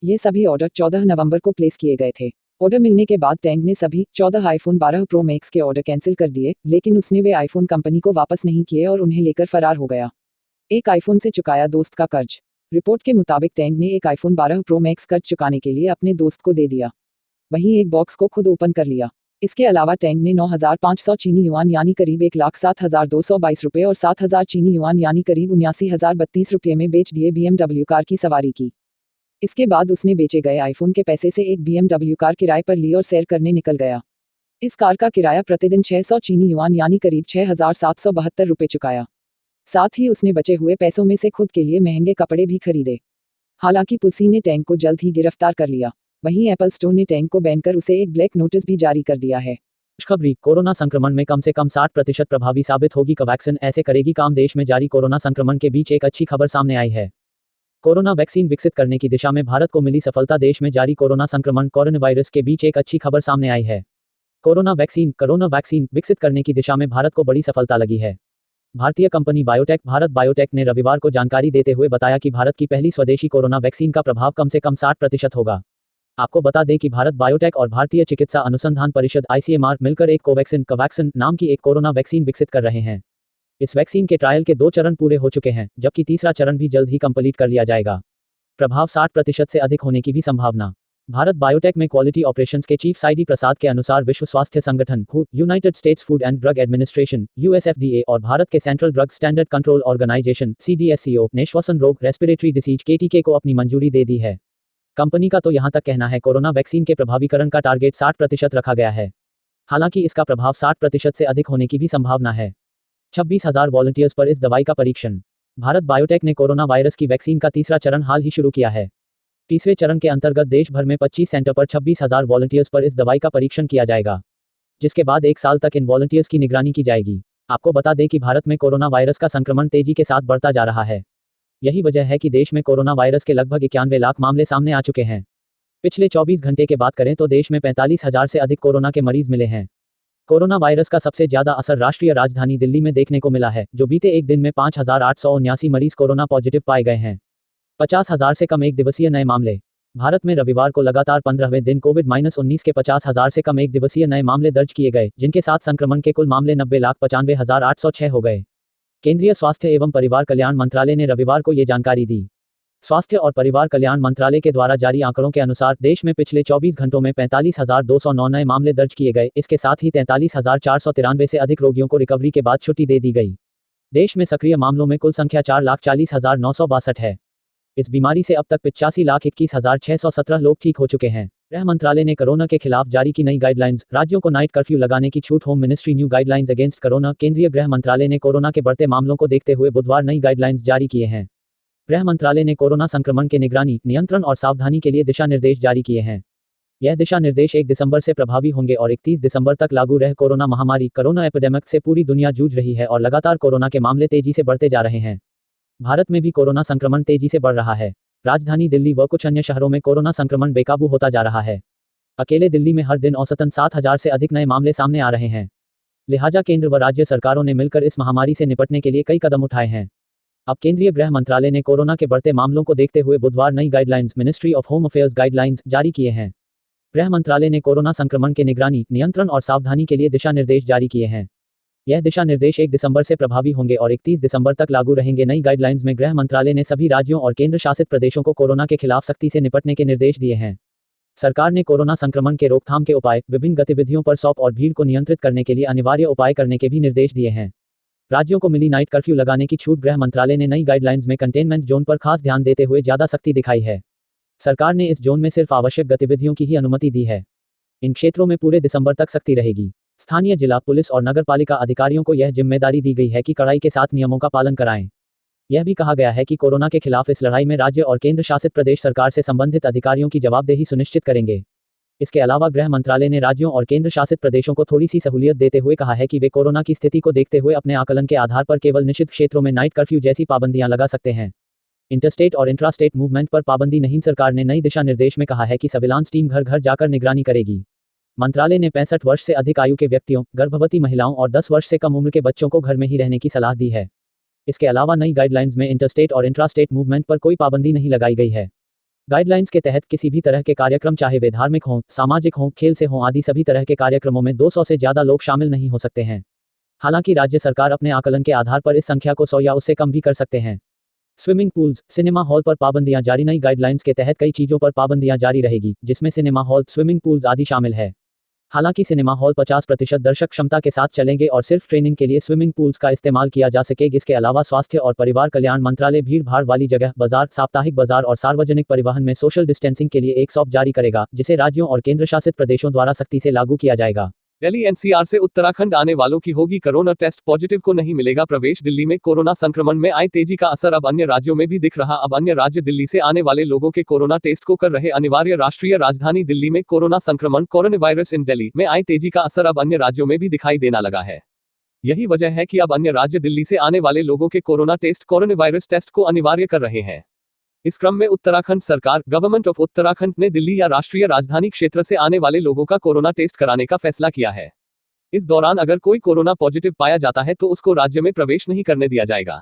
ये सभी ऑर्डर 14 नवंबर को प्लेस किए गए थे। ऑर्डर मिलने के बाद टैंग ने सभी 14 आईफोन 12 प्रो मैक्स के ऑर्डर कैंसिल कर दिए, लेकिन उसने वे आईफोन कंपनी को वापस नहीं किए और उन्हें लेकर फरार हो गया। एक आईफोन से चुकाया दोस्त का कर्ज। रिपोर्ट के मुताबिक टैंग ने एक आईफोन 12 प्रो मैक्स कर्ज चुकाने के लिए अपने दोस्त को दे दिया, वहीं एक बॉक्स को खुद ओपन कर लिया। इसके अलावा टैंग ने 9,500 चीनी युआन यानी करीब 1,07,222 रुपये और 7,000 चीनी युआन यानी करीब 79,032 रुपये में बेच दिए BMW कार की सवारी की। इसके बाद उसने बेचे गए आईफोन के पैसे से एक BMW कार किराए पर ली और सैर करने निकल गया। इस कार का किराया प्रतिदिन 600 चीनी युआन यानी करीब 6,772 रुपये चुकाया। साथ ही उसने बचे हुए पैसों में से खुद के लिए महंगे कपड़े भी खरीदे। हालांकि पुलिस ने टैंग को जल्द ही गिरफ्तार कर लिया। वहीं एप्पल स्टोर ने टैंग को बैन कर उसे एक ब्लैक नोटिस भी जारी कर दिया है। खुशखबरी, कोरोना संक्रमण में कम से कम 60% प्रभावी साबित होगी कोवैक्सीन, ऐसे करेगी काम। देश में जारी कोरोना संक्रमण के बीच एक अच्छी खबर सामने आई है। कोरोना वैक्सीन विकसित करने की दिशा में भारत को मिली सफलता। देश में जारी कोरोना संक्रमण कोरोना वायरस के बीच एक अच्छी खबर सामने आई है। कोरोना वैक्सीन विकसित करने की दिशा में भारत को बड़ी सफलता लगी है। भारतीय कंपनी बायोटेक भारत बायोटेक ने रविवार को जानकारी देते हुए बताया कि भारत की पहली स्वदेशी कोरोना वैक्सीन का प्रभाव कम से कम 60% होगा। आपको बता दें कि भारत बायोटेक और भारतीय चिकित्सा अनुसंधान परिषद ICMR मिलकर एक कोवैक्सीन नाम की एक कोरोना वैक्सीन विकसित कर रहे हैं। इस वैक्सीन के ट्रायल के 2 चरण पूरे हो चुके हैं, जबकि तीसरा चरण भी जल्द ही कंप्लीट कर लिया जाएगा। प्रभाव 60% से अधिक होने की भी संभावना। भारत बायोटेक में क्वालिटी ऑपरेशंस के चीफ साइडी प्रसाद के अनुसार विश्व स्वास्थ्य संगठन United States Food and Drug Administration USFDA और भारत के central drug standard control organisation CDSCO ने श्वसन रोग रेस्पिरेटरी डिसीज के टीके को अपनी मंजूरी दे दी है। कंपनी का तो यहां तक कहना है कोरोना वैक्सीन के प्रभावीकरण का टारगेट 60% रखा गया है। हालांकि इसका प्रभाव 60% से अधिक होने की भी संभावना है। 26,000 वॉलंटियर्स पर इस दवाई का परीक्षण। भारत बायोटेक ने कोरोना वायरस की वैक्सीन का तीसरा चरण हाल ही शुरू किया है। तीसरे चरण के अंतर्गत देश भर में 25 सेंटर पर 26,000 वॉलंटियर्स पर इस दवाई का परीक्षण किया जाएगा, जिसके बाद 1 साल तक इन वॉलंटियर्स की निगरानी की जाएगी। आपको बता दें कि भारत में कोरोना वायरस का संक्रमण तेजी के साथ बढ़ता जा रहा है। यही वजह है कि देश में कोरोना वायरस के लगभग 91 लाख मामले सामने आ चुके हैं। पिछले 24 घंटे के बात करें तो देश में 45,000 से अधिक कोरोना के मरीज मिले हैं। कोरोना वायरस का सबसे ज्यादा असर राष्ट्रीय राजधानी दिल्ली में देखने को मिला है, जो बीते एक दिन में 5,879 मरीज कोरोना पॉजिटिव पाए गए हैं। 50,000 से कम एक दिवसीय नए मामले। भारत में रविवार को लगातार 15वें दिन कोविड-19 के 50,000 से कम एक दिवसीय नए मामले दर्ज किए गए, जिनके साथ संक्रमण के कुल मामले 90,95,806 हो गए। केंद्रीय स्वास्थ्य एवं परिवार कल्याण मंत्रालय ने रविवार को ये जानकारी दी। स्वास्थ्य और परिवार कल्याण मंत्रालय के द्वारा जारी आंकड़ों के अनुसार देश में पिछले 24 घंटों में 45,209 नए मामले दर्ज किए गए। इसके साथ ही 43,493 से अधिक रोगियों को रिकवरी के बाद छुट्टी दे दी गई। देश में सक्रिय मामलों में कुल संख्या 4,40,962 है। इस बीमारी से अब तक 85,21,617 लोग ठीक हो चुके हैं। गृह मंत्रालय ने कोरोना के खिलाफ जारी की नई गाइडलाइंस। राज्यों को नाइट कर्फ्यू लगाने की छूट। Home ministry new guidelines against corona. केंद्रीय गृह मंत्रालय ने कोरोना के बढ़ते मामलों को देखते हुए बुधवार नई गाइडलाइंस जारी किए हैं। गृह मंत्रालय ने कोरोना संक्रमण के निगरानी, नियंत्रण और सावधानी के लिए दिशा निर्देश जारी किए हैं। यह दिशा निर्देश 1 दिसंबर से प्रभावी होंगे और 31 दिसंबर तक लागू रह। कोरोना महामारी कोरोना एपिडेमिक से पूरी दुनिया जूझ रही है और लगातार कोरोना के मामले तेजी से बढ़ते जा रहे हैं। भारत में भी कोरोना संक्रमण तेजी से बढ़ रहा है। राजधानी दिल्ली व कुछ अन्य शहरों में कोरोना संक्रमण बेकाबू होता जा रहा है। अकेले दिल्ली में हर दिन औसतन 7,000 से अधिक नए मामले सामने आ रहे हैं। लिहाजा केंद्र व राज्य सरकारों ने मिलकर इस महामारी से निपटने के लिए कई कदम उठाए हैं। अब केंद्रीय गृह मंत्रालय ने कोरोना के बढ़ते मामलों को देखते हुए बुधवार नई guidelines, ministry of home affairs guidelines, जारी किए हैं। गृह मंत्रालय ने कोरोना संक्रमण के निगरानी, नियंत्रण और सावधानी के लिए दिशा निर्देश जारी किए हैं। यह दिशा निर्देश 1 दिसंबर से प्रभावी होंगे और 31 दिसंबर तक लागू रहेंगे। नई गाइडलाइंस में गृह मंत्रालय ने सभी राज्यों और केंद्र शासित प्रदेशों को कोरोना के खिलाफ सख्ती से निपटने के निर्देश दिए हैं। सरकार ने कोरोना संक्रमण के रोकथाम के उपाय, विभिन्न गतिविधियों पर सौंप और भीड़ को नियंत्रित करने के लिए अनिवार्य उपाय करने के भी निर्देश दिए हैं। राज्यों को मिली नाइट कर्फ्यू लगाने की छूट। गृह मंत्रालय ने नई गाइडलाइंस में कंटेनमेंट जोन पर खास ध्यान देते हुए ज्यादा सख्ती दिखाई है। सरकार ने इस जोन में सिर्फ आवश्यक गतिविधियों की ही अनुमति दी है। इन क्षेत्रों में पूरे दिसंबर तक सख्ती रहेगी। स्थानीय जिला पुलिस और नगरपालिका अधिकारियों को यह जिम्मेदारी दी गई है कि कड़ाई के साथ नियमों का पालन कराएं। यह भी कहा गया है कि कोरोना के खिलाफ इस लड़ाई में राज्य और केंद्र शासित प्रदेश सरकार से संबंधित अधिकारियों की जवाबदेही सुनिश्चित करेंगे। इसके अलावा गृह मंत्रालय ने राज्यों और केंद्र शासित प्रदेशों को थोड़ी सी सहूलियत देते हुए कहा है कि वे कोरोना की स्थिति को देखते हुए अपने आकलन के आधार पर केवल निश्चित क्षेत्रों में नाइट कर्फ्यू जैसी पाबंदियां लगा सकते हैं। इंटरस्टेट और इंट्रास्टेट मूवमेंट पर पाबंदी नहीं। सरकार ने नई दिशा निर्देश में कहा है कि सर्विलांस टीम घर घर जाकर निगरानी करेगी। मंत्रालय ने 65 वर्ष से अधिक आयु के व्यक्तियों, गर्भवती महिलाओं और 10 वर्ष से कम उम्र के बच्चों को घर में ही रहने की सलाह दी है। इसके अलावा नई गाइडलाइंस में इंटरस्टेट और इंट्रास्टेट मूवमेंट पर कोई पाबंदी नहीं लगाई गई है। गाइडलाइंस के तहत किसी भी तरह के कार्यक्रम, चाहे वे धार्मिक हों, सामाजिक हों, खेल से हों आदि सभी तरह के कार्यक्रमों में 200 से ज़्यादा लोग शामिल नहीं हो सकते हैं। हालांकि राज्य सरकार अपने आकलन के आधार पर इस संख्या को 100 या उससे कम भी कर सकते हैं। स्विमिंग पूल्स, सिनेमा हॉल पर पाबंदियां जारी। नई गाइडलाइंस के तहत कई चीज़ों पर पाबंदियां जारी रहेगी, जिसमें सिनेमा हॉल, स्विमिंग पूल्स आदि शामिल है। हालांकि सिनेमा हॉल 50% दर्शक क्षमता के साथ चलेंगे और सिर्फ ट्रेनिंग के लिए स्विमिंग पूल्स का इस्तेमाल किया जा सकेगा। इसके अलावा स्वास्थ्य और परिवार कल्याण मंत्रालय भीड़ भाड़ वाली जगह, बाजार, साप्ताहिक बाजार और सार्वजनिक परिवहन में सोशल डिस्टेंसिंग के लिए एक सॉप जारी करेगा, जिसे राज्यों और केंद्र शासित प्रदेशों द्वारा सख्ती से लागू किया जाएगा। दिल्ली एनसीआर से उत्तराखंड आने वालों की होगी कोरोना टेस्ट, पॉजिटिव को नहीं मिलेगा प्रवेश। दिल्ली में कोरोना संक्रमण में आई तेजी का असर अब अन्य राज्यों में भी दिख रहा। अब अन्य राज्य दिल्ली से आने वाले लोगों के कोरोना टेस्ट को कर रहे अनिवार्य। राष्ट्रीय राजधानी दिल्ली में कोरोना संक्रमण, कोरोना वायरस इन दिल्ली में आई तेजी का असर अब अन्य राज्यों में भी दिखाई देना लगा है। यही वजह है कि अब अन्य राज्य दिल्ली से आने वाले लोगों के corona test, corona virus test को अनिवार्य कर रहे हैं। इस क्रम में उत्तराखंड सरकार, गवर्नमेंट ऑफ उत्तराखंड ने दिल्ली या राष्ट्रीय राजधानी क्षेत्र से आने वाले लोगों का कोरोना टेस्ट कराने का फैसला किया है। इस दौरान अगर कोई कोरोना पॉजिटिव पाया जाता है तो उसको राज्य में प्रवेश नहीं करने दिया जाएगा।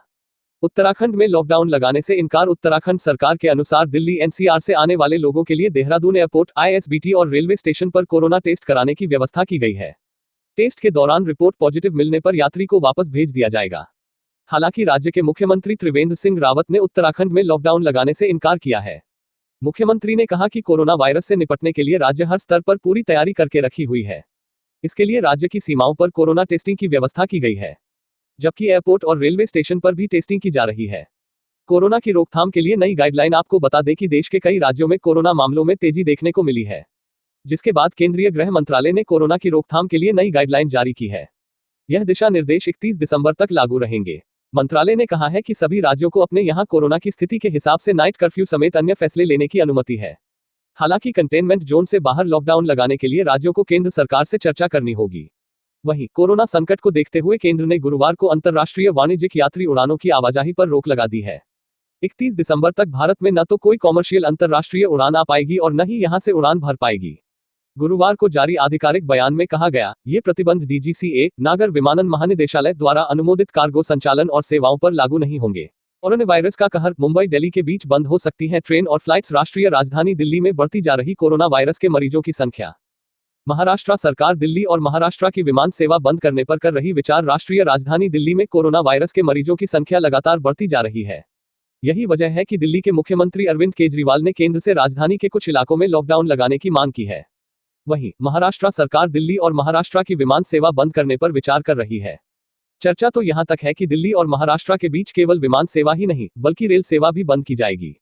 उत्तराखंड में लॉकडाउन लगाने से इनकार। उत्तराखंड सरकार के अनुसार दिल्ली एनसीआर से आने वाले लोगों के लिए देहरादून एयरपोर्ट, आईएसबीटी और रेलवे स्टेशन पर कोरोना टेस्ट कराने की व्यवस्था की गई है। टेस्ट के दौरान रिपोर्ट पॉजिटिव मिलने पर यात्री को वापस भेज दिया जाएगा। हालांकि राज्य के मुख्यमंत्री त्रिवेंद्र सिंह रावत ने उत्तराखंड में लॉकडाउन लगाने से इनकार किया है। मुख्यमंत्री ने कहा कि कोरोना वायरस से निपटने के लिए राज्य हर स्तर पर पूरी तैयारी करके रखी हुई है। इसके लिए राज्य की सीमाओं पर कोरोना टेस्टिंग की व्यवस्था की गई है, जबकि एयरपोर्ट और रेलवे स्टेशन पर भी टेस्टिंग की जा रही है। कोरोना की रोकथाम के लिए नई गाइडलाइन। आपको बता दें कि देश के कई राज्यों में कोरोना मामलों में तेजी देखने को मिली है, जिसके बाद केंद्रीय गृह मंत्रालय ने कोरोना की रोकथाम के लिए नई गाइडलाइन जारी की है। यह दिशा निर्देश 31 दिसंबर तक लागू रहेंगे। मंत्रालय ने कहा है कि सभी राज्यों को अपने यहां कोरोना की स्थिति के हिसाब से नाइट कर्फ्यू समेत अन्य फैसले लेने की अनुमति है। हालांकि कंटेनमेंट जोन से बाहर लॉकडाउन लगाने के लिए राज्यों को केंद्र सरकार से चर्चा करनी होगी। वहीं कोरोना संकट को देखते हुए केंद्र ने गुरुवार को अंतर्राष्ट्रीय वाणिज्यिक यात्री उड़ानों की आवाजाही पर रोक लगा दी है। 31 दिसंबर तक भारत में न तो कोई कॉमर्शियल अंतर्राष्ट्रीय उड़ान आ पाएगी और न ही यहां से उड़ान भर पाएगी। गुरुवार को जारी आधिकारिक बयान में कहा गया, ये प्रतिबंध डीजीसीए, नागर विमानन महानिदेशालय द्वारा अनुमोदित कार्गो संचालन और सेवाओं पर लागू नहीं होंगे। कोरोना वायरस का कहर, मुंबई दिल्ली के बीच बंद हो सकती हैं ट्रेन और फ्लाइट्स। राष्ट्रीय राजधानी दिल्ली में बढ़ती जा रही कोरोना वायरस के मरीजों की संख्या। महाराष्ट्र सरकार दिल्ली और महाराष्ट्र की विमान सेवा बंद करने पर कर रही विचार। राष्ट्रीय राजधानी दिल्ली में कोरोना वायरस के मरीजों की संख्या लगातार बढ़ती जा रही है। यही वजह है कि दिल्ली के मुख्यमंत्री अरविंद केजरीवाल ने केंद्र से राजधानी के कुछ इलाकों में लॉकडाउन लगाने की मांग की है। वहीं महाराष्ट्र सरकार दिल्ली और महाराष्ट्र की विमान सेवा बंद करने पर विचार कर रही है। चर्चा तो यहां तक है कि दिल्ली और महाराष्ट्र के बीच केवल विमान सेवा ही नहीं, बल्कि रेल सेवा भी बंद की जाएगी।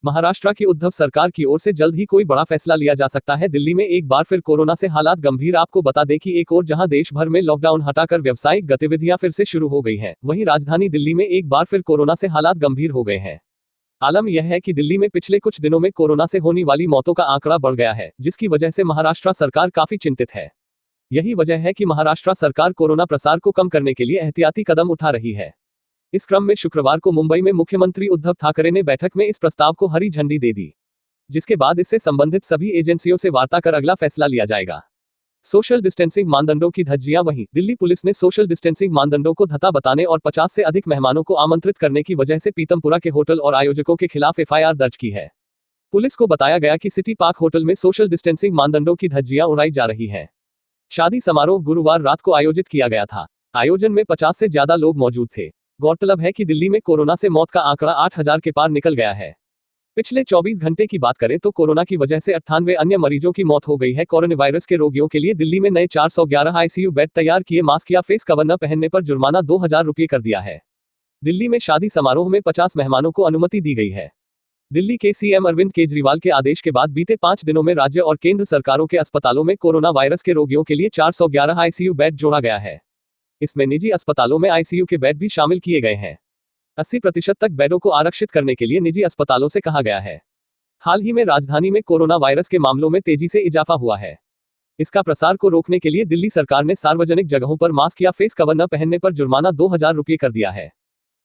महाराष्ट्र की उद्धव सरकार की ओर से जल्द ही कोई बड़ा फैसला लिया जा सकता है। दिल्ली में एक बार फिर कोरोना से हालात गंभीर। आपको बता दें कि एक और जहां देश भर में लॉकडाउन हटाकर व्यावसायिक गतिविधियां फिर से शुरू हो गई हैं, वहीं राजधानी दिल्ली में एक बार फिर कोरोना से हालात गंभीर हो गए हैं। आलम यह है कि दिल्ली में पिछले कुछ दिनों में कोरोना से होने वाली मौतों का आंकड़ा बढ़ गया है, जिसकी वजह से महाराष्ट्र सरकार काफी चिंतित है। यही वजह है कि महाराष्ट्र सरकार कोरोना प्रसार को कम करने के लिए एहतियाती कदम उठा रही है। इस क्रम में शुक्रवार को मुंबई में मुख्यमंत्री उद्धव ठाकरे ने बैठक में इस प्रस्ताव को हरी झंडी दे दी, जिसके बाद इससे संबंधित सभी एजेंसियों से वार्ता कर अगला फैसला लिया जाएगा। सोशल डिस्टेंसिंग मानदंडों की धज्जियां। वहीं दिल्ली पुलिस ने सोशल डिस्टेंसिंग मानदंडों को धत्ता बताने और 50 से अधिक मेहमानों को आमंत्रित करने की वजह से पीतमपुरा के होटल और आयोजकों के खिलाफ एफआईआर दर्ज की है। पुलिस को बताया गया कि सिटी पार्क होटल में सोशल डिस्टेंसिंग मानदंडों की धज्जियां उड़ाई जा रही हैं। शादी समारोह गुरुवार रात को आयोजित किया गया था। आयोजन में 50 से ज्यादा लोग मौजूद थे। गौरतलब है कि दिल्ली में कोरोना से मौत का आंकड़ा 8000 के पार निकल गया है। पिछले 24 घंटे की बात करें तो कोरोना की वजह से 98 अन्य मरीजों की मौत हो गई है। कोरोना वायरस के रोगियों के लिए दिल्ली में नए 411 आईसीयू बेड तैयार किए। मास्क या फेस कवर न पहनने पर जुर्माना 2000 रुपये कर दिया है। दिल्ली में शादी समारोह में 50 मेहमानों को अनुमति दी गई है। दिल्ली के सीएम अरविंद केजरीवाल के आदेश के बाद बीते 5 दिनों में राज्य और केंद्र सरकारों के अस्पतालों में कोरोना वायरस के रोगियों के लिए 411 आईसीयू बेड जोड़ा गया है। इसमें निजी अस्पतालों में आईसीयू के बेड भी शामिल किए गए हैं। 80% तक बेडों को आरक्षित करने के लिए निजी अस्पतालों से कहा गया है। हाल ही में राजधानी में कोरोना वायरस के मामलों में तेजी से इजाफा हुआ है। इसका प्रसार को रोकने के लिए दिल्ली सरकार ने सार्वजनिक जगहों पर मास्क या फेस कवर न पहनने पर जुर्माना 2000 रुपये कर दिया है।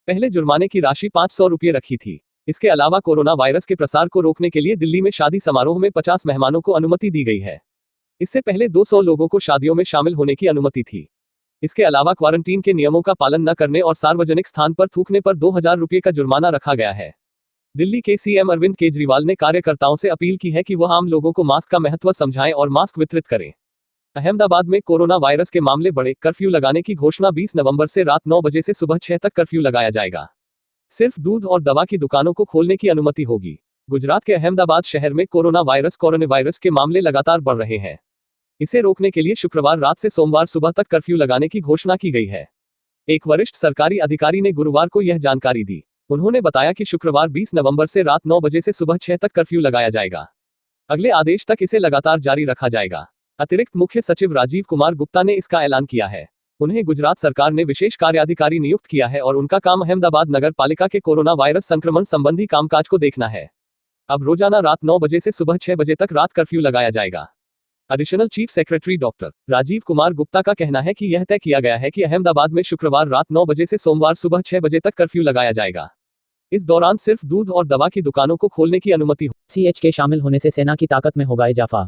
पहले जुर्माने की राशि 500 रुपये रखी थी। इसके अलावा कोरोना वायरस के प्रसार को रोकने के लिए दिल्ली में शादी समारोह में 50 मेहमानों को अनुमति दी गई है। इससे पहले 200 लोगों को शादियों में शामिल होने की अनुमति थी। इसके अलावा क्वारंटीन के नियमों का पालन न करने और सार्वजनिक स्थान पर थूकने पर 2000 रुपये का जुर्माना रखा गया है। दिल्ली के सीएम अरविंद केजरीवाल ने कार्यकर्ताओं से अपील की है कि वह आम लोगों को मास्क का महत्व समझाएं और मास्क वितरित करें। अहमदाबाद में कोरोना वायरस के मामले बढ़े, कर्फ्यू लगाने की घोषणा। 20 नवंबर से रात 9 बजे से सुबह 6 तक कर्फ्यू लगाया जाएगा। सिर्फ दूध और दवा की दुकानों को खोलने की अनुमति होगी। गुजरात के अहमदाबाद शहर में कोरोना वायरस के मामले लगातार बढ़ रहे हैं। इसे रोकने के लिए शुक्रवार रात से सोमवार सुबह तक कर्फ्यू लगाने की घोषणा की गई है। एक वरिष्ठ सरकारी अधिकारी ने गुरुवार को यह जानकारी दी। उन्होंने बताया कि शुक्रवार 20 नवंबर से रात 9 बजे से सुबह 6 तक कर्फ्यू लगाया जाएगा। अगले आदेश तक इसे लगातार जारी रखा जाएगा। अतिरिक्त मुख्य सचिव राजीव कुमार गुप्ता ने इसका ऐलान किया है। उन्हें गुजरात सरकार ने विशेष कार्याधिकारी नियुक्त किया है और उनका काम अहमदाबाद नगर पालिका के कोरोना वायरस संक्रमण संबंधी कामकाज को देखना है। अब रोजाना रात 9 बजे से सुबह 6 बजे तक रात कर्फ्यू लगाया जाएगा। Additional chief secretary doctor Rajeev Kumar Gupta का कहना है कि यह तय किया गया है कि अहमदाबाद में शुक्रवार रात 9 बजे से सोमवार सुबह 6 बजे तक कर्फ्यू लगाया जाएगा। इस दौरान सिर्फ दूध और दवा की दुकानों को खोलने की अनुमति हो। सीएच के शामिल होने से सेना की ताकत में होगा इजाफा।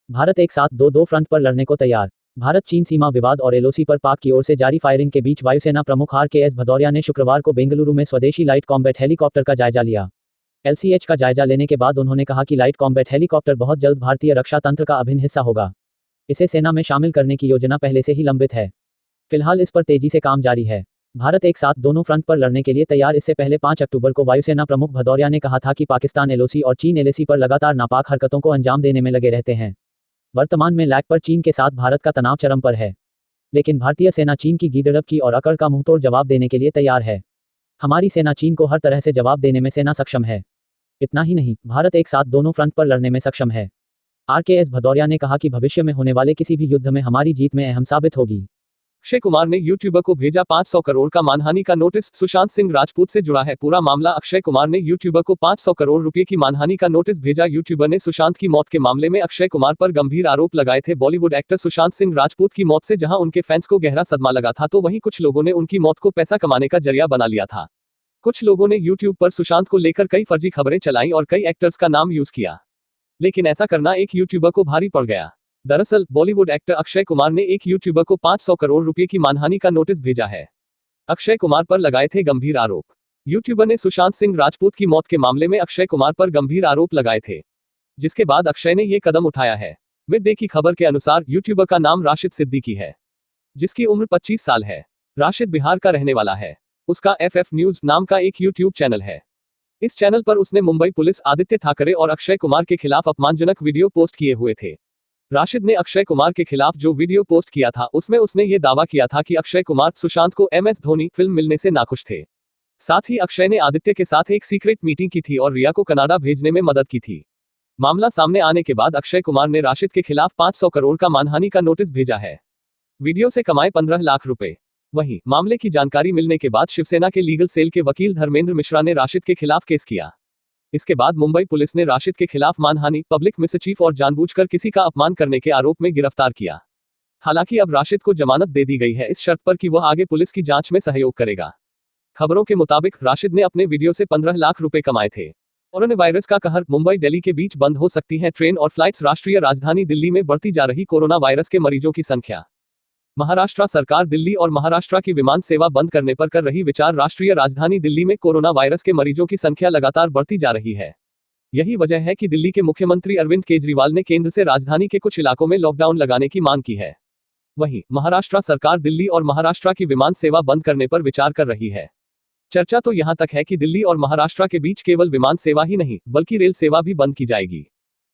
भारत एक साथ दो फ्रंट पर लड़ने को तैयार। भारत चीन सीमा विवाद और एलओसी पर पाक की ओर से जारी फायरिंग के बीच वायुसेना प्रमुख RKS भदौरिया ने शुक्रवार को बेंगलुरु में स्वदेशी लाइट कॉम्बैट हेलीकॉप्टर का जायजा लिया। LCH का जायजा लेने के बाद उन्होंने कहा कि लाइट कॉम्बैट हेलीकॉप्टर बहुत जल्द भारतीय रक्षा तंत्र का अभिन्न हिस्सा होगा। इसे सेना में शामिल करने की योजना पहले से ही लंबित है। फिलहाल इस पर तेजी से काम जारी है। भारत एक साथ दोनों फ्रंट पर लड़ने के लिए तैयार। इससे पहले 5 अक्टूबर को वायुसेना प्रमुख भदौरिया ने कहा था कि पाकिस्तान LOC और चीन LAC पर लगातार नापाक हरकतों को अंजाम देने में लगे रहते हैं। वर्तमान में लैक पर चीन के साथ भारत का तनाव चरम पर है, लेकिन भारतीय सेना चीन की गीदड़प की और अकड़ का मुंहतोड़ जवाब देने के लिए तैयार है। हमारी सेना चीन को हर तरह से जवाब देने में सेना सक्षम है। इतना ही नहीं, भारत एक साथ दोनों फ्रंट पर लड़ने में सक्षम है। RKS भदौरिया ने कहा कि भविष्य में होने वाले किसी भी युद्ध में हमारी जीत में अहम साबित होगी। अक्षय कुमार ने यूट्यूबर को भेजा 500 करोड़ का मानहानि का नोटिस। सुशांत सिंह राजपूत से जुड़ा है पूरा मामला। अक्षय कुमार ने यूट्यूबर को 500 करोड़ रुपए की मानहानि का नोटिस भेजा। यूट्यूबर ने सुशांत की मौत के मामले में अक्षय कुमार पर गंभीर आरोप लगाए थे। बॉलीवुड एक्टर सुशांत सिंह राजपूत की मौत से जहां उनके फैंस को गहरा सदमा लगा था, तो वहीं कुछ लोगों ने उनकी मौत को पैसा कमाने का जरिया बना लिया था। कुछ लोगों ने यूट्यूब पर सुशांत को लेकर कई फर्जी खबरें चलाई और कई एक्टर्स का नाम यूज किया, लेकिन ऐसा करना एक यूट्यूबर को भारी पड़ गया। दरअसल बॉलीवुड एक्टर अक्षय कुमार ने एक यूट्यूबर को 500 करोड़ रुपए की मानहानि का नोटिस भेजा है। अक्षय कुमार पर लगाए थे गंभीर आरोप। यूट्यूबर ने सुशांत सिंह राजपूत की मौत के मामले में अक्षय कुमार पर गंभीर आरोप लगाए थे, जिसके बाद अक्षय ने ये कदम उठाया है। मिड डे की खबर के अनुसार यूट्यूबर का नाम राशिद सिद्दीकी है, जिसकी उम्र 25 साल है। राशिद बिहार का रहने वाला है। उसका FF न्यूज नाम का एक यूट्यूब चैनल है। इस चैनल पर उसने मुंबई पुलिस, आदित्य ठाकरे और अक्षय कुमार के खिलाफ अपमानजनक वीडियो पोस्ट किए हुए थे। राशिद ने अक्षय कुमार के खिलाफ जो वीडियो पोस्ट किया था, उसमें उसने ये दावा किया था कि अक्षय कुमार सुशांत को MS धोनी फिल्म मिलने से नाखुश थे। साथ ही अक्षय ने आदित्य के साथ एक सीक्रेट मीटिंग की थी और रिया को कनाडा भेजने में मदद की थी। मामला सामने आने के बाद अक्षय कुमार ने राशिद के खिलाफ 500 करोड़ का मानहानि का नोटिस भेजा है। वीडियो से कमाए 15 लाख रुपए। वहीं मामले की जानकारी मिलने के बाद शिवसेना के लीगल सेल के वकील धर्मेंद्र मिश्रा ने राशिद के खिलाफ केस किया। इसके बाद मुंबई पुलिस ने राशिद के खिलाफ मानहानि, पब्लिक मिसचीफ और जानबूझकर किसी का अपमान करने के आरोप में गिरफ्तार किया। हालांकि अब राशिद को जमानत दे दी गई है, इस शर्त पर कि वह आगे पुलिस की जांच में सहयोग करेगा। खबरों के मुताबिक राशिद ने अपने वीडियो से 15 लाख रुपए कमाए थे। कोरोना वायरस का कहर, मुंबई दिल्ली के बीच बंद हो सकती हैं ट्रेन और फ्लाइट्स। राष्ट्रीय राजधानी दिल्ली में बढ़ती जा रही कोरोना वायरस के मरीजों की संख्या। महाराष्ट्र सरकार दिल्ली और महाराष्ट्र की विमान सेवा बंद करने पर कर रही विचार। राष्ट्रीय राजधानी दिल्ली में कोरोना वायरस के मरीजों की संख्या लगातार बढ़ती जा रही है। यही वजह है कि दिल्ली के मुख्यमंत्री अरविंद केजरीवाल ने केंद्र से राजधानी के कुछ इलाकों में लॉकडाउन लगाने की मांग की है। वहीं महाराष्ट्र सरकार दिल्ली और महाराष्ट्र की विमान सेवा बंद करने पर विचार कर रही है। चर्चा तो यहां तक है कि दिल्ली और महाराष्ट्र के बीच केवल विमान सेवा ही नहीं, बल्कि रेल सेवा भी बंद की जाएगी।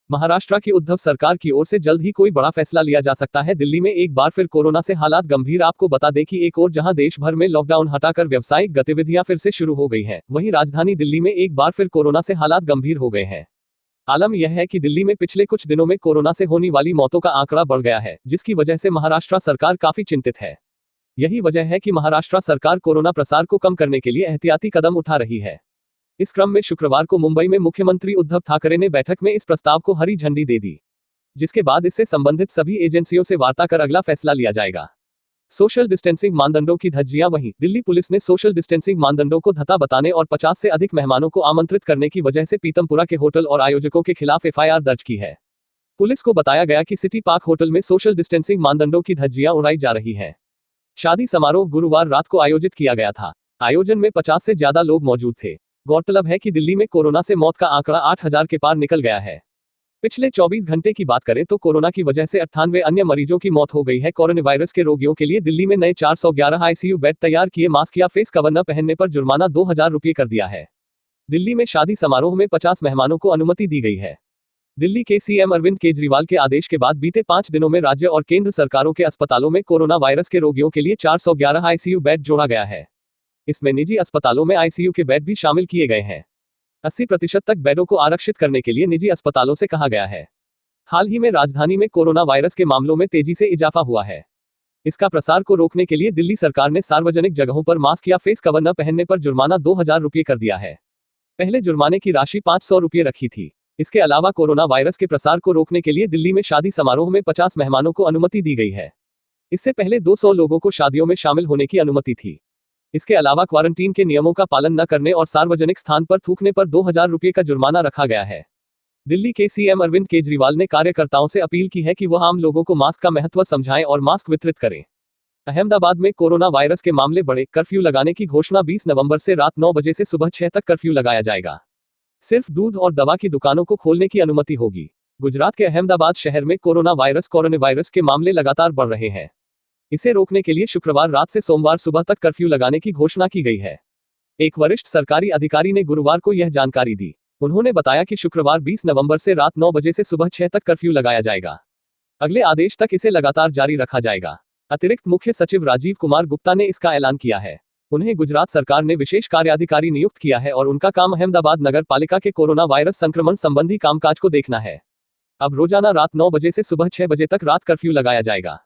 महाराष्ट्र की उद्धव सरकार की ओर से जल्द ही कोई बड़ा फैसला लिया जा सकता है। दिल्ली में एक बार फिर कोरोना से हालात गंभीर। आपको बता दें कि एक और जहां देश भर में लॉकडाउन हटाकर व्यावसायिक गतिविधियां फिर से शुरू हो गई हैं, वहीं राजधानी दिल्ली में एक बार फिर कोरोना से हालात गंभीर हो गए हैं। आलम यह है कि दिल्ली में पिछले कुछ दिनों में कोरोना से होने वाली मौतों का आंकड़ा बढ़ गया है, जिसकी वजह से महाराष्ट्र सरकार काफी चिंतित है। यही वजह है कि महाराष्ट्र सरकार कोरोना प्रसार को कम करने के लिए एहतियाती कदम उठा रही है। इस क्रम में शुक्रवार को मुंबई में मुख्यमंत्री उद्धव ठाकरे ने बैठक में इस प्रस्ताव को हरी झंडी दे दी, जिसके बाद इससे संबंधित सभी एजेंसियों से वार्ता कर अगला फैसला लिया जाएगा। सोशल डिस्टेंसिंग मानदंडों की धज्जियां। वहीं दिल्ली पुलिस ने सोशल डिस्टेंसिंग मानदंडों को धत्ता बताने और 50 से अधिक मेहमानों को आमंत्रित करने की वजह से पीतमपुरा के होटल और आयोजकों के खिलाफ FIR दर्ज की है। पुलिस को बताया गया कि सिटी पार्क होटल में सोशल डिस्टेंसिंग मानदंडों की धज्जियां उड़ाई जा रही हैं। शादी समारोह गुरुवार रात को आयोजित किया गया था। आयोजन में 50 से ज्यादा लोग मौजूद थे। गौरतलब है कि दिल्ली में कोरोना से मौत का आंकड़ा 8,000 के पार निकल गया है। पिछले 24 घंटे की बात करें तो कोरोना की वजह से 98 अन्य मरीजों की मौत हो गई है। कोरोना वायरस के रोगियों के लिए दिल्ली में नए 411 आईसीयू बेड तैयार किए। मास्क या फेस कवर न पहनने पर जुर्माना 2,000 रुपये कर दिया है। दिल्ली में शादी समारोह में 50 मेहमानों को अनुमति दी गई है। दिल्ली के सीएम अरविंद केजरीवाल के आदेश के बाद बीते 5 दिनों में राज्य और केंद्र सरकारों के अस्पतालों में कोरोना वायरस के रोगियों के लिए 411 आईसीयू बेड जोड़ा गया है। इसमें निजी अस्पतालों में आईसीयू के बेड भी शामिल किए गए हैं। 80% तक बेडों को आरक्षित करने के लिए निजी अस्पतालों से कहा गया है। हाल ही में राजधानी में कोरोना वायरस के मामलों में तेजी से इजाफा हुआ है। इसका प्रसार को रोकने के लिए दिल्ली सरकार ने सार्वजनिक जगहों पर मास्क या फेस कवर न पहनने पर जुर्माना 2,000 रुपये कर दिया है। पहले जुर्माने की राशि 500 रुपये रखी थी। इसके अलावा कोरोना वायरस के प्रसार को रोकने के लिए दिल्ली में शादी समारोह में 50 मेहमानों को अनुमति दी गई है। इससे पहले 200 लोगों को शादियों में शामिल होने की अनुमति थी। इसके अलावा क्वारंटीन के नियमों का पालन न करने और सार्वजनिक स्थान पर थूकने पर 2,000 रुपये का जुर्माना रखा गया है। दिल्ली के सीएम अरविंद केजरीवाल ने कार्यकर्ताओं से अपील की है कि वह आम लोगों को मास्क का महत्व समझाएं और मास्क वितरित करें। अहमदाबाद में कोरोना वायरस के मामले बढ़े, कर्फ्यू लगाने की घोषणा। 20 नवंबर से रात 9 बजे से सुबह 6 तक कर्फ्यू लगाया जाएगा। सिर्फ दूध और दवा की दुकानों को खोलने की अनुमति होगी। गुजरात के अहमदाबाद शहर में कोरोना वायरस के मामले लगातार बढ़ रहे हैं। इसे रोकने के लिए शुक्रवार रात से सोमवार सुबह तक कर्फ्यू लगाने की घोषणा की गई है। एक वरिष्ठ सरकारी अधिकारी ने गुरुवार को यह जानकारी दी। उन्होंने बताया कि शुक्रवार 20 नवंबर से रात 9 बजे से सुबह 6 तक कर्फ्यू लगाया जाएगा। अगले आदेश तक इसे लगातार जारी रखा जाएगा। अतिरिक्त मुख्य सचिव राजीव कुमार गुप्ता ने इसका ऐलान किया है। उन्हें गुजरात सरकार ने विशेष कार्याधिकारी नियुक्त किया है और उनका काम अहमदाबाद नगर पालिका के कोरोना वायरस संक्रमण संबंधी कामकाज को देखना है। अब रोजाना रात 9 बजे से सुबह 6 बजे तक रात कर्फ्यू लगाया जाएगा।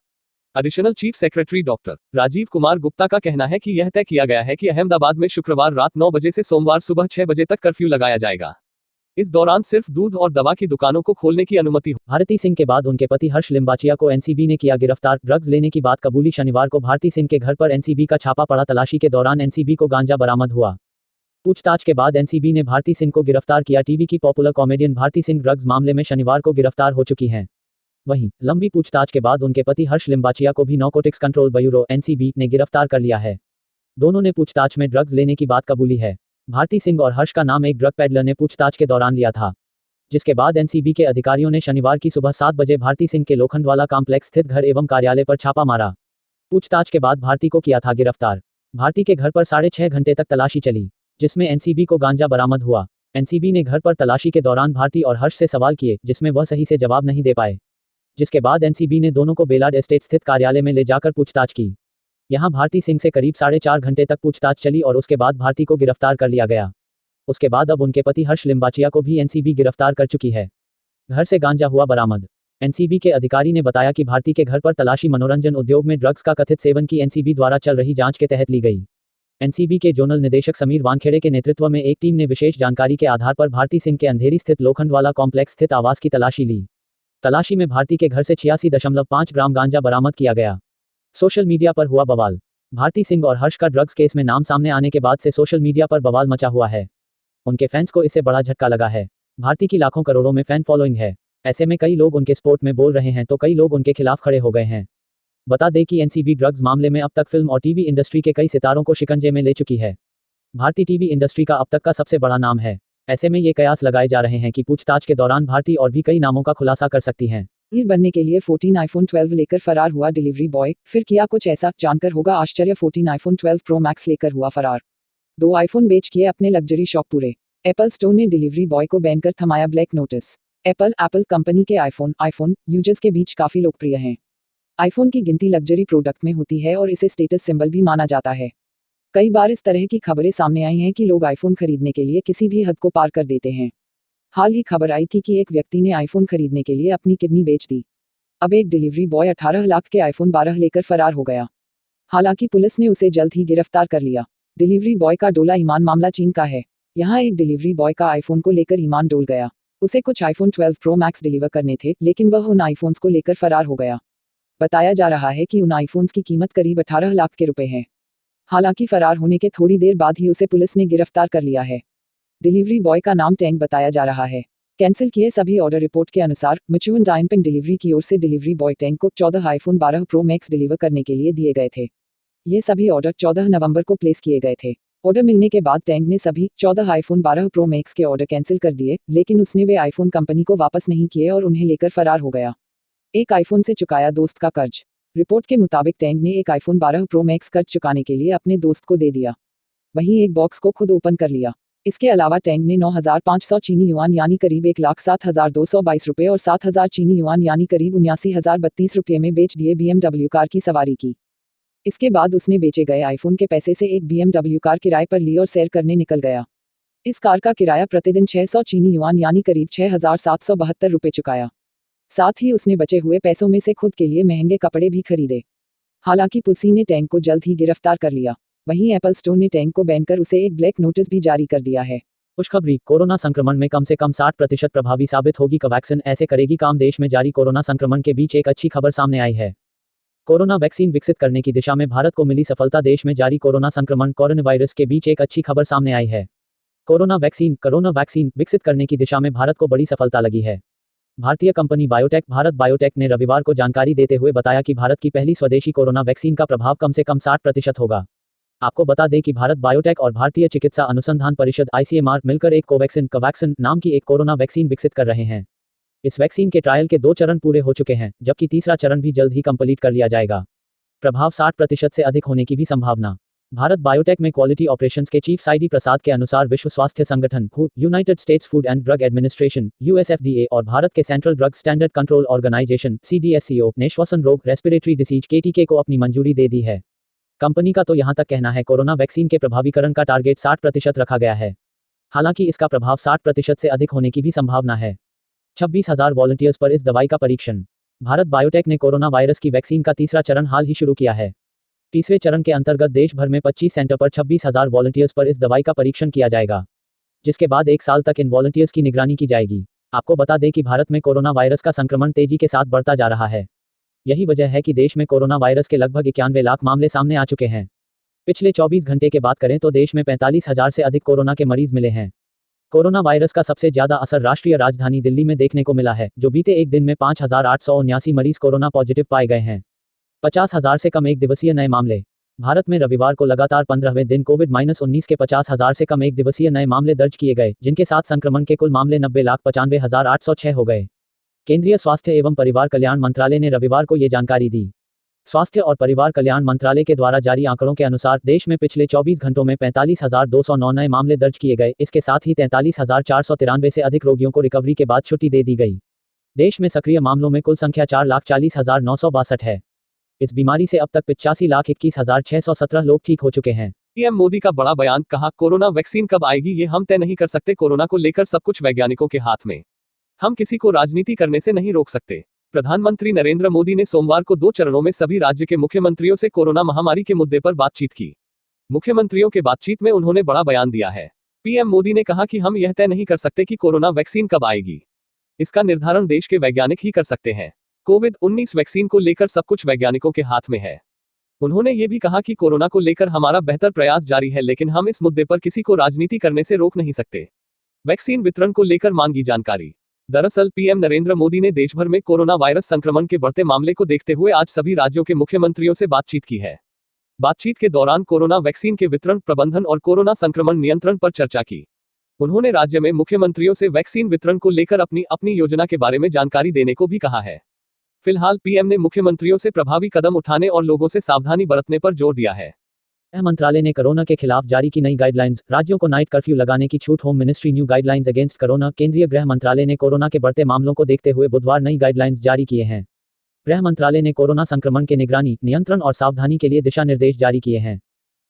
Additional chief secretary doctor Rajeev Kumar Gupta का कहना है कि यह तय किया गया है कि अहमदाबाद में शुक्रवार रात 9 बजे से सोमवार सुबह 6 बजे तक कर्फ्यू लगाया जाएगा। इस दौरान सिर्फ दूध और दवा की दुकानों को खोलने की अनुमति हो। भारती सिंह के बाद उनके पति हर्ष लिम्बाचिया को एनसीबी ने किया गिरफ्तार। ड्रग्स लेने की बात कबूली। शनिवार को भारती सिंह के घर पर एनसीबी का छापा पड़ा। तलाशी के दौरान एनसीबी को गांजा बरामद हुआ। पूछताछ के बाद एनसीबी ने भारती सिंह को गिरफ्तार किया। टीवी की popular comedian Bharti Singh drugs मामले में शनिवार को गिरफ्तार हो चुकी हैं। वहीं लंबी पूछताछ के बाद उनके पति हर्ष लिम्बाचिया को भी नारकोटिक्स कंट्रोल ब्यूरो एनसीबी ने गिरफ्तार कर लिया है। दोनों ने पूछताछ में ड्रग्स लेने की बात कबूली है। भारती सिंह और हर्ष का नाम एक ड्रग पेडलर ने पूछताछ के दौरान लिया था, जिसके बाद एनसीबी के अधिकारियों ने शनिवार की सुबह 7 बजे भारती सिंह के लोखंडवाला कॉम्प्लेक्स स्थित घर एवं कार्यालय पर छापा मारा। पूछताछ के बाद भारती को किया था गिरफ्तार। भारती के घर पर 6.5 घंटे तक तलाशी चली, जिसमें एनसीबी को गांजा बरामद हुआ। एनसीबी ने घर पर तलाशी के दौरान भारती और हर्ष से सवाल किए, जिसमें वह सही से जवाब नहीं दे पाए, जिसके बाद एनसीबी ने दोनों को बेलाड एस्टेट स्थित कार्यालय में ले जाकर पूछताछ की। यहां भारती सिंह से करीब 4.5 घंटे तक पूछताछ चली और उसके बाद भारती को गिरफ्तार कर लिया गया। उसके बाद अब उनके पति हर्ष लिम्बाचिया को भी एनसीबी गिरफ्तार कर चुकी है। घर से गांजा हुआ बरामद। एनसीबी के अधिकारी ने बताया कि भारती के घर पर तलाशी मनोरंजन उद्योग में ड्रग्स का कथित सेवन की एनसीबी द्वारा चल रही जांच के तहत ली गई। एनसीबी के जोनल निदेशक समीर वानखेड़े के नेतृत्व में एक टीम ने विशेष जानकारी के आधार पर भारती सिंह के अंधेरी स्थित लोखंडवाला कॉम्प्लेक्स स्थित आवास की तलाशी ली। तलाशी में भारती के घर से 86.5 ग्राम गांजा बरामद किया गया। सोशल मीडिया पर हुआ बवाल। भारती सिंह और हर्ष का ड्रग्स केस में नाम सामने आने के बाद से सोशल मीडिया पर बवाल मचा हुआ है। उनके फैंस को इससे बड़ा झटका लगा है। भारती की लाखों करोड़ों में फैन फॉलोइंग है। ऐसे में कई लोग उनके सपोर्ट में बोल रहे हैं तो कई लोग उनके खिलाफ खड़े हो गए हैं। बता दें कि एनसीबी ड्रग्स मामले में अब तक फिल्म और टीवी इंडस्ट्री के कई सितारों को शिकंजे में ले चुकी है। भारती टीवी इंडस्ट्री का अब तक का सबसे बड़ा नाम है। ऐसे में ये कयास लगाए जा रहे हैं कि पूछताछ के दौरान भारती और भी कई नामों का खुलासा कर सकती हैं। हीर बनने के लिए 14 आईफोन 12 लेकर फरार हुआ डिलीवरी बॉय। फिर किया कुछ ऐसा, जानकर होगा आश्चर्य। 14 आईफोन 12 प्रो मैक्स लेकर हुआ फरार। 2 आईफोन बेच किए अपने लग्जरी शौक पूरे। एप्पल स्टोर ने डिलीवरी बॉय को बैन कर थमाया ब्लैक नोटिस। एप्पल कंपनी के आईफोन यूजर्स के बीच काफी लोकप्रिय हैं। आईफोन की गिनती लग्जरी प्रोडक्ट में होती है और इसे स्टेटस सिंबल भी माना जाता है। कई बार इस तरह की खबरें सामने आई हैं कि लोग आईफोन खरीदने के लिए किसी भी हद को पार कर देते हैं। हाल ही खबर आई थी कि एक व्यक्ति ने आईफोन खरीदने के लिए अपनी किडनी बेच दी। अब एक डिलीवरी बॉय 18 लाख के आईफोन 12 लेकर फरार हो गया। हालांकि पुलिस ने उसे जल्द ही गिरफ्तार कर लिया। डिलीवरी बॉय का डोला ईमान। मामला चीन का है। यहाँ एक डिलीवरी बॉय का आईफोन को लेकर ईमान डोल गया। उसे कुछ आईफोन 12 प्रो मैक्स डिलीवर करने थे, लेकिन वह उन आईफोन्स को लेकर फरार हो गया। बताया जा रहा है कि उन आईफोन्स की कीमत करीब 18 लाख के रुपए है। हालांकि फरार होने के थोड़ी देर बाद ही उसे पुलिस ने गिरफ्तार कर लिया है। डिलीवरी बॉय का नाम टैंक बताया जा रहा है। कैंसिल किए सभी ऑर्डर। रिपोर्ट के अनुसार मचुअन डायनपिंग डिलीवरी की ओर से डिलीवरी बॉय टैंक को 14 आईफोन 12 प्रो मैक्स डिलीवर करने के लिए दिए गए थे। ये सभी ऑर्डर 14 नवंबर को प्लेस किए गए थे। ऑर्डर मिलने के बाद टैंक ने सभी 14 आईफोन 12 प्रो मैक्स के ऑर्डर कैंसिल कर दिए, लेकिन उसने वे आईफोन कंपनी को वापस नहीं किए और उन्हें लेकर फरार हो गया। एक आईफोन से चुकाया दोस्त का कर्ज। रिपोर्ट के मुताबिक टैंक ने एक आईफोन 12 प्रो मैक्स कर्ज चुकाने के लिए अपने दोस्त को दे दिया, वहीं एक बॉक्स को खुद ओपन कर लिया। इसके अलावा टैंक ने 9,500 चीनी युआन यानी करीब 1,07,222 रुपये और 7,000 चीनी युआन यानी करीब 79,032 रुपये में बेच दिए BMW कार की सवारी की। इसके बाद उसने बेचे गए आईफोन के पैसे से एक BMW कार किराए पर ली और सैर करने निकल गया। इस कार का किराया प्रतिदिन 600 चीनी युआन यानी करीब 6,772 रुपये चुकाया। साथ ही उसने बचे हुए पैसों में से खुद के लिए महंगे कपड़े भी खरीदे। हालांकि पुलिस ने टैंक को जल्द ही गिरफ्तार कर लिया। वहीं एप्पल स्टोर ने टैंक को बैन कर उसे एक ब्लैक नोटिस भी जारी कर दिया है। खुशखबरी, कोरोना संक्रमण में कम से कम 60% प्रभावी साबित होगी कोवैक्सीन, ऐसे करेगी काम। देश में जारी कोरोना संक्रमण के बीच एक अच्छी खबर सामने आई है। कोरोना वैक्सीन विकसित करने की दिशा में भारत को मिली सफलता। देश में जारी कोरोना संक्रमण कोरोना वायरस के बीच एक अच्छी खबर सामने आई है। कोरोना वैक्सीन विकसित करने की दिशा में भारत को बड़ी सफलता लगी है। भारतीय कंपनी बायोटेक भारत बायोटेक ने रविवार को जानकारी देते हुए बताया कि भारत की पहली स्वदेशी कोरोना वैक्सीन का प्रभाव कम से कम 60% होगा। आपको बता दें कि भारत बायोटेक और भारतीय चिकित्सा अनुसंधान परिषद ICMR मिलकर एक कोवैक्सीन नाम की एक कोरोना वैक्सीन विकसित कर रहे हैं। इस वैक्सीन के ट्रायल के 2 चरण पूरे हो चुके हैं, जबकि तीसरा चरण भी जल्द ही कंप्लीट कर लिया जाएगा। प्रभाव 60% से अधिक होने की भी संभावना। भारत बायोटेक में क्वालिटी ऑपरेशंस के चीफ साइडी प्रसाद के अनुसार विश्व स्वास्थ्य संगठन United States Food and Drug Administration USFDA और भारत के central drug standard control organisation CDSCO ने श्वसन रोग रेस्पिरेटरी डिसीज KTK को अपनी मंजूरी दे दी है। कंपनी का तो यहां तक कहना है कोरोना वैक्सीन के प्रभावीकरण का टारगेट 60% रखा गया है। हालांकि इसका प्रभाव 60% से अधिक होने की भी संभावना है। 26,000 वॉलंटियर्स पर इस दवाई का परीक्षण। भारत बायोटेक ने कोरोना वायरस की वैक्सीन का तीसरा चरण हाल ही शुरू किया है। तीसरे चरण के अंतर्गत देश भर में 25 सेंटर पर 26,000 वॉलंटियर्स पर इस दवाई का परीक्षण किया जाएगा, जिसके बाद 1 साल तक इन वॉलंटियर्स की निगरानी की जाएगी। आपको बता दें कि भारत में कोरोना वायरस का संक्रमण तेजी के साथ बढ़ता जा रहा है। यही वजह है कि देश में कोरोना वायरस के लगभग 91 लाख मामले सामने आ चुके हैं। पिछले 24 घंटे के बात करें तो देश में 45,000 से अधिक कोरोना के मरीज मिले हैं। कोरोना वायरस का सबसे ज्यादा असर राष्ट्रीय राजधानी दिल्ली में देखने को मिला है, जो बीते एक दिन में 5,879 मरीज कोरोना पॉजिटिव पाए गए हैं। 50,000 से कम एक दिवसीय नए मामले। भारत में रविवार को लगातार 15वें दिन कोविड-19 के 50,000 से कम एक दिवसीय नए मामले दर्ज किए गए, जिनके साथ संक्रमण के कुल मामले 90,95,806 हो गए। केंद्रीय स्वास्थ्य एवं परिवार कल्याण मंत्रालय ने रविवार को ये जानकारी दी। स्वास्थ्य और परिवार कल्याण मंत्रालय के द्वारा जारी आंकड़ों के अनुसार देश में पिछले 24 घंटों में 45,209 नए मामले दर्ज किए गए। इसके साथ ही 43,493 से अधिक रोगियों को रिकवरी के बाद छुट्टी दे दी गई। देश में सक्रिय मामलों में कुल संख्या 4,40,962 है। इस बीमारी से अब तक 85,21,617 लोग ठीक हो चुके हैं। पीएम मोदी का बड़ा बयान, कहा कोरोना वैक्सीन कब आएगी ये हम तय नहीं कर सकते। कोरोना को लेकर सब कुछ वैज्ञानिकों के हाथ में, हम किसी को राजनीति करने से नहीं रोक सकते। प्रधानमंत्री नरेंद्र मोदी ने सोमवार को 2 चरणों में सभी राज्य के मुख्यमंत्रियों से कोरोना महामारी के मुद्दे पर बातचीत की। मुख्यमंत्रियों के बातचीत में उन्होंने बड़ा बयान दिया है। पीएम मोदी ने कहा कि हम यह तय नहीं कर सकते कि कोरोना वैक्सीन कब आएगी, इसका निर्धारण देश के वैज्ञानिक ही कर सकते हैं। कोविड-19 वैक्सीन को लेकर सब कुछ वैज्ञानिकों के हाथ में है। उन्होंने ये भी कहा कि कोरोना को लेकर हमारा बेहतर प्रयास जारी है, लेकिन हम इस मुद्दे पर किसी को राजनीति करने से रोक नहीं सकते। वैक्सीन वितरण को लेकर मांगी जानकारी। दरअसल पीएम नरेंद्र मोदी ने देश भर में कोरोना वायरस संक्रमण के बढ़ते मामले को देखते हुए आज सभी राज्यों के मुख्यमंत्रियों से बातचीत की है। बातचीत के दौरान कोरोना वैक्सीन के वितरण, प्रबंधन और कोरोना संक्रमण नियंत्रण पर चर्चा की। उन्होंने राज्य में मुख्यमंत्रियों से वैक्सीन वितरण को लेकर अपनी योजना के बारे में जानकारी देने को भी कहा है। फिलहाल पीएम ने मुख्यमंत्रियों से प्रभावी कदम उठाने और लोगों से सावधानी बरतने पर जोर दिया है। गृह मंत्रालय ने कोरोना के खिलाफ जारी की नई गाइडलाइंस, राज्यों को नाइट कर्फ्यू लगाने की छूट। Home ministry new guidelines against corona. केंद्रीय गृह मंत्रालय ने कोरोना के बढ़ते मामलों को देखते हुए बुधवार नई गाइडलाइंस जारी किए हैं। गृह मंत्रालय ने कोरोना संक्रमण के निगरानी, नियंत्रण और सावधानी के लिए दिशा निर्देश जारी किए हैं।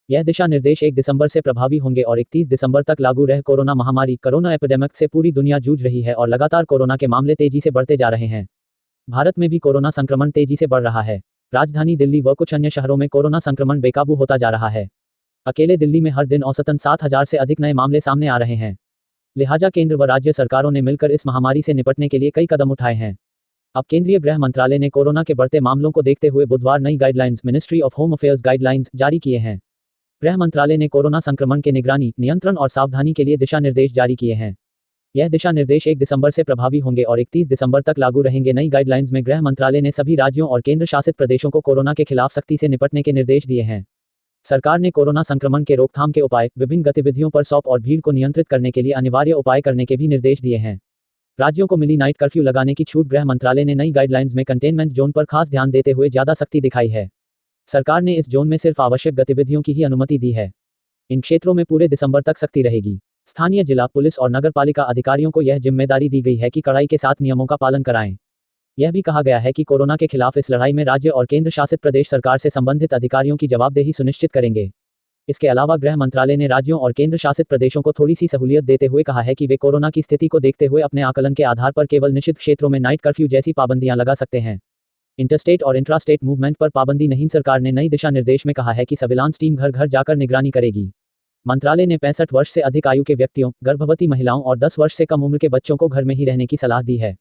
यह दिशा निर्देश 1 दिसंबर से प्रभावी होंगे और 31 दिसंबर तक लागू रह। कोरोना महामारी, कोरोना एपिडेमिक से पूरी दुनिया जूझ रही है और लगातार कोरोना के मामले तेजी से बढ़ते जा रहे हैं। भारत में भी कोरोना संक्रमण तेजी से बढ़ रहा है। राजधानी दिल्ली व कुछ अन्य शहरों में कोरोना संक्रमण बेकाबू होता जा रहा है। अकेले दिल्ली में हर दिन औसतन 7,000 से अधिक नए मामले सामने आ रहे हैं। लिहाजा केंद्र व राज्य सरकारों ने मिलकर इस महामारी से निपटने के लिए कई कदम उठाए हैं। अब केंद्रीय गृह मंत्रालय ने कोरोना के बढ़ते मामलों को देखते हुए बुधवार नई guidelines, ministry of home affairs guidelines जारी किए हैं। गृह मंत्रालय ने कोरोना संक्रमण के निगरानी, नियंत्रण और सावधानी के लिए दिशा निर्देश जारी किए हैं। यह दिशा निर्देश 1 दिसंबर से प्रभावी होंगे और 31 दिसंबर तक लागू रहेंगे। नई गाइडलाइंस में गृह मंत्रालय ने सभी राज्यों और केंद्र शासित प्रदेशों को कोरोना के खिलाफ सख्ती से निपटने के निर्देश दिए हैं। सरकार ने कोरोना संक्रमण के रोकथाम के उपाय, विभिन्न गतिविधियों पर सौंप और भीड़ को नियंत्रित करने के लिए अनिवार्य उपाय करने के भी निर्देश दिए हैं। राज्यों को मिली नाइट कर्फ्यू लगाने की छूट। गृह मंत्रालय ने नई गाइडलाइंस में कंटेनमेंट जोन पर खास ध्यान देते हुए ज्यादा सख्ती दिखाई है। सरकार ने इस जोन में सिर्फ आवश्यक गतिविधियों की ही अनुमति दी है। इन क्षेत्रों में पूरे दिसंबर तक सख्ती रहेगी। स्थानीय जिला पुलिस और नगरपालिका अधिकारियों को यह जिम्मेदारी दी गई है कि कड़ाई के साथ नियमों का पालन कराएं। यह भी कहा गया है कि कोरोना के खिलाफ इस लड़ाई में राज्य और केंद्र शासित प्रदेश सरकार से संबंधित अधिकारियों की जवाबदेही सुनिश्चित करेंगे। इसके अलावा गृह मंत्रालय ने राज्यों और केंद्र शासित प्रदेशों को थोड़ी सी सहूलियत देते हुए कहा है कि वे कोरोना की स्थिति को देखते हुए अपने आकलन के आधार पर केवल निश्चित क्षेत्रों में नाइट कर्फ्यू जैसी पाबंदियां लगा सकते हैं। इंटरस्टेट और इंट्रास्टेट मूवमेंट पर पाबंदी नहीं। सरकार ने नई दिशा निर्देश में कहा है कि सर्विलांस टीम घर घर जाकर निगरानी करेगी। मंत्रालय ने 65 वर्ष से अधिक आयु के व्यक्तियों, गर्भवती महिलाओं और 10 वर्ष से कम उम्र के बच्चों को घर में ही रहने की सलाह दी है।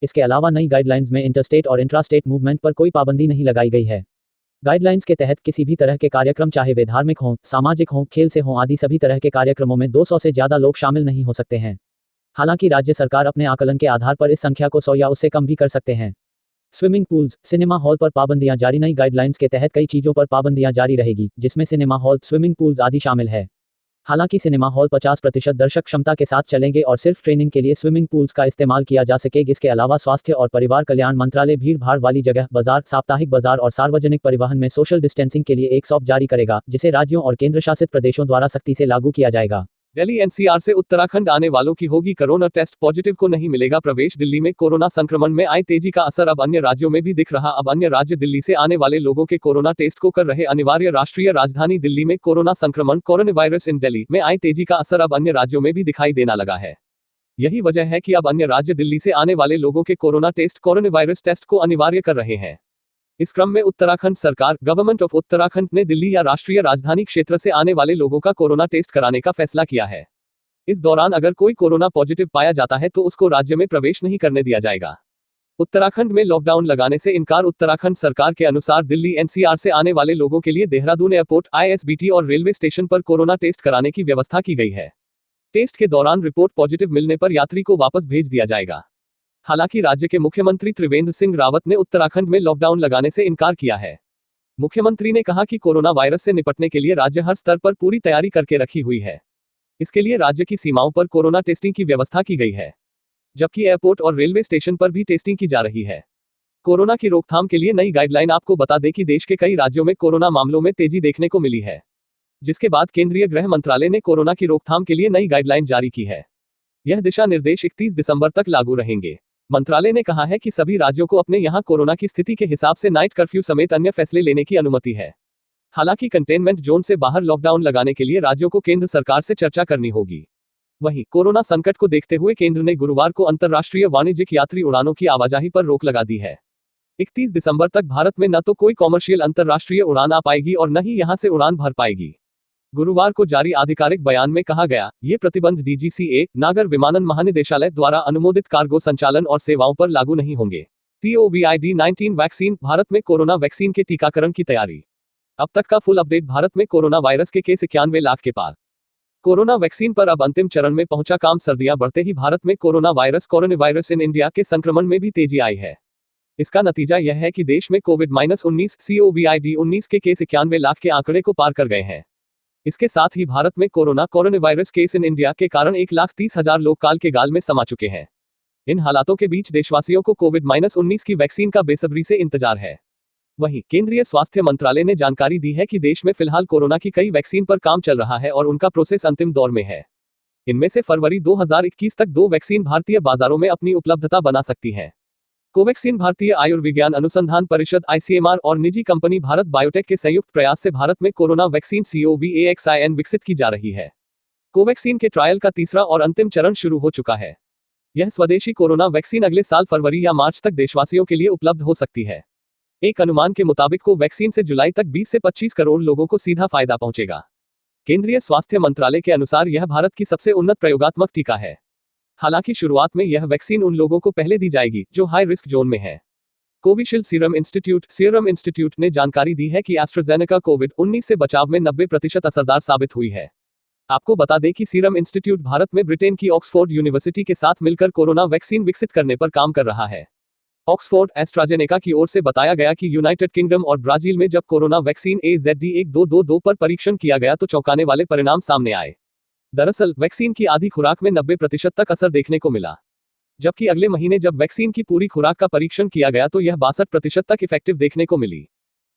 इसके अलावा नई गाइडलाइंस में इंटरस्टेट और इंट्रास्टेट मूवमेंट पर कोई पाबंदी नहीं लगाई गई है। गाइडलाइंस के तहत किसी भी तरह के कार्यक्रम, चाहे वे धार्मिक हों, सामाजिक हों, खेल से हों आदि सभी तरह के कार्यक्रमों में 200 से ज्यादा लोग शामिल नहीं हो सकते हैं। हालांकि राज्य सरकार अपने आकलन के आधार पर इस संख्या को 100 या उससे कम भी कर सकते हैं। स्विमिंग पूल्स, सिनेमा हॉल पर पाबंदियां जारी। नई गाइडलाइंस के तहत कई चीजों पर पाबंदियां जारी रहेगी, जिसमें सिनेमा हॉल, स्विमिंग पूल्स आदि शामिल है। हालांकि सिनेमा हॉल 50% दर्शक क्षमता के साथ चलेंगे और सिर्फ ट्रेनिंग के लिए स्विमिंग पूल्स का इस्तेमाल किया जा सकेगा। इसके अलावा स्वास्थ्य और परिवार कल्याण मंत्रालय भीड़ भाड़ वाली जगह, बाजार, साप्ताहिक बाजार और सार्वजनिक परिवहन में सोशल डिस्टेंसिंग के लिए एक सौंप जारी करेगा, जिसे राज्यों और केंद्र शासित प्रदेशों द्वारा सख्ती से लागू किया जाएगा। दिल्ली एनसीआर से उत्तराखंड आने वालों की होगी कोरोना टेस्ट, पॉजिटिव को नहीं मिलेगा प्रवेश। दिल्ली में कोरोना संक्रमण में आई तेजी का असर अब अन्य राज्यों में भी दिख रहा। अब अन्य राज्य दिल्ली से आने वाले लोगों के कोरोना टेस्ट को कर रहे अनिवार्य। राष्ट्रीय राजधानी दिल्ली में कोरोना संक्रमण, कोरोना वायरस इन दिल्ली में आई तेजी का असर अब अन्य राज्यों में भी दिखाई देना लगा है। यही वजह है कि अब अन्य राज्य दिल्ली से आने वाले लोगों के corona test, corona virus test को अनिवार्य कर रहे हैं। इस क्रम में उत्तराखंड सरकार, गवर्नमेंट ऑफ उत्तराखंड ने दिल्ली या राष्ट्रीय राजधानी क्षेत्र से आने वाले लोगों का कोरोना टेस्ट कराने का फैसला किया है। इस दौरान अगर कोई कोरोना पॉजिटिव पाया जाता है तो उसको राज्य में प्रवेश नहीं करने दिया जाएगा। उत्तराखंड में लॉकडाउन लगाने से इनकार। उत्तराखंड सरकार के अनुसार दिल्ली एनसीआर से आने वाले लोगों के लिए देहरादून एयरपोर्ट, आईएसबीटी और रेलवे स्टेशन पर कोरोना टेस्ट कराने की व्यवस्था की गई है। टेस्ट के दौरान रिपोर्ट पॉजिटिव मिलने पर यात्री को वापस भेज दिया जाएगा। हालांकि राज्य के मुख्यमंत्री त्रिवेंद्र सिंह रावत ने उत्तराखंड में लॉकडाउन लगाने से इनकार किया है। मुख्यमंत्री ने कहा कि कोरोना वायरस से निपटने के लिए राज्य हर स्तर पर पूरी तैयारी करके रखी हुई है। इसके लिए राज्य की सीमाओं पर कोरोना टेस्टिंग की व्यवस्था की गई है, जबकि एयरपोर्ट और रेलवे स्टेशन पर भी टेस्टिंग की जा रही है। कोरोना की रोकथाम के लिए नई गाइडलाइन। आपको बता दें कि देश के कई राज्यों में कोरोना मामलों में तेजी देखने को मिली है, जिसके बाद केंद्रीय गृह मंत्रालय ने कोरोना की रोकथाम के लिए नई गाइडलाइन जारी की है। यह दिशा निर्देश 31 दिसंबर तक लागू रहेंगे। मंत्रालय ने कहा है कि सभी राज्यों को अपने यहां कोरोना की स्थिति के हिसाब से नाइट कर्फ्यू समेत अन्य फैसले लेने की अनुमति है। हालांकि कंटेनमेंट जोन से बाहर लॉकडाउन लगाने के लिए राज्यों को केंद्र सरकार से चर्चा करनी होगी। वहीं कोरोना संकट को देखते हुए केंद्र ने गुरुवार को अंतर्राष्ट्रीय वाणिज्यिक यात्री उड़ानों की आवाजाही पर रोक लगा दी है। 31 दिसंबर तक भारत में न तो कोई कॉमर्शियल अंतर्राष्ट्रीय उड़ान आ पाएगी और न ही यहां से उड़ान भर पाएगी। गुरुवार को जारी आधिकारिक बयान में कहा गया, ये प्रतिबंध डीजीसीए, नागर विमानन महानिदेशालय द्वारा अनुमोदित कार्गो संचालन और सेवाओं पर लागू नहीं होंगे। COVID-19 vaccine. भारत में कोरोना वैक्सीन के टीकाकरण की तैयारी। अब तक का फुल अपडेट। भारत में कोरोना वायरस के केस 91 लाख के पार। कोरोना वैक्सीन पर अब अंतिम चरण में पहुंचा काम। सर्दियां बढ़ते ही भारत में कोरोना वायरस इन इंडिया के संक्रमण में भी तेजी आई है। इसका नतीजा यह है कि देश में COVID-19 के केस 91 लाख के आंकड़े को पार कर गए हैं। इसके साथ ही भारत में corona virus case in India के कारण 1,30,000 लोग काल के गाल में समा चुके हैं। इन हालातों के बीच देशवासियों को COVID-19 की वैक्सीन का बेसब्री से इंतजार है। वहीं केंद्रीय स्वास्थ्य मंत्रालय ने जानकारी दी है कि देश में फिलहाल कोरोना की कई वैक्सीन पर काम चल रहा है और उनका प्रोसेस अंतिम दौर में है। इनमें से फरवरी 2021 तक 2 वैक्सीन भारतीय बाजारों में अपनी उपलब्धता बना सकती हैं। कोवैक्सीन भारतीय आयुर्विज्ञान अनुसंधान परिषद ICMR और निजी कंपनी भारत बायोटेक के संयुक्त प्रयास से भारत में कोरोना वैक्सीन COVAXIN विकसित की जा रही है। कोवैक्सीन के ट्रायल का तीसरा और अंतिम चरण शुरू हो चुका है। यह स्वदेशी कोरोना वैक्सीन अगले साल फरवरी या मार्च तक देशवासियों के लिए उपलब्ध हो सकती है। एक अनुमान के मुताबिक कोवैक्सीन से जुलाई तक 20 से 25 करोड़ लोगों को सीधा फायदा पहुंचेगा। केंद्रीय स्वास्थ्य मंत्रालय के अनुसार यह भारत की सबसे उन्नत प्रयोगात्मक टीका है। हालांकि शुरुआत में यह वैक्सीन उन लोगों को पहले दी जाएगी जो हाई रिस्क जोन में है। कोविशील्ड सीरम इंस्टीट्यूट ने जानकारी दी है कि एस्ट्राजेनेका कोविड-19 से बचाव में 90% असरदार साबित हुई है। आपको बता दें कि सीरम इंस्टीट्यूट भारत में ब्रिटेन की ऑक्सफोर्ड यूनिवर्सिटी के साथ मिलकर कोरोना वैक्सीन विकसित करने पर काम कर रहा है। ऑक्सफोर्ड एस्ट्राजेनेका की ओर से बताया गया कि यूनाइटेड किंगडम और ब्राजील में जब कोरोना वैक्सीन AZD1222 पर परीक्षण किया गया तो चौंकाने वाले परिणाम सामने आए। दरअसल वैक्सीन की आधी खुराक में 90% तक असर देखने को मिला, जबकि अगले महीने जब वैक्सीन की पूरी खुराक का परीक्षण किया गया तो यह 62% तक इफेक्टिव देखने को मिली।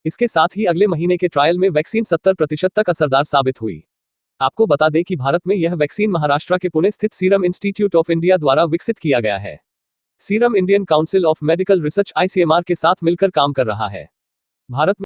इसके साथ ही अगले महीने के ट्रायल में वैक्सीन 70% तक असरदार साबित हुई। आपको बता दें कि भारत में यह वैक्सीन महाराष्ट्र के पुणे स्थित सीरम इंस्टीट्यूट ऑफ इंडिया द्वारा विकसित किया गया है। Serum Indian council of medical research ICMR के साथ मिलकर काम कर रहा है। भारत में